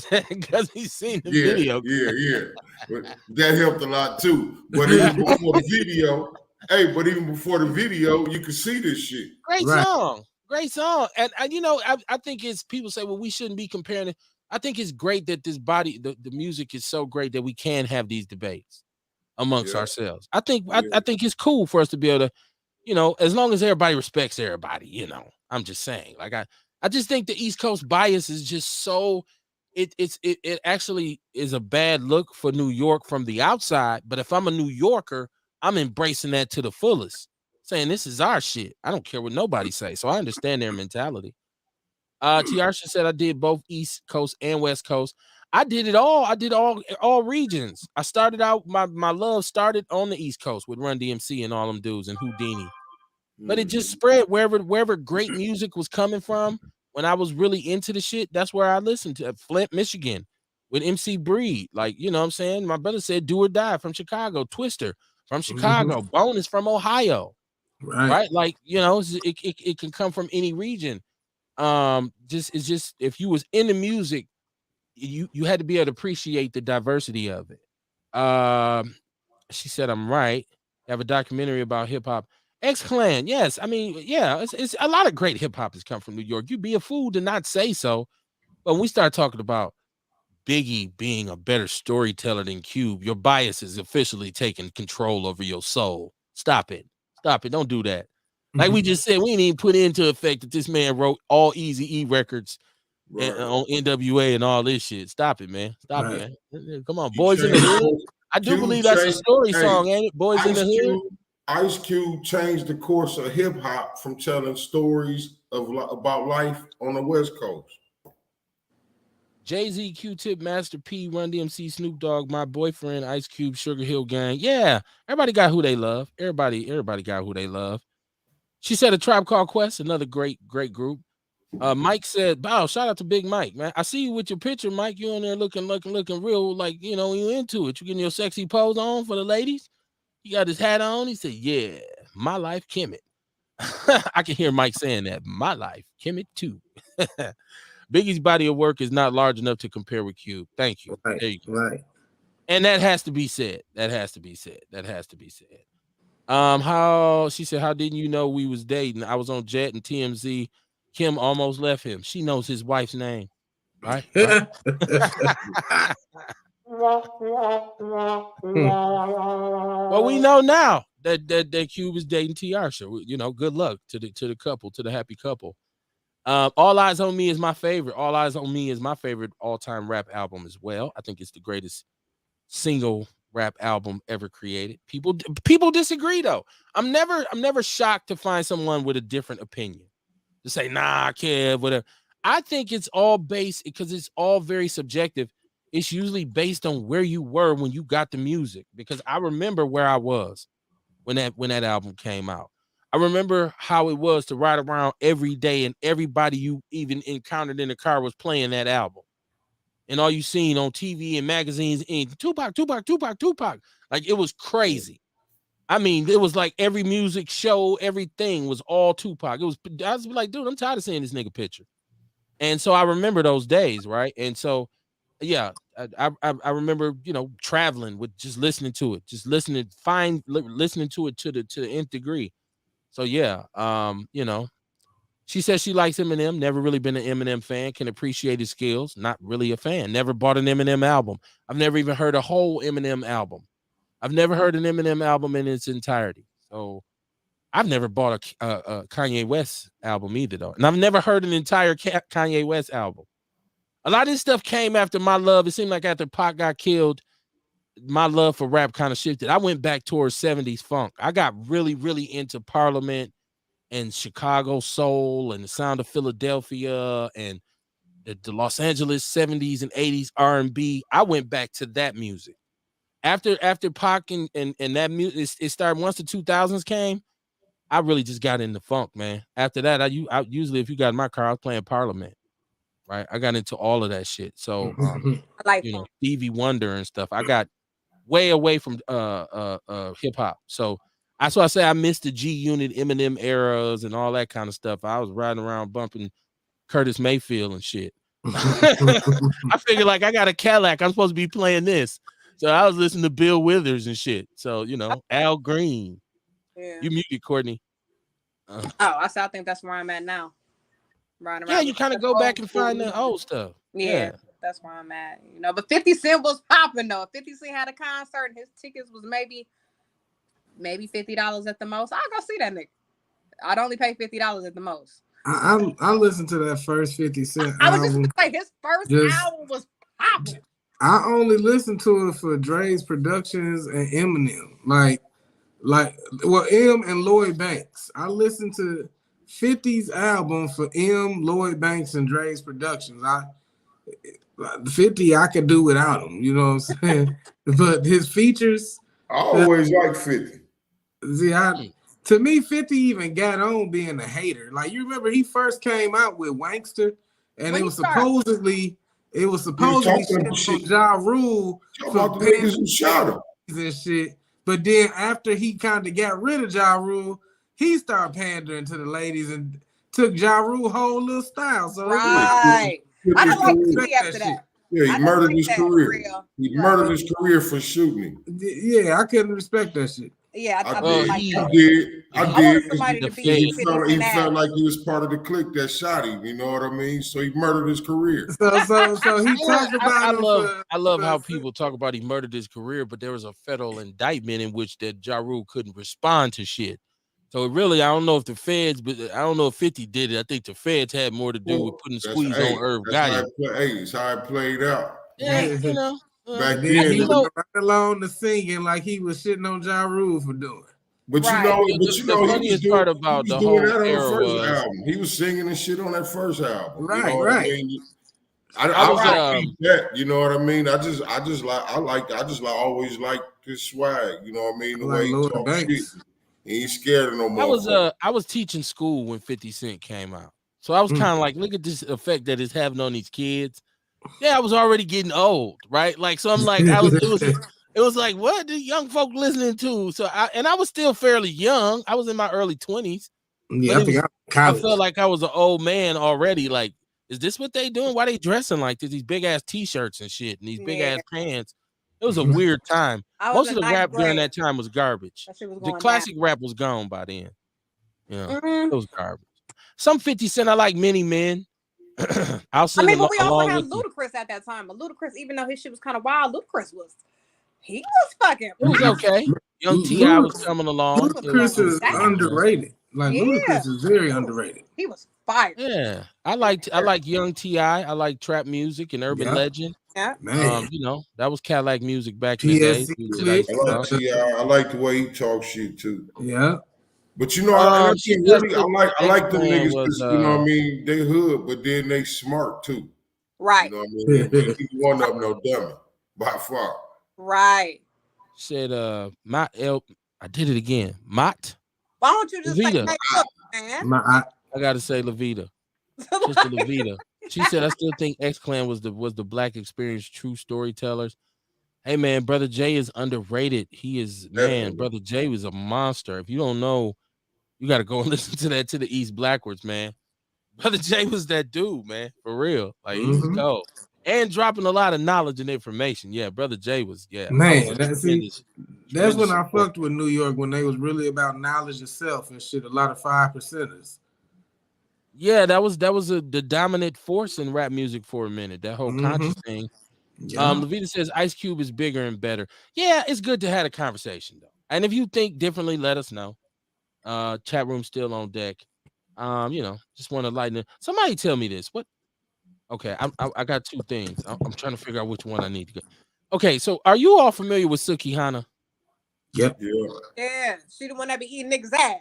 [SPEAKER 1] Because we seen the video.
[SPEAKER 2] Yeah. But that helped a lot too. But even before the video, you could see this shit.
[SPEAKER 1] Great song. Great song. And you know, I think it's people say, well, we shouldn't be comparing it. I think it's great that this body, the music is so great that we can have these debates amongst ourselves. I think it's cool for us to be able to, you know, as long as everybody respects everybody, you know. I'm just saying. Like I just think the East Coast bias is just so it actually is a bad look for New York from the outside. But if I'm a New Yorker, I'm embracing that to the fullest, saying this is our shit. I don't care what nobody say. So I understand their mentality. Tiarsha said I did both East Coast and West Coast. I did it all. I did all regions. I started out my love started on the East Coast with Run DMC and all them dudes and Houdini. But it just spread wherever great music was coming from. When I was really into the shit, that's where I listened to Flint, Michigan with MC Breed. Like, you know what I'm saying? My brother said Do or Die from Chicago, Twister from Chicago, Bonus from Ohio. Right? Like, you know, it can come from any region. It's just if you was into music, you had to be able to appreciate the diversity of it. She said I'm right. You have a documentary about hip-hop. X-Clan, yes. I mean, yeah, it's a lot of great hip-hop has come from New York. You'd be a fool to not say so. But when we start talking about Biggie being a better storyteller than Cube, your bias is officially taking control over your soul. Stop it. Don't do that. Like we just said, we didn't even put into effect that this man wrote all Easy E records on NWA and all this shit. Stop it, man. Stop it, man. Come on, Boys in the Hood. I do believe that's a story song, ain't it? Boys in the Hood.
[SPEAKER 2] Ice Cube changed the course of hip hop from telling stories about life on the West Coast.
[SPEAKER 1] Jay-Z, Q-Tip, Master P, Run DMC, Snoop Dogg, My Boyfriend, Ice Cube, Sugar Hill Gang. Yeah, everybody got who they love. Everybody got who they love. She said A Tribe Called Quest, another great group. Mike said, "Wow, shout out to Big Mike, man. I see you with your picture, Mike. You in there looking real, like, you know, you into it. You getting your sexy pose on for the ladies? He got his hat on. He said, yeah, my life, Kemet." I can hear Mike saying that. My life, Kemet too. Biggie's body of work is not large enough to compare with Cube. Thank you.
[SPEAKER 3] Right,
[SPEAKER 1] there you go.
[SPEAKER 3] Right.
[SPEAKER 1] And that has to be said. How she said, how didn't you know we was dating? I was on Jet and TMZ. Kim almost left him. She knows his wife's name. Right? Well, we know now that Cube is dating Tiarsha. You know, good luck to the couple, to the happy couple. All Eyes on Me is my favorite. All Eyes on Me is my favorite all-time rap album as well. I think it's the greatest single rap album ever created. People disagree though. I'm never shocked to find someone with a different opinion. To say, nah, Kev, whatever. I think it's all based because it's all very subjective. It's usually based on where you were when you got the music. Because I remember where I was when that album came out. I remember how it was to ride around every day and everybody you even encountered in the car was playing that album. And all you seen on TV and magazines and Tupac. Like, it was crazy. I mean, it was like every music show, everything was all Tupac. I was like, dude, I'm tired of seeing this nigga picture. And so I remember those days, right? And so, yeah, I remember, you know, traveling with just listening to it, listening to it to the nth degree. So yeah, you know, She says she likes Eminem. Never really been an Eminem fan. Can appreciate his skills. Not really a fan. Never bought an Eminem album. I've never even heard a whole Eminem album. I've never heard an Eminem album in its entirety. So I've never bought a Kanye West album either, though. And I've never heard an entire Kanye West album. A lot of this stuff came after my love. It seemed like after Pac got killed, my love for rap kind of shifted. I went back towards 70s funk. I got really, really into Parliament and Chicago soul and the sound of Philadelphia and the Los Angeles 70s and 80s R&B. I went back to that music. After Pac and that music, it started once the 2000s came. I really just got into funk, man. After that, I usually, if you got in my car, I was playing Parliament, right? I got into all of that shit. So,
[SPEAKER 4] I like
[SPEAKER 1] you know, Stevie Wonder and stuff. I got way away from hip hop. So that's why I say I missed the G Unit, Eminem eras and all that kind of stuff. I was riding around bumping Curtis Mayfield and shit. I figured like I got a Cadillac, I'm supposed to be playing this. So I was listening to Bill Withers and shit. So, you know, Al Green.
[SPEAKER 4] Yeah.
[SPEAKER 1] You muted, Courtney.
[SPEAKER 4] I think that's where I'm at now. Right around.
[SPEAKER 1] Yeah, you kind of go back and find the old stuff.
[SPEAKER 4] Yeah, that's where I'm at. You know, but 50 Cent was popping though. If 50 Cent had a concert and his tickets was maybe $50 at the most, I'll go see that nigga. I'd only pay $50 at the most.
[SPEAKER 3] I listened to that first 50 Cent
[SPEAKER 4] I was
[SPEAKER 3] album.
[SPEAKER 4] just like, his first album was popping.
[SPEAKER 3] I only listened to it for Dre's productions and Eminem. Like M and Lloyd Banks. I listened to 50's album for M, Lloyd Banks, and Dre's productions. 50 I could do without him, you know what I'm saying? But his features,
[SPEAKER 2] I always like 50.
[SPEAKER 3] See, to me, 50 even got on being a hater. Like, you remember he first came out with Wankster, and it was supposedly shit on Ja Rule
[SPEAKER 2] for niggas who shot him
[SPEAKER 3] and shit. But then after he kind of got rid of Ja Rule, he started pandering to the ladies and took Ja Rule whole little style. So
[SPEAKER 4] right. I don't like to see after that.
[SPEAKER 2] Yeah, he murdered his career. He murdered his career for shooting him.
[SPEAKER 3] Yeah, I couldn't respect that shit.
[SPEAKER 4] Yeah, I
[SPEAKER 2] did.
[SPEAKER 4] Somebody to be
[SPEAKER 2] he felt like he was part of the clique that shot him. You know what I mean? So he murdered his career.
[SPEAKER 3] So he talked about.
[SPEAKER 1] I love how people talk about he murdered his career, but there was a federal indictment in which that Ja Rule couldn't respond to shit. So really, I don't know if the feds, but I don't know if 50 did it. I think the feds had more to do with putting the squeeze on Irv Gotti.
[SPEAKER 2] That's how it played out.
[SPEAKER 1] Yeah, you know.
[SPEAKER 3] Back then, he was right along the singing like he was shitting on Ja Rule for doing.
[SPEAKER 2] But
[SPEAKER 1] the funniest part about the whole era was
[SPEAKER 2] he was singing and shit on that first album.
[SPEAKER 3] Right,
[SPEAKER 2] you know
[SPEAKER 3] right.
[SPEAKER 2] I mean? I that, you know what I mean? I always like this swag. You know what I mean? The way he talks shit. He ain't scared of no more.
[SPEAKER 1] I was teaching school when 50 Cent came out. So I was kind of like, look at this effect that it's having on these kids. Yeah, I was already getting old, right? Like, so I'm like, it was like, what the young folk listening to? So I was still fairly young. I was in my early 20s.
[SPEAKER 3] Yeah,
[SPEAKER 1] I felt like I was an old man already. Like, is this what they doing? Why they dressing like this? These big ass t-shirts and shit and these big ass pants. It was a weird time. Most of the rap during that time was garbage. The classic rap was gone by then. You know, it was garbage. Some 50 Cent, I like Many Men.
[SPEAKER 4] But we also had Ludacris at that time. But Ludacris, even though his shit was kind of wild, Ludacris was fucking.
[SPEAKER 1] It was okay. Young T.I. was coming along.
[SPEAKER 3] Ludacris is underrated. Like Ludacris is very underrated.
[SPEAKER 4] He was fire.
[SPEAKER 1] Yeah, I like Young T.I. I like trap music and urban legend.
[SPEAKER 4] Yeah,
[SPEAKER 1] you know, that was Cadillac music back in the day.
[SPEAKER 2] I like T.I. I like the way he talks shit too.
[SPEAKER 3] Yeah.
[SPEAKER 2] But you know, I like them niggas because you know what I mean, they hood, but then they smart too.
[SPEAKER 4] Right.
[SPEAKER 2] You know what I mean? One of them no dummy by far.
[SPEAKER 4] Right.
[SPEAKER 1] Said I did it again. Mott.
[SPEAKER 4] Why don't you just
[SPEAKER 1] Levita.
[SPEAKER 4] say man?
[SPEAKER 1] I gotta say Levita. Sister Levita. She said, I still think X-Clan was the Black experience true storytellers. Hey man, Brother Jay is underrated. He is Brother Jay was a monster. If you don't know, you got to go and listen to that to the East Blackwards, man. Brother Jay was that dude, man, for real. Like he was cold and dropping a lot of knowledge and information. Yeah, Brother Jay was
[SPEAKER 3] man. That's when I fucked with New York when they was really about knowledge itself and shit. A lot of 5%ers.
[SPEAKER 1] Yeah, that was the dominant force in rap music for a minute. That whole conscious thing.
[SPEAKER 3] Yeah.
[SPEAKER 1] Levita says Ice Cube is bigger and better. Yeah, it's good to have a conversation though. And if you think differently, let us know. Chat room still on deck. Just want to lighten it. Somebody tell me this. What? Okay, I got two things. I'm trying to figure out which one I need to go. Okay, so are you all familiar with Suki Hana?
[SPEAKER 3] Yep.
[SPEAKER 4] Yeah, she the one that be eating niggas' ass.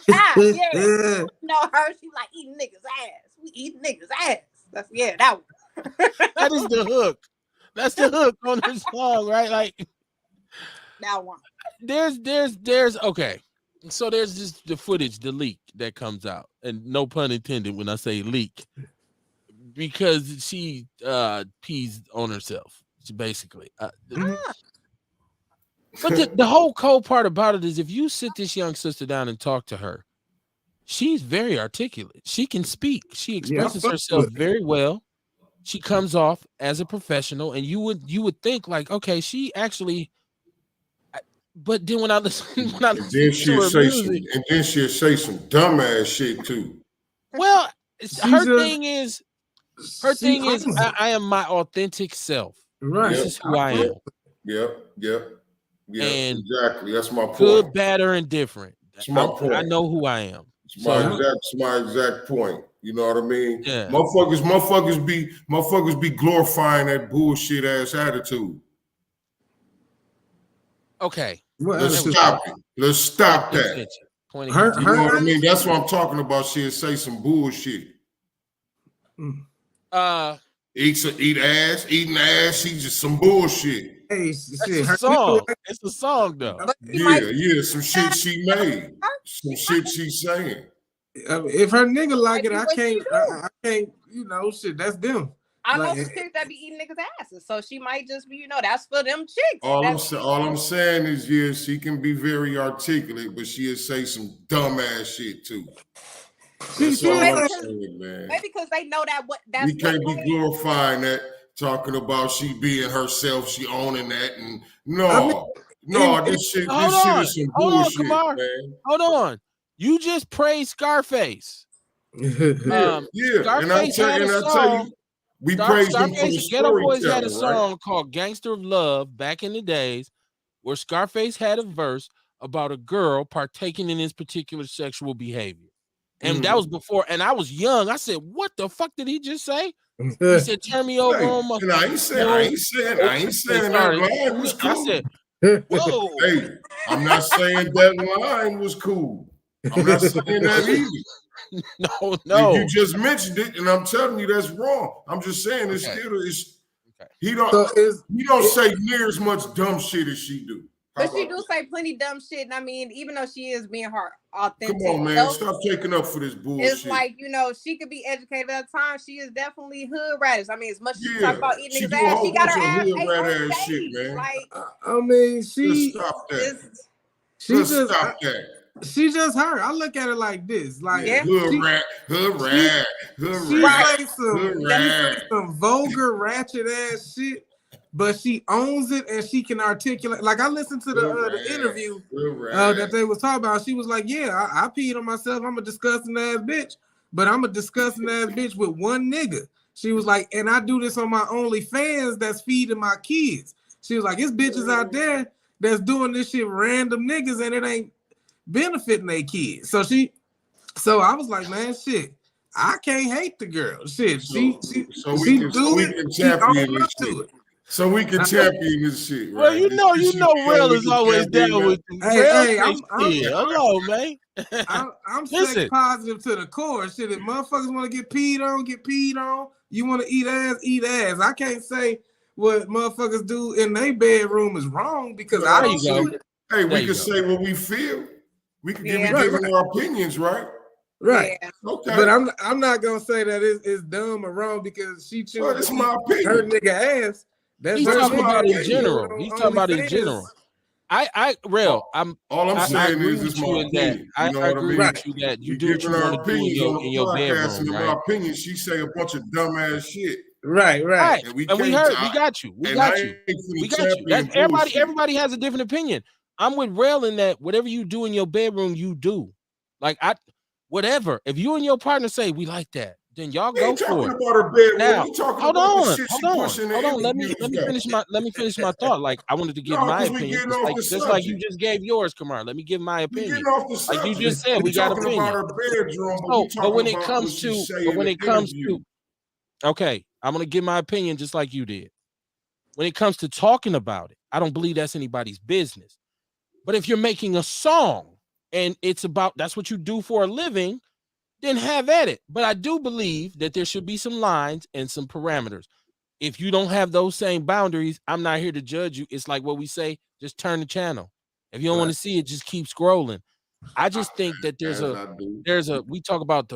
[SPEAKER 1] Yeah.
[SPEAKER 4] Yeah. No, her, she like eating niggas' ass. We eating niggas' ass. That's that one.
[SPEAKER 1] That is the hook. That's the hook on the song, right? Like
[SPEAKER 4] that one.
[SPEAKER 1] There's okay. So there's just the footage, the leak that comes out, and no pun intended when I say leak, because she pees on herself, basically. But the whole cold part about it is if you sit this young sister down and talk to her, she's very articulate. She can speak. She expresses herself very well. She comes off as a professional, and you would think like, okay, she actually. But then when I listen to her music,
[SPEAKER 2] and then she'll say some dumbass shit too.
[SPEAKER 1] Well, her thing is, I am my authentic self.
[SPEAKER 3] Right.
[SPEAKER 1] This is who I am.
[SPEAKER 2] Yep.
[SPEAKER 1] And
[SPEAKER 2] exactly. That's my point.
[SPEAKER 1] Good, bad, or indifferent.
[SPEAKER 2] That's my point.
[SPEAKER 1] I know who I am.
[SPEAKER 2] It's my exact point. You know what I mean?
[SPEAKER 1] Yeah.
[SPEAKER 2] Motherfuckers be glorifying that bullshit ass attitude.
[SPEAKER 1] Okay.
[SPEAKER 2] Let's stop it. Let's stop that. You know what I mean? That's what I'm talking about. She'll say some bullshit. Eating ass. She's just some bullshit.
[SPEAKER 3] Hey,
[SPEAKER 1] it's a song. It's a song, though.
[SPEAKER 2] Yeah. Some shit she made. Some shit she's saying.
[SPEAKER 3] If her nigga like it, I can't. Shit. That's them.
[SPEAKER 4] I know some chicks that be eating niggas' asses, so she might just be, that's for them chicks.
[SPEAKER 2] All I'm saying is, she can be very articulate, but she'll say some dumbass shit too. That's all I'm saying, man.
[SPEAKER 4] Maybe because they know that's
[SPEAKER 2] we can't be glorifying that, talking about she being herself, she owning that, and this shit is some bullshit, man.
[SPEAKER 1] Hold on, you just praised Scarface.
[SPEAKER 2] And I tell you. We praise him for the
[SPEAKER 1] Ghetto Boys had a
[SPEAKER 2] right?
[SPEAKER 1] song called "Gangster of Love" back in the days, where Scarface had a verse about a girl partaking in his particular sexual behavior, and that was before. And I was young. I said, "What the fuck did he just say?" He said, "Turn me over on my."
[SPEAKER 2] And I ain't saying that line was cool.
[SPEAKER 1] I said, "Whoa!"
[SPEAKER 2] Hey, I'm not saying that line was cool. I'm not saying that either.
[SPEAKER 1] No.
[SPEAKER 2] You just mentioned it, and I'm telling you that's wrong. I'm just saying it's still is. He don't say near as much dumb shit as she do.
[SPEAKER 4] But she do say plenty dumb shit, and I mean, even though she is being her authentic.
[SPEAKER 2] Come on, man, stop taking up for this bullshit.
[SPEAKER 4] It's like she could be educated at the time. She is definitely hood radish. I mean, as much as she talk about eating niggas' ass, she got her ass ate on stage.
[SPEAKER 2] Shit, man.
[SPEAKER 4] Like,
[SPEAKER 3] I mean,
[SPEAKER 2] she stop that. Stop that.
[SPEAKER 3] She just her. I look at it like this, like
[SPEAKER 2] hood rat.
[SPEAKER 3] She say some vulgar, ratchet ass shit, but she owns it and she can articulate. Like I listened to the interview that they was talking about. She was like, "Yeah, I peed on myself. I'm a disgusting ass bitch, but I'm a disgusting ass bitch with one nigga." She was like, "And I do this on my OnlyFans that's feeding my kids." She was like, "It's bitches out there that's doing this shit random niggas and it ain't benefiting their kids." So I was like, man, shit, I can't hate the girl. Shit, we can
[SPEAKER 2] champion this shit. Right?
[SPEAKER 1] Well, you know, Real is always down with you.
[SPEAKER 3] Hey,
[SPEAKER 1] hello, man.
[SPEAKER 3] I'm sex positive to the core. Shit, if motherfuckers want to get peed on. You want to eat ass. I can't say what motherfuckers do in their bedroom is wrong because I don't do it.
[SPEAKER 2] Hey, we can say what we feel. We can give our opinions, right?
[SPEAKER 3] Right.
[SPEAKER 4] Yeah.
[SPEAKER 2] Okay.
[SPEAKER 3] But I'm not gonna say that it's dumb or wrong because she chooses
[SPEAKER 2] my opinion.
[SPEAKER 3] Her nigga ass.
[SPEAKER 1] He's talking about in general. He's talking about in general.
[SPEAKER 2] All I'm saying is it's my opinion.
[SPEAKER 1] I agree with you that you do what you want to do in your bedroom.
[SPEAKER 2] In my opinion, she say a bunch of dumbass shit.
[SPEAKER 3] Right.
[SPEAKER 1] And we got you. Everybody has a different opinion. I'm with Rail in that whatever you do in your bedroom, you do. Like whatever. If you and your partner say we like that, then y'all
[SPEAKER 2] We
[SPEAKER 1] go
[SPEAKER 2] ain't
[SPEAKER 1] for
[SPEAKER 2] talking
[SPEAKER 1] it.
[SPEAKER 2] about her bedroom.
[SPEAKER 1] Now,
[SPEAKER 2] We talking
[SPEAKER 1] hold
[SPEAKER 2] about the
[SPEAKER 1] on,
[SPEAKER 2] shit
[SPEAKER 1] hold
[SPEAKER 2] she
[SPEAKER 1] on,
[SPEAKER 2] pushing in
[SPEAKER 1] hold
[SPEAKER 2] the
[SPEAKER 1] on. Let me
[SPEAKER 2] interviews,
[SPEAKER 1] finish my thought. Like I wanted to give
[SPEAKER 2] No,
[SPEAKER 1] my
[SPEAKER 2] because we
[SPEAKER 1] opinion,
[SPEAKER 2] getting off the
[SPEAKER 1] just like you
[SPEAKER 2] subject.
[SPEAKER 1] just gave yours, Kamar. Let me give my
[SPEAKER 2] We
[SPEAKER 1] opinion.
[SPEAKER 2] getting off the
[SPEAKER 1] Like you
[SPEAKER 2] subject.
[SPEAKER 1] just said,
[SPEAKER 2] We
[SPEAKER 1] we got
[SPEAKER 2] talking about
[SPEAKER 1] opinion.
[SPEAKER 2] her bedroom, but
[SPEAKER 1] So,
[SPEAKER 2] we talking about what she say in
[SPEAKER 1] when
[SPEAKER 2] the
[SPEAKER 1] it comes
[SPEAKER 2] interview.
[SPEAKER 1] to, okay, I'm gonna give my opinion just like you did. When it comes to talking about it, I don't believe that's anybody's business. But if you're making a song and it's about that's what you do for a living, then have at it. But I do believe that there should be some lines and some parameters. If you don't have those same boundaries, I'm not here to judge you. It's like what we say, just turn the channel. If you don't want to see it, just keep scrolling. I just think that we talk about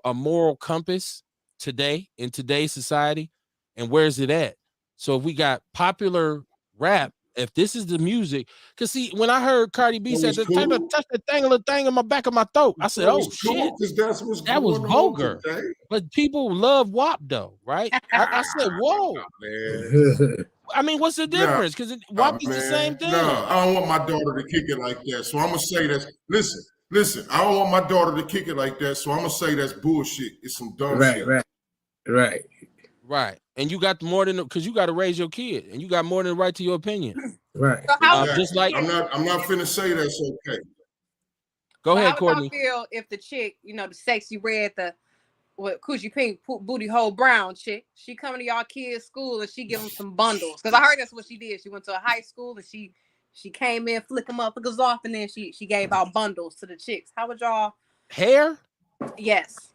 [SPEAKER 1] a moral compass today in today's society, and where's it at? So if we got popular rap, if this is the music, because see, when I heard Cardi B said
[SPEAKER 2] Cool.
[SPEAKER 1] touch the thing in my back of my throat, I said, oh shit,
[SPEAKER 2] because that's what's
[SPEAKER 1] that was
[SPEAKER 2] going
[SPEAKER 1] vulgar.
[SPEAKER 2] on today.
[SPEAKER 1] But people love WAP though, right? I said, whoa.
[SPEAKER 2] Man.
[SPEAKER 1] I mean, what's the difference? Because WAP is the same thing.
[SPEAKER 2] No, I don't want my daughter to kick it like that. So I'm gonna say that. Listen. I don't want my daughter to kick it like that. So I'm gonna say that's bullshit. It's some dumb shit.
[SPEAKER 3] Right.
[SPEAKER 1] And you got more than because you got to raise your kid, and you got more than the right to your opinion.
[SPEAKER 3] Right.
[SPEAKER 4] So how
[SPEAKER 1] just like
[SPEAKER 2] I'm not finna say that's okay.
[SPEAKER 1] Go ahead,
[SPEAKER 4] how would
[SPEAKER 1] Courtney.
[SPEAKER 4] y'all feel if the chick, the sexy red, the coochie pink, booty hole brown chick, she coming to y'all kids' school and she give them some bundles? Because I heard that's what she did. She went to a high school and she came in, flick them motherfuckers off, and then she gave out bundles to the chicks. How would y'all?
[SPEAKER 1] Hair?
[SPEAKER 4] Yes.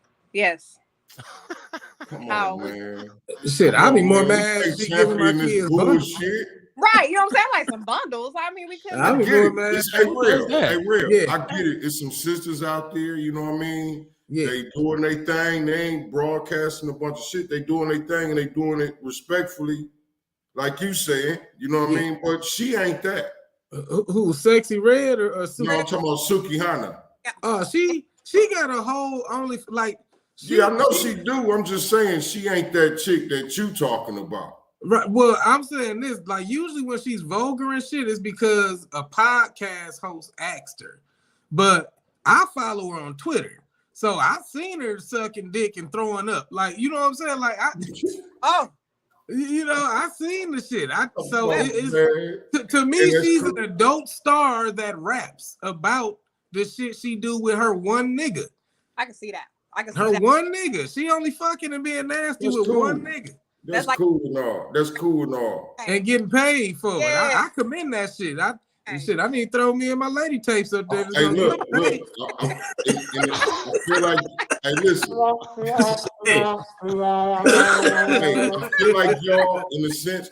[SPEAKER 2] Come on, man.
[SPEAKER 3] Shit, I'll be more mad if she giving my kids
[SPEAKER 2] bullshit.
[SPEAKER 4] Right, you know what I'm saying? Like some bundles. I mean, we could.
[SPEAKER 3] I'll be more mad.
[SPEAKER 2] Hey, real.
[SPEAKER 3] Yeah.
[SPEAKER 2] I get it. It's some sisters out there, you know what I mean?
[SPEAKER 3] Yeah.
[SPEAKER 2] They doing their thing. They ain't broadcasting a bunch of shit. They doing their thing and they doing it respectfully, like you saying. You know what I mean? But she ain't that.
[SPEAKER 3] Who, Sexy Red or Suki?
[SPEAKER 2] No, I'm talking about Suki Hana.
[SPEAKER 3] She got a whole only like.
[SPEAKER 2] I know she do. I'm just saying she ain't that chick that you talking about.
[SPEAKER 3] Right. Well, I'm saying this, like usually when she's vulgar and shit, it's because a podcast host asked her. But I follow her on Twitter. So I seen her sucking dick and throwing up. Like, you know what I'm saying? Like I seen the shit. To me, she's an adult star that raps about the shit she do with her one nigga.
[SPEAKER 4] I can see that.
[SPEAKER 3] One nigga. She only fucking and being nasty with one nigga.
[SPEAKER 2] That's cool and all. That's cool and all.
[SPEAKER 3] And getting paid for it. I commend that shit. I need to throw me and my lady tapes up there.
[SPEAKER 2] Hey, look. I feel like, hey, listen.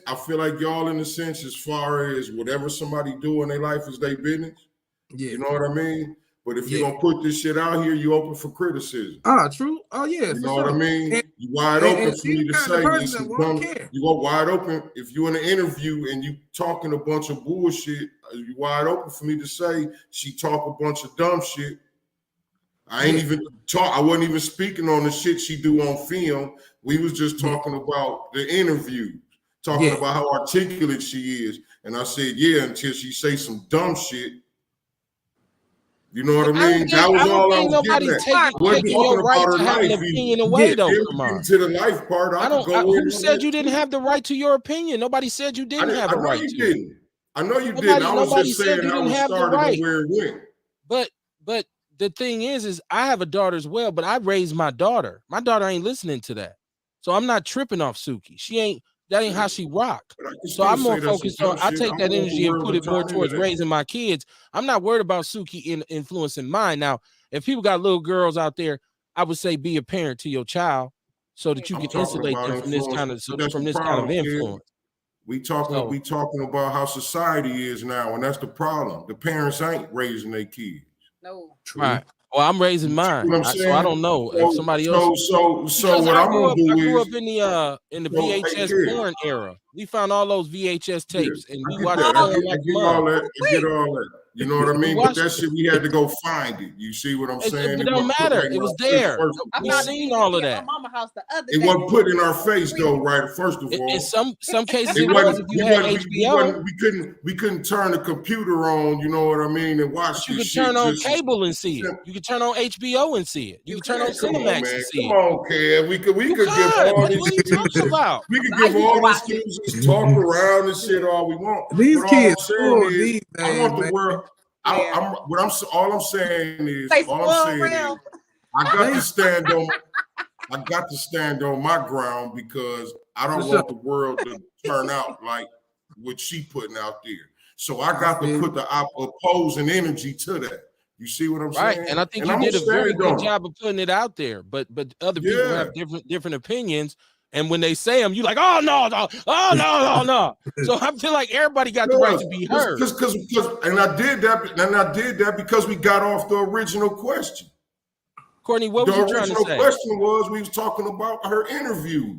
[SPEAKER 2] I feel like y'all, in a sense, as far as whatever somebody do in their life is their business.
[SPEAKER 3] Yeah.
[SPEAKER 2] You know what I mean? But if you're going to put this shit out here, you open for criticism.
[SPEAKER 3] True. Oh, yeah.
[SPEAKER 2] You know what I mean? You wide open for me to say. You go wide open. If you're in an interview and you talking a bunch of bullshit, you wide open for me to say she talk a bunch of dumb shit. I ain't even talk. I wasn't even speaking on the shit she do on film. We was just talking about the interview, talking about how articulate she is. And I said, until she say some dumb shit. You know what I mean? That was all I was getting at.
[SPEAKER 1] Taking your right to have an opinion away, though. Come on.
[SPEAKER 2] To the life part,
[SPEAKER 1] who said you didn't have the right to your opinion? Nobody said you didn't have a right to.
[SPEAKER 2] I know you didn't. I was just saying how it started and where it went.
[SPEAKER 1] But the thing is I have a daughter as well, but I raised my daughter. My daughter ain't listening to that. So I'm not tripping off Suki. That ain't how she rock. So I'm more focused on, I take that energy and put it more towards raising my kids. I'm not worried about Suki influencing mine. Now, if people got little girls out there, I would say be a parent to your child so that you can insulate them from this kind of influence.
[SPEAKER 2] We talking about how society is now, and that's the problem. The parents ain't raising their kids.
[SPEAKER 4] No.
[SPEAKER 1] Right. Well, I'm raising mine, so I don't know if somebody else.
[SPEAKER 2] So what I'm gonna do is,
[SPEAKER 1] I grew up in the VHS porn era. We found all those VHS tapes, and we watched porn like
[SPEAKER 2] I get all that. You know what I mean? But that shit, we had to go find it. You see what I'm saying?
[SPEAKER 1] It don't matter. It was there. We seen all of that.
[SPEAKER 4] My mama house the other
[SPEAKER 2] it
[SPEAKER 4] day.
[SPEAKER 2] wasn't put in our face though, right? First of all,
[SPEAKER 1] in some cases it was. If you had HBO,
[SPEAKER 2] we couldn't turn the computer on. You know what I mean? And watch.
[SPEAKER 1] You could turn on cable and see it. You could turn on HBO and see it. You could turn on Cinemax and see it.
[SPEAKER 2] Come on, Kev. We could give all these.
[SPEAKER 1] What are you talking about?
[SPEAKER 2] We could give all these excuses, talk around and shit all we want.
[SPEAKER 3] These kids,
[SPEAKER 2] all I want the world. All I'm saying is, I got to stand on my ground because I don't want the world to turn out like what she putting out there. So I got to put the opposing energy to that. You see what I'm saying?
[SPEAKER 1] Right, and I think you did a very good job of putting it out there. But other people have different opinions. And when they say them, you like, oh no. So I feel like everybody got the right to be heard.
[SPEAKER 2] Because I did that because we got off the original question.
[SPEAKER 1] Courtney, what was you trying to say?
[SPEAKER 2] The original question was we was talking about her interviews.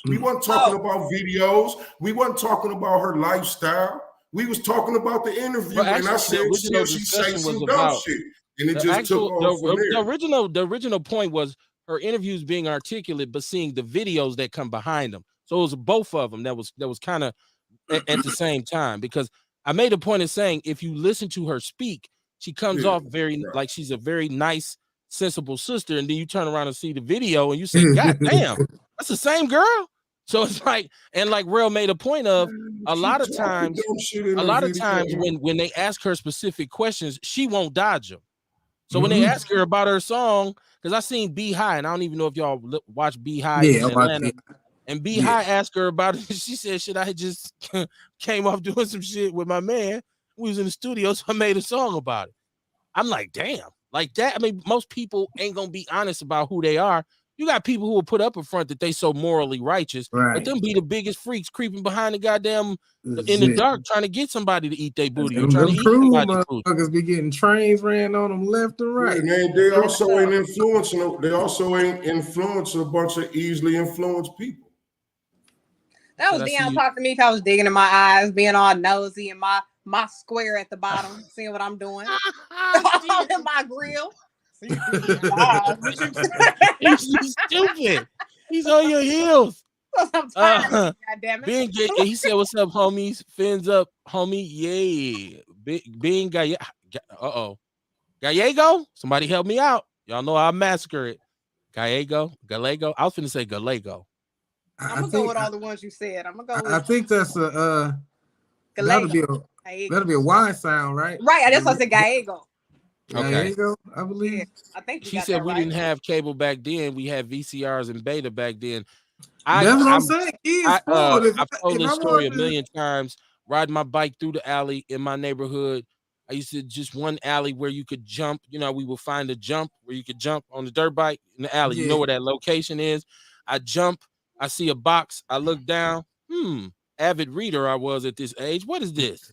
[SPEAKER 2] We weren't talking about videos. We weren't talking about her lifestyle. We was talking about the interview.
[SPEAKER 1] Well, actually,
[SPEAKER 2] and I said she say some dumb shit. And it just took off from there.
[SPEAKER 1] The original point was her interviews being articulate, but seeing the videos that come behind them. So it was both of them that was kind of at the same time, because I made a point of saying if you listen to her speak, she comes off very like she's a very nice, sensible sister, and then you turn around and see the video and you say, God damn, that's the same girl. So it's like, and like Real made a point of a lot of times when they ask her specific questions, she won't dodge them. So when they ask her about her song, because I seen B High, and I don't even know if y'all watch B High in Atlanta. And B High asked her about it. She said, "Shit, I just came off doing some shit with my man. We was in the studio, so I made a song about it." I'm like, damn, like that. I mean, most people ain't gonna be honest about who they are. You got people who will put up in front that they so morally righteous, but them be the biggest freaks creeping behind the goddamn in the dark trying to get somebody to eat their booty. Or trying to eat somebody's booty.
[SPEAKER 3] Motherfuckers be getting trains ran on them left and right.
[SPEAKER 2] Yeah, man, they also ain't influencing. They also ain't influencing a bunch of easily influenced people.
[SPEAKER 4] That was Dion talking to me. I was digging in my eyes, being all nosy, and my square at the bottom, seeing what I'm doing. In my grill.
[SPEAKER 1] He's stupid. He's on your heels.
[SPEAKER 4] I'm tired,
[SPEAKER 1] Being gay, he said, "What's up, homies? Fins up, homie. Yeah, being gay. Gallego. Somebody help me out. Y'all know I'll massacre it. Gallego. I was finna say Gallego.
[SPEAKER 4] I'm gonna go with all the ones you said. I'm gonna go.
[SPEAKER 3] I think that's that'll be a Y sound, right?
[SPEAKER 4] Right. That's what I said. Gallego.
[SPEAKER 3] Okay. I believe.
[SPEAKER 4] Yeah, I think
[SPEAKER 1] she said we didn't have cable back then. We had VCRs and beta back then.
[SPEAKER 3] That's what I'm saying.
[SPEAKER 1] I've told this story a million times. Riding my bike through the alley in my neighborhood. I used to just one alley where you could jump. You know, we would find a jump where you could jump on the dirt bike in the alley. You know where that location is. I jump. I see a box. I look down. Avid reader I was at this age. What is this?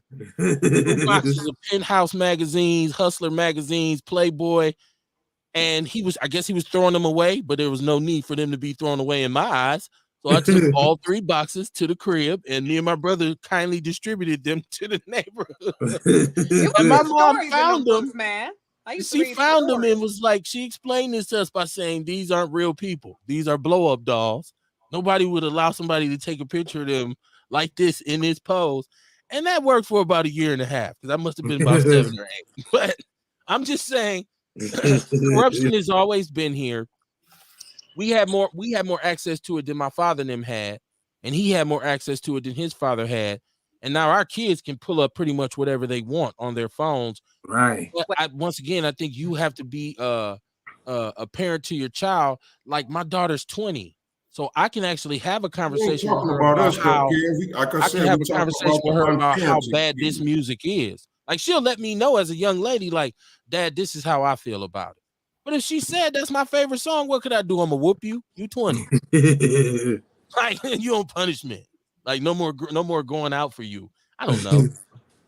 [SPEAKER 1] Boxes of Penthouse magazines, Hustler magazines, Playboy, and I guess he was throwing them away, but there was no need for them to be thrown away in my eyes. So I took all 3 boxes to the crib, and me and my brother kindly distributed them to the neighborhood. My mom found them,
[SPEAKER 4] man.
[SPEAKER 1] She found them and was like, she explained this to us by saying, "These aren't real people. These are blow-up dolls. Nobody would allow somebody to take a picture of them like this in this pose." And that worked for about 1.5 years, because I must have been about 7 or 8. But I'm just saying, corruption has always been here. We had more access to it than my father and them had, and he had more access to it than his father had. And now our kids can pull up pretty much whatever they want on their phones.
[SPEAKER 3] Right.
[SPEAKER 1] But once again, I think you have to be a parent to your child. Like my daughter's 20. So I can actually have a conversation with her about how bad this music is. Like she'll let me know as a young lady, like, "Dad, this is how I feel about it." But if she said that's my favorite song, what could I do? I'm gonna whoop you. You 20. Like you on punishment. Like no more going out for you. I don't know.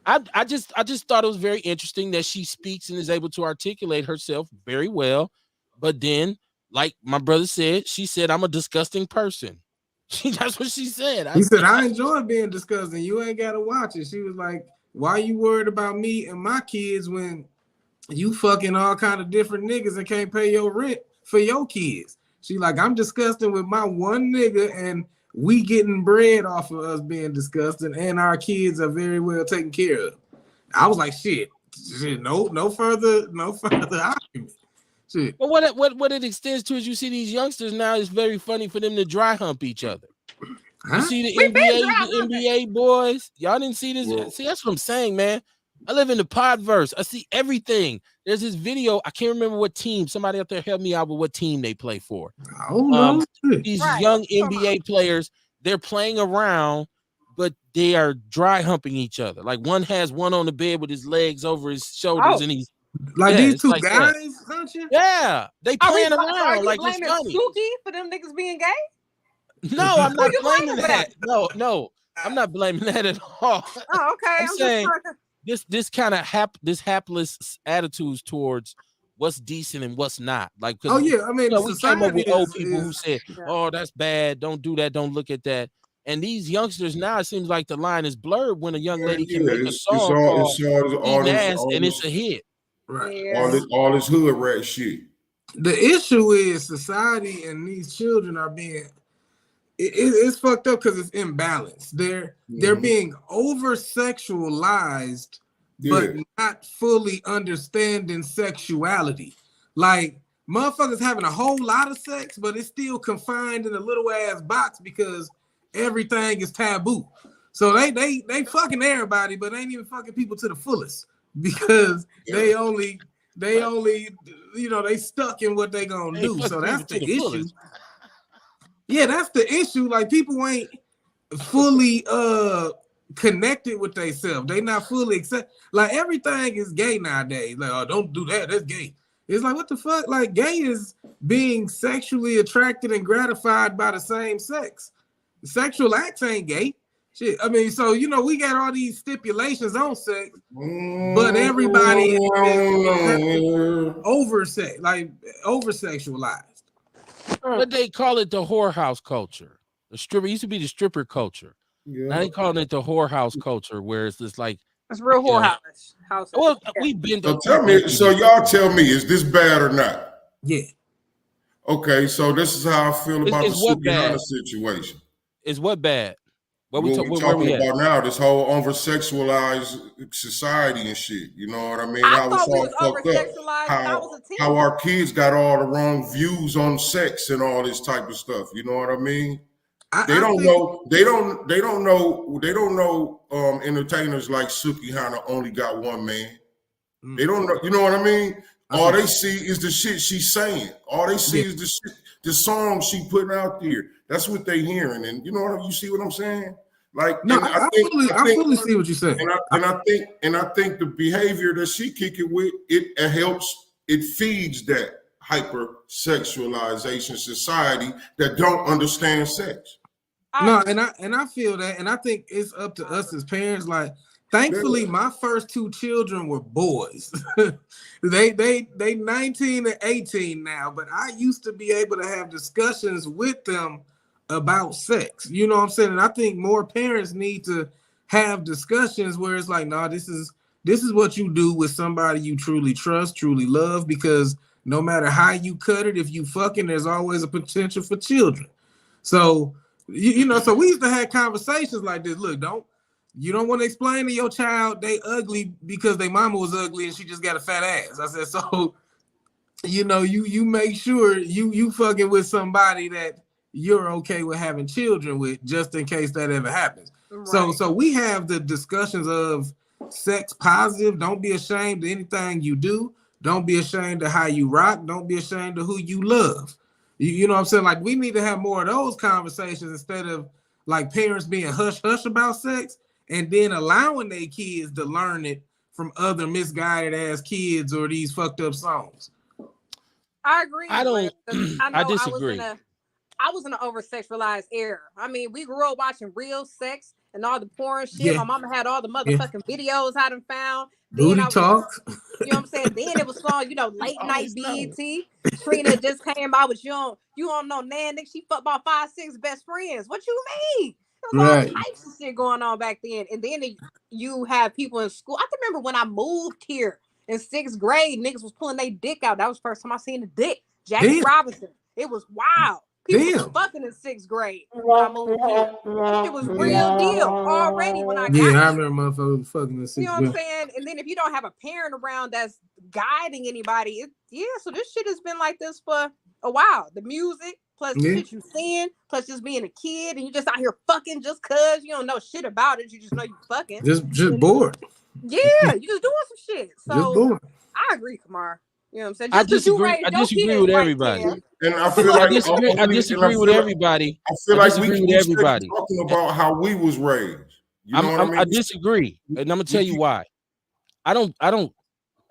[SPEAKER 1] I just thought it was very interesting that she speaks and is able to articulate herself very well, but then, like my brother said, she said, "I'm a disgusting person." That's what she said.
[SPEAKER 3] He said, "I enjoy being disgusting. You ain't got to watch it." She was like, why you worried about me and my kids when you fucking all kind of different niggas and can't pay your rent for your kids? She like, I'm disgusting with my one nigga and we getting bread off of us being disgusting and our kids are very well taken care of. I was like, shit, no further argument. Shit.
[SPEAKER 1] But what it extends to is you see these youngsters now, it's very funny for them to dry hump each other.
[SPEAKER 3] Huh?
[SPEAKER 1] You see the NBA boys? Y'all didn't see this?
[SPEAKER 2] Well,
[SPEAKER 1] See, that's what I'm saying, man. I live in the podverse. I see everything. There's this video. I can't remember what team. Somebody out there help me out with what team they play for.
[SPEAKER 3] Oh no.
[SPEAKER 1] These young NBA players, they're playing around, but they are dry humping each other. Like one has one on the bed with his legs over his shoulders, and he's
[SPEAKER 3] like these two
[SPEAKER 1] like
[SPEAKER 3] guys,
[SPEAKER 1] don't you? Yeah, they playing around like it's funny.
[SPEAKER 4] Suki for them niggas being gay?
[SPEAKER 1] No, I'm not blaming that. No, I'm not blaming that at all.
[SPEAKER 4] Oh, okay.
[SPEAKER 1] I'm saying this kind of this hapless attitudes towards what's decent and what's not. Like,
[SPEAKER 3] I mean,
[SPEAKER 1] we came up with old people who said, "Oh, that's bad. Don't do that. Don't look at that." And these youngsters now, it seems like the line is blurred when a young lady can make a song called and it's a hit.
[SPEAKER 3] Right.
[SPEAKER 4] Yeah.
[SPEAKER 2] All this hood rat shit.
[SPEAKER 3] The issue is society and these children are being it's fucked up because it's imbalanced. They're being over sexualized, but not fully understanding sexuality. Like motherfuckers having a whole lot of sex, but it's still confined in a little ass box because everything is taboo. So they fucking everybody, but ain't even fucking people to the fullest because they only they stuck in what they gonna do. So that's the issue. Yeah, that's the issue. Like people ain't fully connected with themselves. They not fully accept. Like everything is gay nowadays. Like, oh, don't do that. That's gay. It's like, what the fuck? Like gay is being sexually attracted and gratified by the same sex. Sexual acts ain't gay. Shit. I mean, so we got all these stipulations on sex, but everybody over sexualized.
[SPEAKER 1] But they call it the whorehouse culture. The stripper used to be the stripper culture. Yeah. Now they calling it the whorehouse culture, where it's just like
[SPEAKER 4] it's real whorehouse.
[SPEAKER 1] Well, we've been.
[SPEAKER 2] So y'all tell me, is this bad or not?
[SPEAKER 3] Yeah.
[SPEAKER 2] Okay, so this is how I feel about the Sukihana situation.
[SPEAKER 1] Is what bad?
[SPEAKER 2] What we talking about now? This whole over-sexualized society and shit. You know what I mean?
[SPEAKER 4] I thought we was over-sexualized when I was a teen.
[SPEAKER 2] How our kids got all the wrong views on sex and all this type of stuff. You know what I mean? They don't know. Entertainers like Sukihana only got one man. They don't know. You know what I mean? All they see is the shit she's saying. All they see is the shit, the song she putting out there. That's what they hearing. And you see what I'm saying? Like,
[SPEAKER 3] no, I fully see what you're saying.
[SPEAKER 2] And I think the behavior that she kick it with, it helps. It feeds that hyper-sexualization society that don't understand sex.
[SPEAKER 3] No, and I feel that, and I think it's up to us as parents. Like, thankfully, my first two children were boys. they 19 and 18 now, but I used to be able to have discussions with them about sex. You know what I'm saying? And I think more parents need to have discussions where it's like, nah, this is what you do with somebody you truly trust, truly love, because no matter how you cut it, if you fucking, there's always a potential for children. So so we used to have conversations like this. Look, you don't want to explain to your child they ugly because their mama was ugly and she just got a fat ass. I said, so you make sure you fucking with somebody that you're okay with having children with, just in case that ever happens. Right. So we have the discussions of sex positive. Don't be ashamed of anything you do. Don't be ashamed of how you rock. Don't be ashamed of who you love. You know what I'm saying? Like, we need to have more of those conversations instead of like parents being hush about sex and then allowing their kids to learn it from other misguided ass kids or these fucked up songs.
[SPEAKER 4] I agree.
[SPEAKER 1] I disagree.
[SPEAKER 4] I was in an over-sexualized era. I mean, we grew up watching real sex and all the porn shit. Yeah. My mama had all the motherfucking videos I done found.
[SPEAKER 3] Booty talk.
[SPEAKER 4] You know what I'm saying? Then it was on, late night BET. Trina just came out with you don't know, Nan, nigga, she fucked about 5-6 best friends. What you mean? There was all
[SPEAKER 3] Right.
[SPEAKER 4] types of shit going on back then. And then you have people in school. I can remember when I moved here in 6th grade, niggas was pulling their dick out. That was the first time I seen a dick. Jackie
[SPEAKER 3] Damn.
[SPEAKER 4] Robinson. It was wild. People was
[SPEAKER 3] Damn.
[SPEAKER 4] fucking in 6th grade when I moved here. It was real deal already when I got
[SPEAKER 3] Yeah, I
[SPEAKER 4] here.
[SPEAKER 3] remember motherfuckers fucking in 6th
[SPEAKER 4] You know what I'm
[SPEAKER 3] grade.
[SPEAKER 4] saying? And then if you don't have a parent around that's guiding anybody, so this shit has been like this for a while. The music, plus the shit you seeing, plus just being a kid, and you just out here fucking just cause you don't know shit about it. You just know you fucking.
[SPEAKER 3] Just bored.
[SPEAKER 4] Yeah, you just doing some shit.
[SPEAKER 3] Just
[SPEAKER 4] So
[SPEAKER 3] bored.
[SPEAKER 4] I agree, Kamar. You know what I'm saying?
[SPEAKER 1] I
[SPEAKER 4] Just 'cause you
[SPEAKER 1] disagree.
[SPEAKER 4] raised
[SPEAKER 1] I
[SPEAKER 4] your
[SPEAKER 1] disagree
[SPEAKER 4] kids
[SPEAKER 1] with
[SPEAKER 4] right,
[SPEAKER 1] everybody.
[SPEAKER 4] Ken.
[SPEAKER 2] And I feel
[SPEAKER 1] I
[SPEAKER 2] like
[SPEAKER 1] disagree. I disagree with everybody.
[SPEAKER 2] I feel
[SPEAKER 1] I
[SPEAKER 2] like
[SPEAKER 1] disagree with
[SPEAKER 2] we
[SPEAKER 1] everybody.
[SPEAKER 2] talking about how we was raised. You know what I mean?
[SPEAKER 1] I disagree, and I'm gonna tell you why. I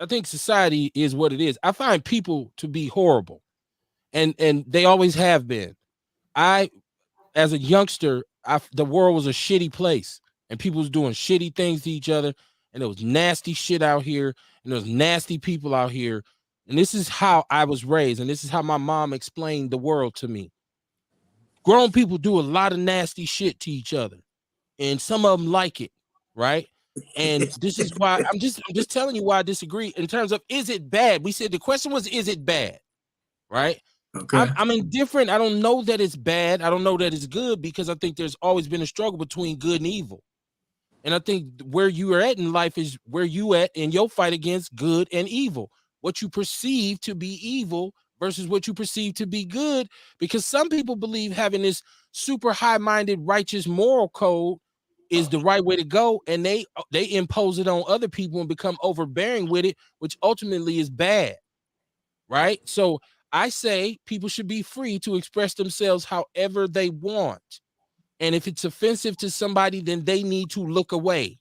[SPEAKER 1] think society is what it is. I find people to be horrible, and they always have been. As a youngster, the world was a shitty place, and people was doing shitty things to each other, and there was nasty shit out here, and there was nasty people out here. And this is how I was raised, and this is how my mom explained the world to me. Grown people do a lot of nasty shit to each other, and some of them like it, right? And this is why I'm just telling you why I disagree in terms of, is it bad? We said the question was, is it bad? Right?
[SPEAKER 3] Okay.
[SPEAKER 1] I'm indifferent. I don't know that it's bad. I don't know that it's good, because I think there's always been a struggle between good and evil. And I think where you are at in life is where you at in your fight against good and evil. What you perceive to be evil versus what you perceive to be good, because some people believe having this super high-minded, righteous moral code is the right way to go, and they impose it on other people and become overbearing with it, which ultimately is bad, right? So I say people should be free to express themselves however they want. And if it's offensive to somebody, then they need to look away.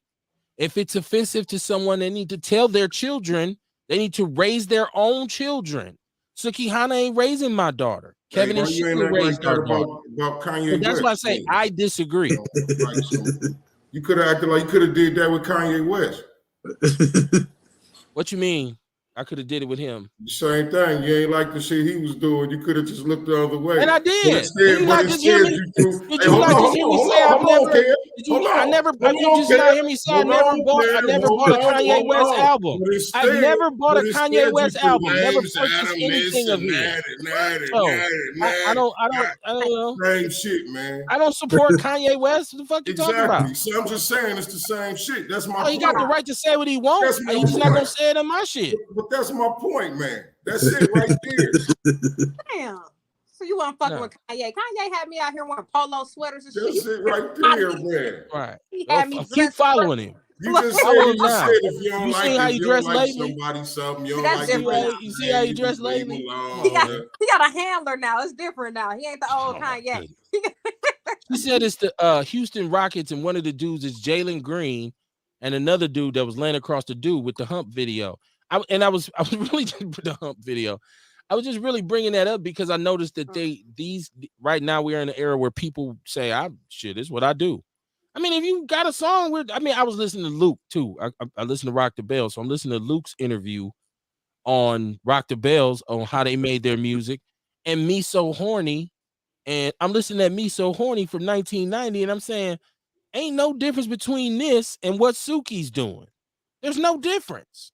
[SPEAKER 1] If it's offensive to someone, they need to tell their children, they need to raise their own children. Suki Hana ain't raising my daughter. Kevin and Sheila raised our daughter.
[SPEAKER 2] About Kanye
[SPEAKER 1] So that's
[SPEAKER 2] West,
[SPEAKER 1] why I say I disagree.
[SPEAKER 2] You could have acted like you could have did that with Kanye West.
[SPEAKER 1] What you mean? I could have did it with him.
[SPEAKER 2] The same thing. You ain't like the shit he was doing. You could have just looked the other way.
[SPEAKER 1] And I did.
[SPEAKER 2] But instead, did you not just hear me? Did
[SPEAKER 1] you not just hear me say I've never? Did you just not hear me say I never bought a Kanye West album? I've never bought a Kanye West album. Never purchased anything of his. I don't know.
[SPEAKER 2] Same shit, man.
[SPEAKER 1] I don't support Kanye West. What the fuck you talking about?
[SPEAKER 2] So I'm just saying it's the same shit. That's my point.
[SPEAKER 1] He got the right to say what he wants. He's just not gonna say it in my shit.
[SPEAKER 2] But that's my point, man. That's it right there.
[SPEAKER 4] Damn. So you want fucking with Kanye? Kanye had me out here wearing polo sweaters and
[SPEAKER 2] that's
[SPEAKER 4] shit.
[SPEAKER 2] That's it right there, man.
[SPEAKER 1] Right.
[SPEAKER 4] He had me
[SPEAKER 1] keep following him.
[SPEAKER 2] You just said if you don't
[SPEAKER 1] you
[SPEAKER 2] like
[SPEAKER 1] see how
[SPEAKER 2] it,
[SPEAKER 1] he
[SPEAKER 2] you
[SPEAKER 1] dressed
[SPEAKER 2] don't like
[SPEAKER 1] lately?
[SPEAKER 2] somebody something, you don't
[SPEAKER 4] that's
[SPEAKER 2] like
[SPEAKER 4] different.
[SPEAKER 1] You see how he dressed lately?
[SPEAKER 4] He got a handler now. It's different now. He ain't the old Kanye.
[SPEAKER 1] He said it's the Houston Rockets, and one of the dudes is Jalen Green, and another dude that was laying across the dude with the hump video. I was really the hump video. I was just really bringing that up because I noticed that these right now we are in an era where people say, this is what I do. I mean, if you got a song with, I was listening to Luke too. I listened to Rock the Bells, so I'm listening to Luke's interview on Rock the Bells on how they made their music, and Me So Horny, and I'm listening to Me So Horny from 1990, and I'm saying, ain't no difference between this and what Suki's doing. There's no difference.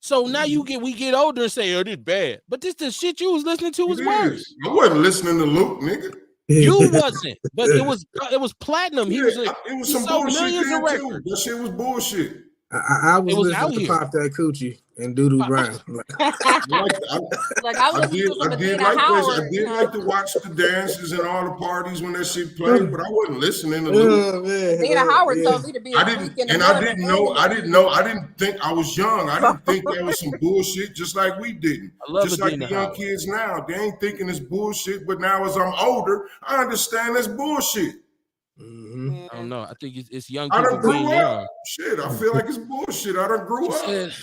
[SPEAKER 1] So now we get older and say, this bad. But this the shit you was listening to was worse.
[SPEAKER 2] I wasn't listening to Luke, nigga.
[SPEAKER 1] You wasn't, but it was platinum. He was
[SPEAKER 2] it was some bullshit millions of records. That shit was bullshit.
[SPEAKER 3] I was listening to Pop That Coochie and Doodoo Brown.
[SPEAKER 2] I did like to watch the dances and all the parties when that shit played, but I wasn't listening to Luke.
[SPEAKER 4] Nina Howard told me to be. I
[SPEAKER 2] didn't think I was young. I didn't think that was some bullshit, just like we didn't. Just like the young kids now, they ain't thinking it's bullshit. But now, as I'm older, I understand that's bullshit.
[SPEAKER 1] Mm-hmm. I don't know. I think it's young people being young.
[SPEAKER 2] Shit, I feel like it's bullshit. I done grew up.
[SPEAKER 1] Said,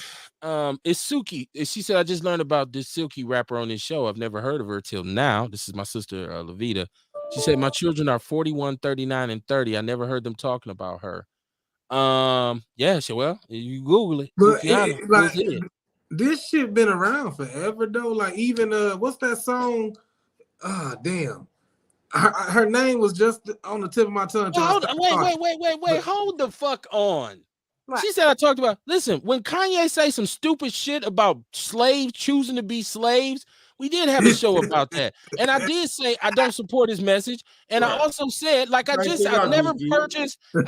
[SPEAKER 1] it's Suki. She said, I just learned about this Silky rapper on this show. I've never heard of her till now. This is my sister, Levita. She said, my children are 41, 39, and 30. I never heard them talking about her. Yeah, well, you Google it.
[SPEAKER 3] But this shit been around forever though. Like even what's that song? Damn. Her name was just on the tip of my tongue.
[SPEAKER 1] Well, wait, hold the fuck on.
[SPEAKER 4] What?
[SPEAKER 1] She said I talked about, listen, when Kanye say some stupid shit about slaves choosing to be slaves, we did have a show about that. And I did say I don't support his message. And I also said, like I've never purchased a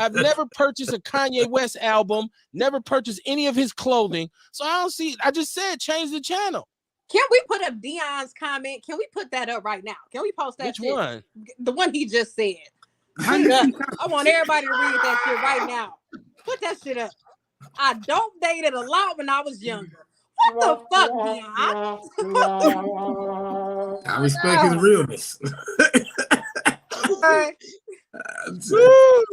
[SPEAKER 1] Kanye West album, never purchased any of his clothing. So I just said change the channel.
[SPEAKER 4] Can we put up Dion's comment? Can we put that up right now? Can we post that?
[SPEAKER 1] Which
[SPEAKER 4] shit?
[SPEAKER 1] one?
[SPEAKER 4] The one he just said. I want everybody to read that shit right now. Put that shit up. I dope dated a lot when I was younger. What the fuck, Dion?
[SPEAKER 3] I respect his realness.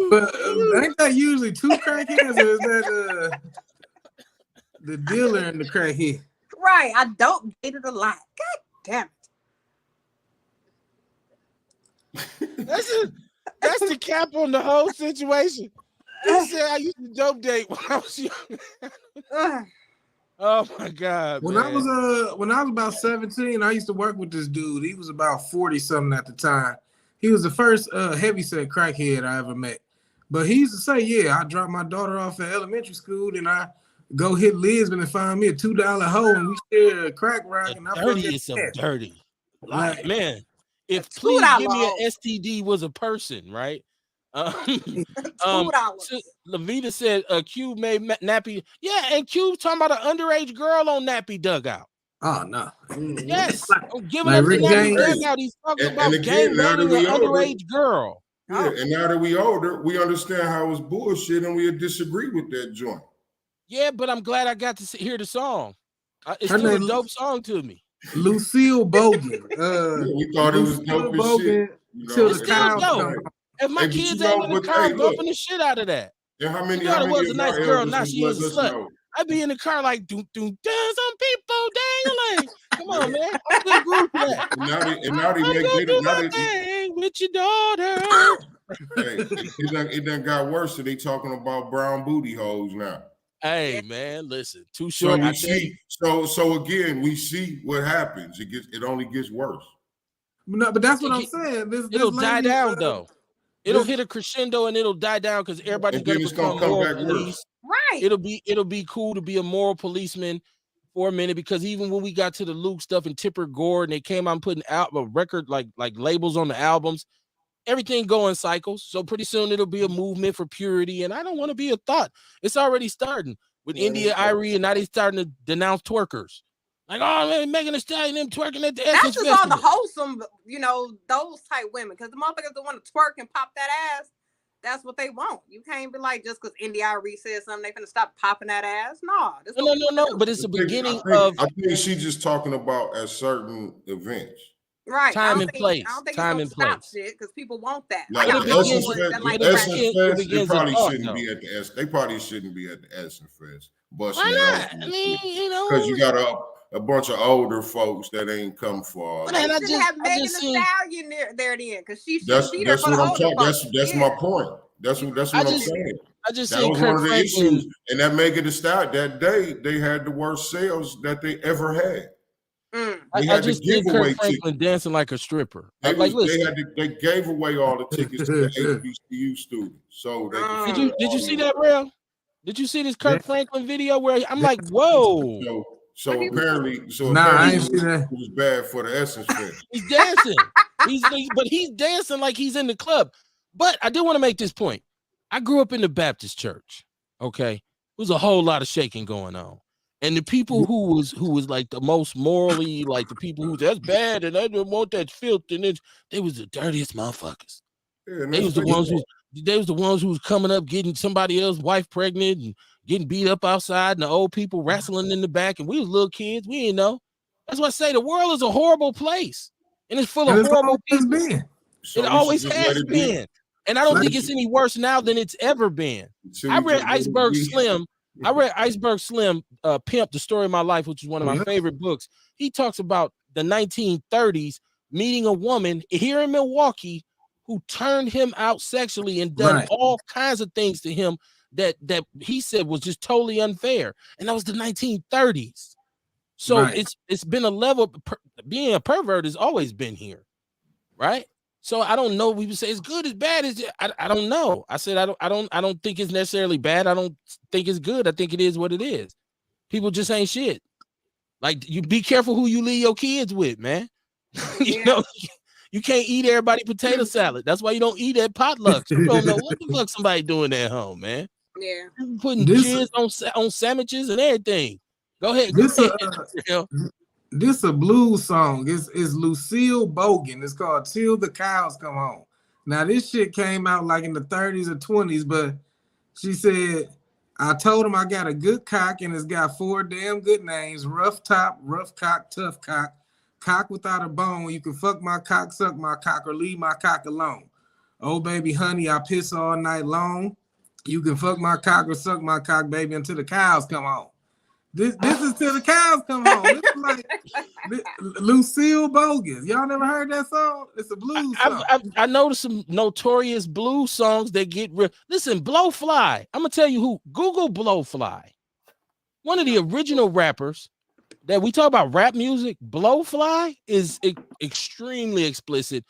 [SPEAKER 3] But ain't that usually two crackheads, or is that the dealer and the crackhead?
[SPEAKER 4] Right, I dope dated a lot. God damn
[SPEAKER 1] it. That's the cap on the whole situation. He said I used to dope date when I was young. Oh my God.
[SPEAKER 3] When I was about 17, I used to work with this dude. He was about 40 something at the time. He was the first heavyset crackhead I ever met. But he used to say, yeah, I dropped my daughter off at elementary school, and I go hit Lisbon and find me a $2 hoe, and we share a crack rock. And I
[SPEAKER 1] dirty is so dirty. Like, man, if Please Give Me an STD was a person, right? Levita said Cube made Nappy. Yeah, and Cube talking about an underage girl on Nappy Dugout.
[SPEAKER 3] Oh no.
[SPEAKER 1] Yes. Giving up the Nappy Dugout. He's talking about gang banging an underage girl.
[SPEAKER 2] Yeah, and now that we older, we understand how it was bullshit and we disagree with that joint.
[SPEAKER 1] Yeah, but I'm glad I got to hear the song. It's still a dope song to me.
[SPEAKER 3] Lucille Bogan.
[SPEAKER 2] We thought it was dope as shit.
[SPEAKER 1] It's still dope. If my kids ain't in the car bumping the shit out of that.
[SPEAKER 2] And how many?
[SPEAKER 1] It was a nice girl. Now she is a slut. I'd be in the car like, doom, doom, doom, some people dangling. Come on, man. I'm good group for that.
[SPEAKER 2] And now they make
[SPEAKER 1] it with your daughter.
[SPEAKER 2] Hey, it done got worse. So they talking about brown booty hoes now.
[SPEAKER 1] Hey man, listen. Too short.
[SPEAKER 2] So again, we see what happens. It only gets worse.
[SPEAKER 3] No, but that's what I'm saying.
[SPEAKER 1] It'll die down though. It'll hit a crescendo and it'll die down because everybody's gonna become moral police.
[SPEAKER 4] Right.
[SPEAKER 1] It'll be cool to be a moral policeman for a minute, because even when we got to the Luke stuff and Tipper Gore and they came out and putting out a record like labels on the albums, everything go in cycles. So pretty soon it'll be a movement for purity. And I don't want to be a thought. It's already starting with India, Irie, and now they starting to denounce twerkers. Like, oh man, Megan Thee Stallion, them twerking at the Essence Festival.
[SPEAKER 4] That's just all the wholesome, those type women. Because the motherfuckers that want to twerk and pop that ass, that's what they want. You can't be like, just because India Irie says something, they finna stop popping that ass. No.
[SPEAKER 1] But it's the beginning
[SPEAKER 2] I think she's just talking about at certain events.
[SPEAKER 4] Right.
[SPEAKER 1] Time and place.
[SPEAKER 4] I don't think time and place. Stop shit because people want that.
[SPEAKER 2] Like Essence Fest, they probably shouldn't be at the Essence. They probably shouldn't be at the Essence Fest. Why
[SPEAKER 1] not? I mean,
[SPEAKER 2] because you got a bunch of older folks that ain't come for.
[SPEAKER 4] But I just have Megan Thee Stallion there then, because she should be there for the older folks.
[SPEAKER 2] That's my point. That's what I'm saying.
[SPEAKER 1] I just
[SPEAKER 2] that was one of the issues, and that Megan Thee Stallion that day they had the worst sales that they ever had.
[SPEAKER 1] I just see Kirk Franklin dancing like a stripper.
[SPEAKER 2] They gave away all the tickets to the HBCU students. So
[SPEAKER 1] did you see that, Real? Did you see this Kirk Franklin video where I'm like, whoa?
[SPEAKER 2] So apparently,
[SPEAKER 3] I ain't see that.
[SPEAKER 2] It was bad for the Essence Fest.
[SPEAKER 1] He's dancing. He's dancing like he's in the club. But I do want to make this point. I grew up in the Baptist church. Okay, there was a whole lot of shaking going on. And the people who was like the most morally, like the people who that's bad and I don't want that filth, and they was the dirtiest motherfuckers. Yeah, they was the ones who was coming up getting somebody else's wife pregnant and getting beat up outside, and the old people wrestling in the back, and we was little kids. We didn't know. That's why I say the world is a horrible place, and it's full of horrible people. It always has been, and I don't think it's any worse now than it's ever been. I read Iceberg Slim. Pimp, The Story of My Life, which is one of my favorite books. He talks about the 1930s meeting a woman here in Milwaukee who turned him out sexually and done all kinds of things to him that he said was just totally unfair. And that was the 1930s. So it's been a level, being a pervert has always been here, right? So I don't know. We would say it's good, it's bad. I don't know. I said I don't think it's necessarily bad. I don't think it's good. I think it is what it is. People just ain't shit. Like, you be careful who you leave your kids with, man. You know, you can't eat everybody potato salad. That's why you don't eat at potlucks. You don't know what the fuck somebody doing at home, man.
[SPEAKER 4] Yeah.
[SPEAKER 1] You putting jizz on sandwiches and everything. Go ahead.
[SPEAKER 3] This a blues song. It's Lucille Bogan. It's called Till the Cows Come Home. Now, this shit came out like in the 30s or 20s, but she said, I told him I got a good cock and it's got 4 damn good names: rough top, rough cock, tough cock, cock without a bone. You can fuck my cock, suck my cock, or leave my cock alone. Oh, baby, honey, I piss all night long. You can fuck my cock or suck my cock, baby, until the cows come home. This is Till the Cows Come Home. This is like Lucille Bogan. Y'all never heard that song? It's a blues song.
[SPEAKER 1] I noticed some notorious blues songs that get real. Listen, Blowfly. I'm gonna tell you who. Google Blowfly. One of the original rappers that we talk about rap music. Blowfly is extremely explicit.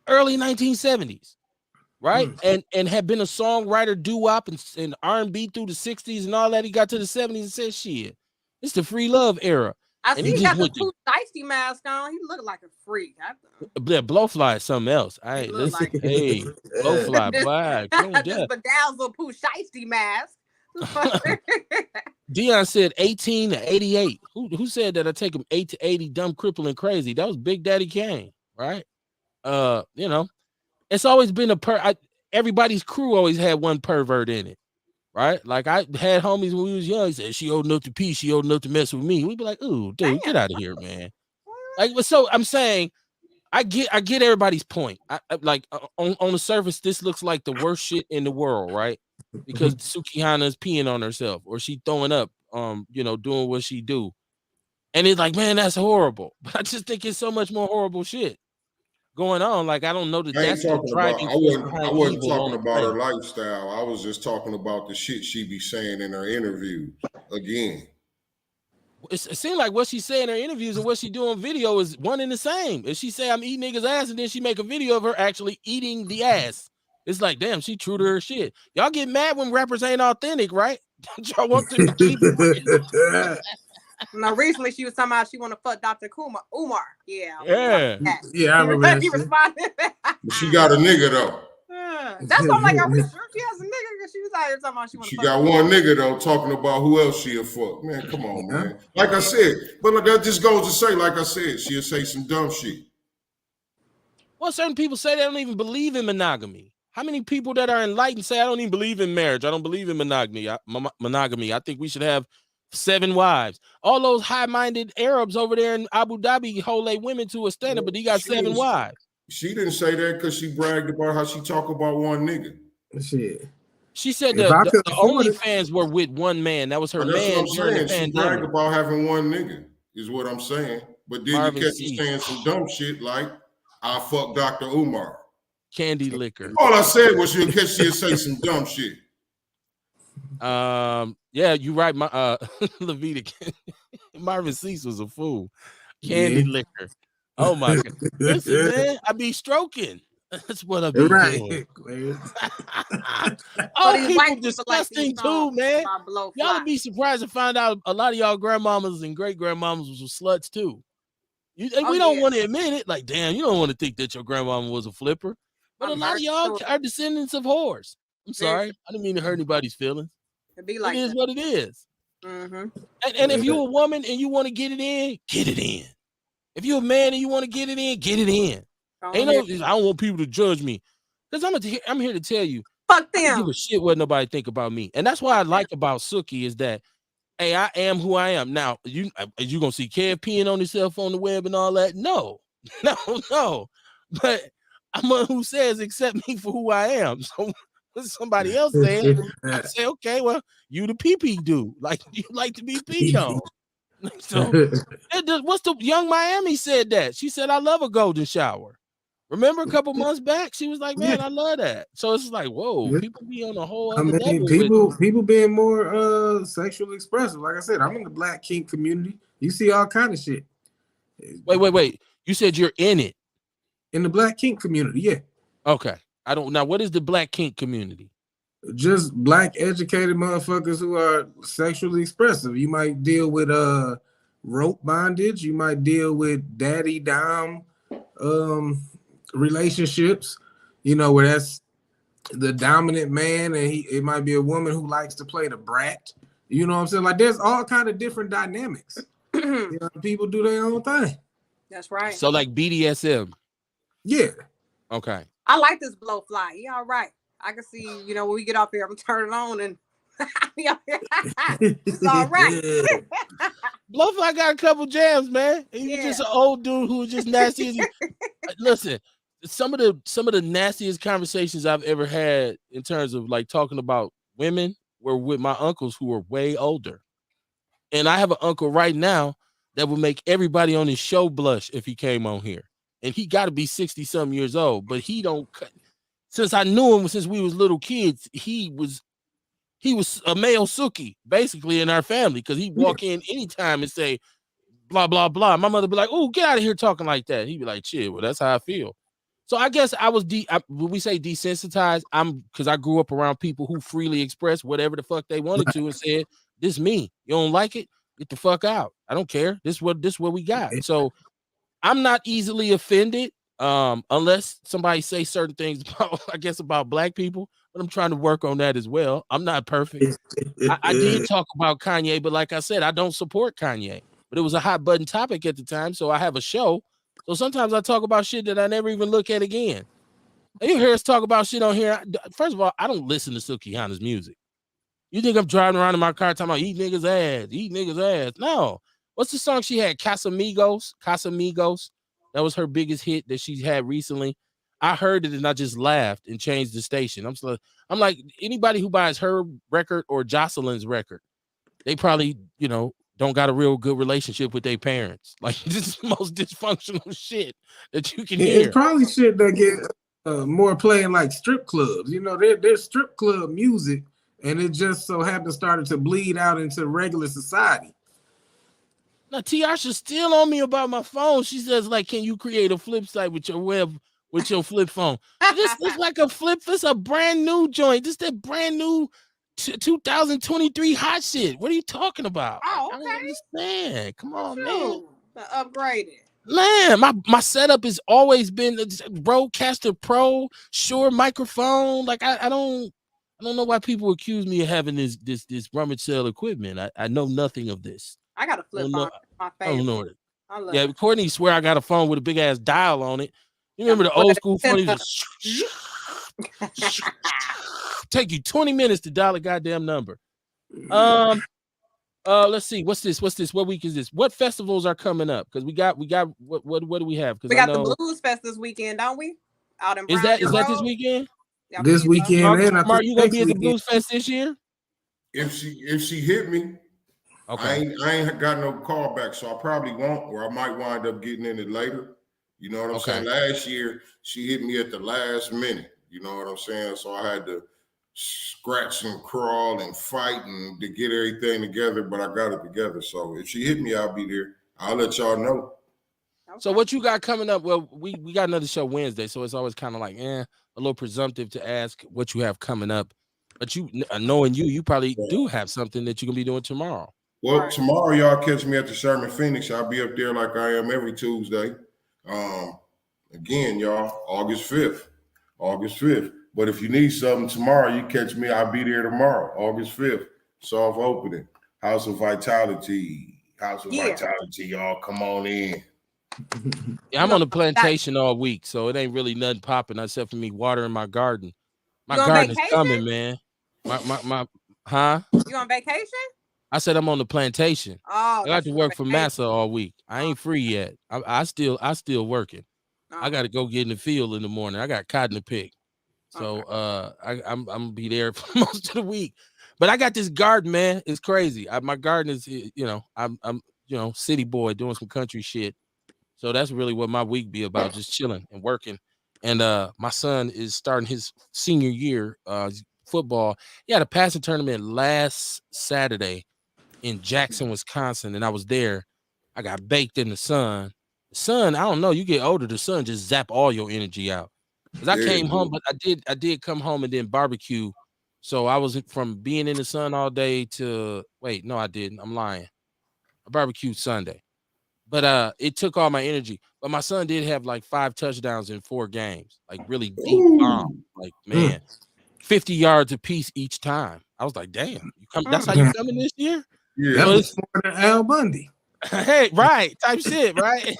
[SPEAKER 1] Early 1970s, right? And had been a songwriter, doo-wop, and R&B through the 60s and all that. He got to the 70s and said, shit, it's the free love era.
[SPEAKER 4] I see he got the Pooh Shiesty mask on. He looked like a freak.
[SPEAKER 1] Blowfly is something else. Hey, listen, hey, Blowfly, boy,
[SPEAKER 4] this bedazzled Pooh Shiesty mask.
[SPEAKER 1] Dion said 18 to 88. Who said that? I take him 8 to 80, dumb, crippling, crazy. That was Big Daddy Kane, right? You know, it's always been everybody's crew always had one pervert in it. Right? Like, I had homies when we was young. He said, she old enough to pee, she old enough to mess with me. We'd be like, ooh, dude, get out of here, man. Like, so I'm saying, I get everybody's point. Like, on the surface, this looks like the worst shit in the world, right? Because Sukihana is peeing on herself, or she throwing up, you know, doing what she do. And it's like, man, that's horrible. But I just think it's so much more horrible shit going on. Like, I don't know that that's the driving force behind
[SPEAKER 2] I wasn't
[SPEAKER 1] evil
[SPEAKER 2] talking
[SPEAKER 1] on
[SPEAKER 2] about
[SPEAKER 1] the
[SPEAKER 2] her lifestyle. I was just talking about the shit she be saying in her interviews. Again,
[SPEAKER 1] it seems like what she say in her interviews and what she do on video is one and the same. If she say I'm eating niggas' ass and then she make a video of her actually eating the ass, it's like, damn, she true to her shit. Y'all get mad when rappers ain't authentic, right? Y'all want to keep it.
[SPEAKER 4] Now, recently she was talking about she want to fuck Dr. Umar. Yeah.
[SPEAKER 3] I remember that.
[SPEAKER 4] He responded.
[SPEAKER 2] She got a nigga though.
[SPEAKER 4] That's why I'm like, are we sure she has a nigga? Because she was out here talking about
[SPEAKER 2] she got one nigga though, talking about who else she'll fuck. Man, come on, man. Like I said, but that just goes to say, like I said, she'll say some dumb shit.
[SPEAKER 1] Well, certain people say they don't even believe in monogamy. How many people that are enlightened say I don't even believe in marriage? I don't believe in monogamy. I think we should have 7 wives. All those high-minded Arabs over there in Abu Dhabi hold their women to a standard, but he got 7 wives.
[SPEAKER 2] She didn't say that because she bragged about how she talk about one nigga.
[SPEAKER 3] Shit.
[SPEAKER 1] She said the OnlyFans were with one man. That was her man during the pandemic.
[SPEAKER 2] She bragged about having one nigga, is what I'm saying. But then you catch her saying some dumb shit like, I fuck Dr. Umar.
[SPEAKER 1] Candy liquor.
[SPEAKER 2] All I said was she'll say some dumb shit.
[SPEAKER 1] Yeah, you right. My Levita Marvin Cease was a fool. Candy liquor. Oh my god. Listen, man, I be stroking. That's what I be doing. Oh, people disgusting too, man. Y'all be surprised to find out a lot of y'all grandmamas and great grandmamas was sluts too. We don't want to admit it. Like, damn, you don't want to think that your grandmama was a flipper. But a lot of y'all are descendants of whores. I'm sorry. I didn't mean to hurt anybody's feelings. It is what it is.
[SPEAKER 4] Mm-hmm.
[SPEAKER 1] And if you're a woman and you want to get it in, get it in. If you're a man and you want to get it in, get it in. I don't want people to judge me. Because I'm here to tell you,
[SPEAKER 4] fuck them.
[SPEAKER 1] I don't give a shit what nobody think about me. And that's what I like about Suki is that, hey, I am who I am. Now, you gonna see Kev peeing on himself on the web and all that? No. But I'm one who says accept me for who I am. So when somebody else said, I say, okay, well, you the pee-pee dude. Like, you like to be peed on. So what's the Young Miami said that? She said, I love a golden shower. Remember a couple months back, she was like, man, I love that. So it's like, whoa, people be on a whole other level.
[SPEAKER 3] People being more sexually expressive. Like I said, I'm in the black kink community. You see all kind of shit.
[SPEAKER 1] Wait. You said you're in it.
[SPEAKER 3] In the black kink community, yeah.
[SPEAKER 1] Okay. I don't now. What is the black kink community?
[SPEAKER 3] Just black educated motherfuckers who are sexually expressive. You might deal with rope bondage. You might deal with daddy dom relationships. You know, where that's the dominant man, and it might be a woman who likes to play the brat. You know what I'm saying? Like there's all kind of different dynamics. You know, people do their own thing.
[SPEAKER 4] That's right.
[SPEAKER 1] So like BDSM.
[SPEAKER 3] Yeah.
[SPEAKER 1] Okay.
[SPEAKER 4] I like this blowfly. He all right. I can see, you know, when we get off here, I'm turning on and it's all right.
[SPEAKER 1] Blowfly got a couple jams, man. He was just an old dude who was just nasty. Listen, some of the nastiest conversations I've ever had in terms of like talking about women were with my uncles who were way older. And I have an uncle right now that would make everybody on his show blush if he came on here. And he got to be 60-something years old, but he don't. Since I knew him since we was little kids, he was a male Suki basically in our family because he'd walk in anytime and say blah blah blah. My mother be like, "Oh, get out of here talking like that." He'd be like, "Chill." Well, that's how I feel. So I guess I was when we say desensitized, because I grew up around people who freely expressed whatever the fuck they wanted to and said, "This me. You don't like it? Get the fuck out. I don't care. This what we got." So I'm not easily offended, unless somebody say certain things about, I guess, about black people. But I'm trying to work on that as well. I'm not perfect. I did talk about Kanye, but like I said, I don't support Kanye. But it was a hot button topic at the time, so I have a show. So sometimes I talk about shit that I never even look at again. And you hear us talk about shit on here. First of all, I don't listen to Sukihana's music. You think I'm driving around in my car talking about eat niggas ass? No. What's the song she had? Casamigos. That was her biggest hit that she's had recently. I heard it and I just laughed and changed the station. I'm like, anybody who buys her record or Jocelyn's record, they probably, don't got a real good relationship with their parents. Like, this is the most dysfunctional shit that you can hear.
[SPEAKER 3] It's probably shit that get more playing like strip clubs. You know, there's strip club music, and it just so happened started to bleed out into regular society.
[SPEAKER 1] Now, Tiasha's still on me about my phone. She says, like, can you create a flip site with your flip phone? This looks like a flip. This is a brand new joint. This is that brand new 2023 hot shit. What are you talking about?
[SPEAKER 4] Oh, okay.
[SPEAKER 1] I don't understand. Come on, man.
[SPEAKER 4] Upgraded.
[SPEAKER 1] Man, my setup has always been Rodecaster Pro, Shure microphone. Like I don't know why people accuse me of having this rummage sale equipment. I know nothing of this.
[SPEAKER 4] I got a flip phone. My favorite.
[SPEAKER 1] I don't know it.
[SPEAKER 4] I love
[SPEAKER 1] it. Courtney swear I got a phone with a big ass dial on it. You remember the old school phone? Take you 20 minutes to dial a goddamn number. Let's see. What's this? What week is this? What festivals are coming up? Because we got what do we have?
[SPEAKER 4] We got the Blues Fest this weekend, don't we? Out in
[SPEAKER 1] is that this weekend?
[SPEAKER 3] This weekend, and
[SPEAKER 1] Mark, you gonna be at the Blues Fest this year?
[SPEAKER 2] If she hit me, okay. I ain't got no call back, so I probably won't, or I might wind up getting in it later. You know what I'm saying? Last year she hit me at the last minute. You know what I'm saying? So I had to scratch and crawl and fight and to get everything together, but I got it together. So if she hit me, I'll be there. I'll let y'all know.
[SPEAKER 1] So what you got coming up? Well, we got another show Wednesday, so it's always kind of like a little presumptive to ask what you have coming up. But you, knowing you probably do have something that you're gonna be doing tomorrow.
[SPEAKER 2] Well, tomorrow y'all catch me at the Sherman Phoenix. I'll be up there like I am every Tuesday. Again, y'all, August 5th. But if you need something tomorrow, you catch me. I'll be there tomorrow, August 5th. Soft opening. House of Vitality. Vitality, y'all. Come on in.
[SPEAKER 1] Yeah, I'm on the plantation all week, so it ain't really nothing popping except for me watering my garden. My garden is coming, man. Huh?
[SPEAKER 4] You on vacation?
[SPEAKER 1] I said I'm on the plantation.
[SPEAKER 4] Oh,
[SPEAKER 1] I got to work for Massa all week. I ain't free yet. I still working. I got to go get in the field in the morning. I got cotton to pick. So I'm gonna be there for most of the week. But I got this garden, man. It's crazy. My garden is, I'm city boy doing some country shit. So that's really what my week be about, just chilling and working. And my son is starting his senior year football. He had a passing tournament last Saturday in Jackson, Wisconsin, and I was there. I got baked in the sun. sun, I don't know. You get older, the sun just zap all your energy out. Cause I came home, but I did come home and then barbecue. So I was from being in the sun all day to wait, no, I didn't. I'm lying. I barbecued Sunday. But it took all my energy. But my son did have like 5 touchdowns in 4 games, like really deep bomb.
[SPEAKER 2] Ooh.
[SPEAKER 1] Like, man, 50 yards apiece each time. I was like, damn, you come that's how you coming this year?
[SPEAKER 2] Yeah.
[SPEAKER 3] That
[SPEAKER 1] So
[SPEAKER 3] was more than Al Bundy.
[SPEAKER 1] hey, right, type shit, right?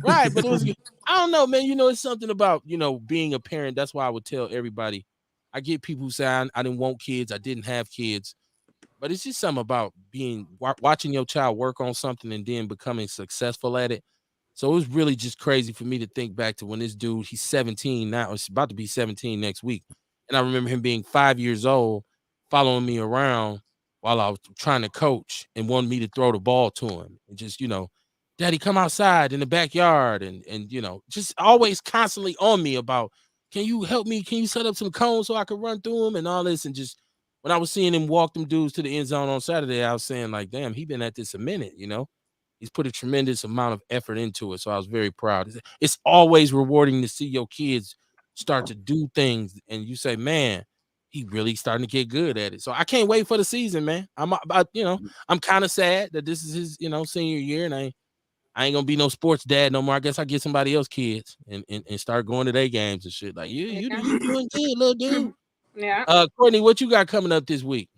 [SPEAKER 1] Right, but it was I don't know, man. You know, it's something about being a parent. That's why I would tell everybody. I get people who say I didn't want kids, I didn't have kids, but it's just something about being watching your child work on something and then becoming successful at it. So it was really just crazy for me to think back to when this dude, he's 17 now, it's about to be 17 next week. And I remember him being 5 years old, following me around while I was trying to coach and wanted me to throw the ball to him. And just, Daddy, come outside in the backyard and just always constantly on me about, can you help me? Can you set up some cones so I can run through them and all this? And just when I was seeing him walk them dudes to the end zone on Saturday, I was saying, like, damn, he been at this a minute, He's put a tremendous amount of effort into it. So I was very proud. It's always rewarding to see your kids start to do things and you say, man, he really starting to get good at it. So I can't wait for the season, man. I'm about, I'm kind of sad that this is his, senior year and I ain't gonna be no sports dad no more. I guess I get somebody else kids and start going to their games and shit. Like you doing good, little dude.
[SPEAKER 4] Yeah.
[SPEAKER 1] Courtney, what you got coming up this week?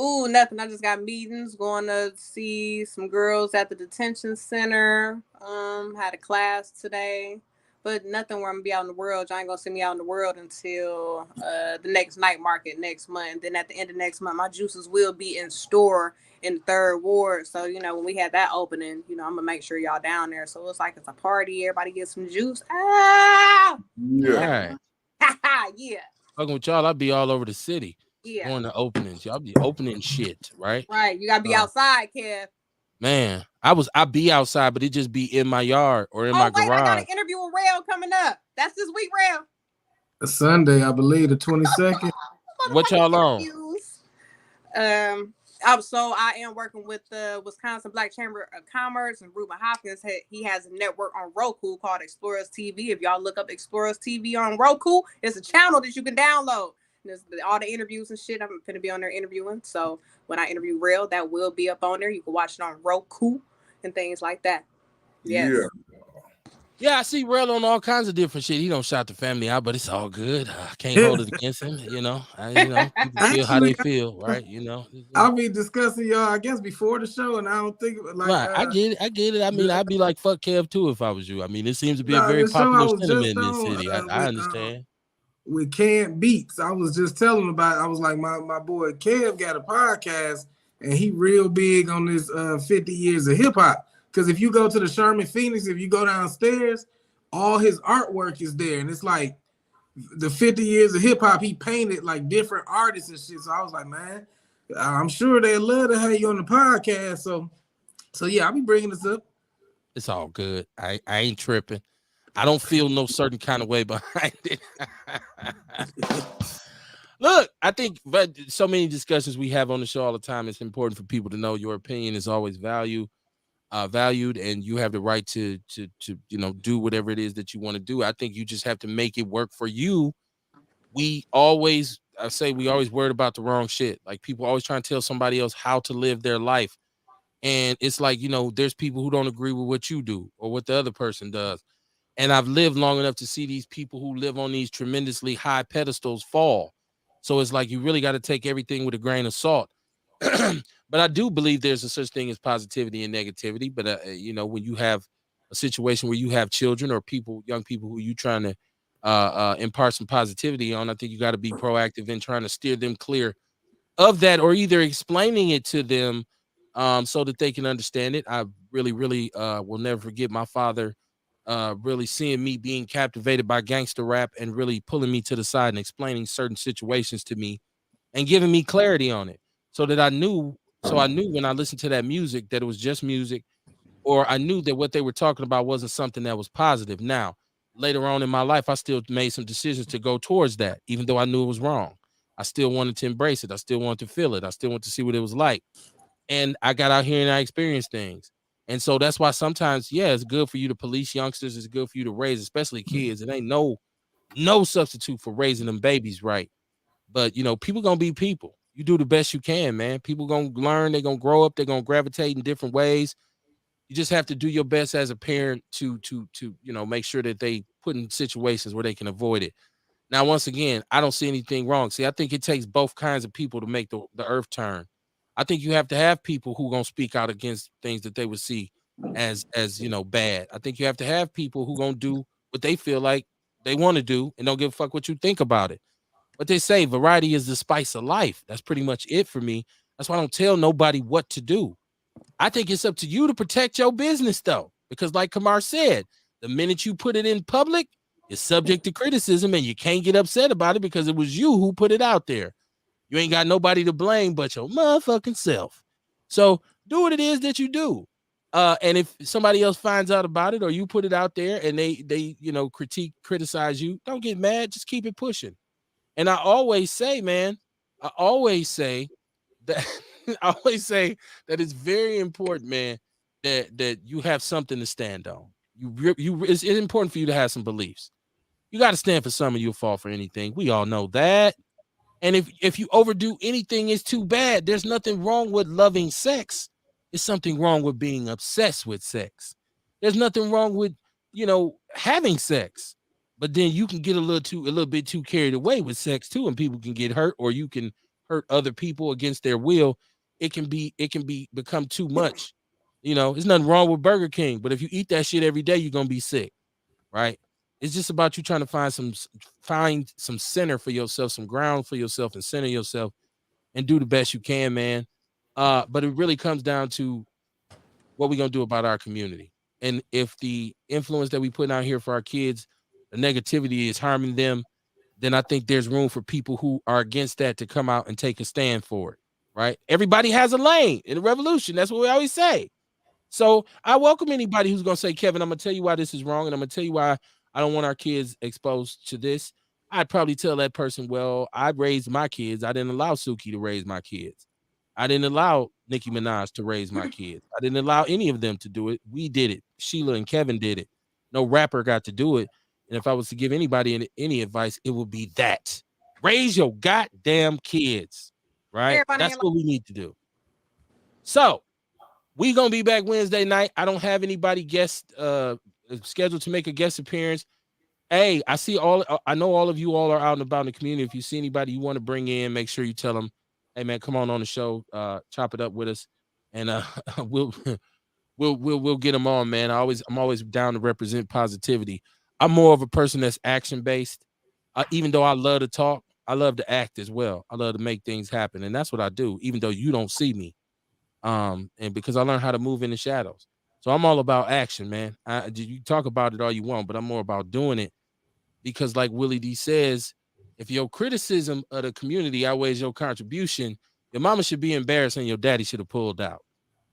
[SPEAKER 4] Ooh, nothing. I just got meetings, going to see some girls at the detention center. Had a class today, but nothing where I'm gonna be out in the world. Y'all ain't gonna see me out in the world until the next night market next month. Then at the end of next month, my juices will be in store in the 3rd ward. So when we had that opening, I'm gonna make sure y'all down there. So it's like it's a party. Everybody get some juice. Ah,
[SPEAKER 2] Yeah.
[SPEAKER 1] All right.
[SPEAKER 4] yeah,
[SPEAKER 1] Fucking with y'all, I'll be all over the city.
[SPEAKER 4] yeah.
[SPEAKER 1] Going to openings. Y'all be opening shit, right?
[SPEAKER 4] Right. You gotta be outside, Kev.
[SPEAKER 1] Man, I be outside, but it just be in my yard or in my
[SPEAKER 4] Wait, I got
[SPEAKER 1] garage.
[SPEAKER 4] an interview with Rail coming up. That's this week, Rail.
[SPEAKER 3] Sunday, I believe, the 22nd.
[SPEAKER 1] What y'all on?
[SPEAKER 4] Interviews. So I am working with the Wisconsin Black Chamber of Commerce, and Ruben Hopkins. He has a network on Roku called Explorers TV. If y'all look up Explorers TV on Roku, it's a channel that you can download. There's all the interviews and shit. I'm going to be on there interviewing. So when I interview Rail, that will be up on there. You can watch it on Roku and things like that. Yes.
[SPEAKER 2] Yeah.
[SPEAKER 1] Yeah, I see Rel on all kinds of different shit. He don't shout the family out, but it's all good. I can't hold it against him, People feel how they feel, right?
[SPEAKER 3] I'll be discussing y'all, I guess, before the show, and I don't think like
[SPEAKER 1] right. I get it. I mean, I'd be like, fuck Kev too if I was you. I mean, it seems to be a very
[SPEAKER 3] the show I
[SPEAKER 1] popular
[SPEAKER 3] was
[SPEAKER 1] sentiment
[SPEAKER 3] just
[SPEAKER 1] in this
[SPEAKER 3] on,
[SPEAKER 1] city. I understand.
[SPEAKER 3] With Cam Beats. I was just telling him about it. I was like, my boy Kev got a podcast, and he real big on this 50 years of hip hop. Because if you go to the Sherman Phoenix, if you go downstairs, all his artwork is there, and it's like the 50 years of hip hop. He painted like different artists and shit. So I was like, man, I'm sure they love to have you on the podcast. So yeah, I'll be bringing this up.
[SPEAKER 1] It's all good. I ain't tripping. I don't feel no certain kind of way behind it. Look, I think, but so many discussions we have on the show all the time. It's important for people to know your opinion is always valued, and you have the right to do whatever it is that you want to do. I think you just have to make it work for you. We always worried about the wrong shit. Like people always trying to tell somebody else how to live their life, and it's like there's people who don't agree with what you do or what the other person does. And I've lived long enough to see these people who live on these tremendously high pedestals fall. So it's like you really got to take everything with a grain of salt. But I do believe there's a such thing as positivity and negativity. But when you have a situation where you have children or young people who you trying to impart some positivity on, I think you got to be proactive in trying to steer them clear of that, or either explaining it to them so that they can understand it. I really, really will never forget my father really seeing me being captivated by gangster rap and really pulling me to the side and explaining certain situations to me and giving me clarity on it so that I knew when I listened to that music that it was just music, or I knew that what they were talking about wasn't something that was positive. Now, later on in my life, I still made some decisions to go towards that, even though I knew it was wrong. I still wanted to embrace it. I still wanted to feel it. I still wanted to see what it was like. And I got out here and I experienced things. And so that's why sometimes, yeah, it's good for you to police youngsters. It's good for you to raise, especially kids. It ain't no substitute for raising them babies right. But people gonna be people. You do the best you can, man. People gonna learn. They're gonna grow up. They're gonna gravitate in different ways. You just have to do your best as a parent to make sure that they put in situations where they can avoid it. Now, once again, I don't see anything wrong. See, I think it takes both kinds of people to make the earth turn. I think you have to have people who gonna speak out against things that they would see as bad. I think you have to have people who gonna do what they feel like they want to do and don't give a fuck what you think about it. But they say variety is the spice of life. That's pretty much it for me. That's why I don't tell nobody what to do. I think it's up to you to protect your business, though, because like Kamar said, the minute you put it in public, it's subject to criticism, and you can't get upset about it because it was you who put it out there. You ain't got nobody to blame but your motherfucking self. So do what it is that you do. And if somebody else finds out about it or you put it out there and they criticize you, don't get mad. Just keep it pushing. And I always say, man, I always say that I always say that it's very important, man, that you have something to stand on. It's important for you to have some beliefs. You got to stand for something. You'll fall for anything. We all know that. And if you overdo anything, it's too bad. There's nothing wrong with loving sex. It's something wrong with being obsessed with sex. There's nothing wrong with having sex, but then you can get a little bit too carried away with sex too, and people can get hurt, or you can hurt other people against their will. It can become too much. There's nothing wrong with Burger King, but if you eat that shit every day, you're gonna be sick, right? It's just about you trying to find some center for yourself, some ground for yourself, and center yourself, and do the best you can, man. But it really comes down to what we're gonna do about our community. And if the influence that we put out here for our kids, the negativity is harming them, then I think there's room for people who are against that to come out and take a stand for it. Right? Everybody has a lane in the revolution. That's what we always say. So I welcome anybody who's gonna say, Kevin, I'm gonna tell you why this is wrong, and I'm gonna tell you why I don't want our kids exposed to this. I'd probably tell that person, well, I raised my kids. I didn't allow Suki to raise my kids. I didn't allow Nicki Minaj to raise my kids. I didn't allow any of them to do it. We did it. Sheila and Kevin did it. No rapper got to do it. And if I was to give anybody any advice, it would be that. Raise your goddamn kids, right? That's what we need to do. So we gonna be back Wednesday night. I don't have anybody scheduled to make a guest appearance. Hey, I know all of you all are out and about in the community. If you see anybody you want to bring in, make sure you tell them, hey man, come on the show, chop it up with us, and we'll get them on, man. I'm always down to represent positivity. I'm more of a person that's action based. Even though I love to talk, I love to act as well. I love to make things happen, and that's what I do. Even though you don't see me. And because I learned how to move in the shadows. So I'm all about action, man. You talk about it all you want, but I'm more about doing it because like Willie D says, if your criticism of the community outweighs your contribution, your mama should be embarrassed and your daddy should have pulled out.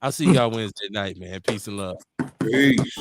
[SPEAKER 1] I'll see y'all Wednesday night, man. Peace and love.
[SPEAKER 2] Peace.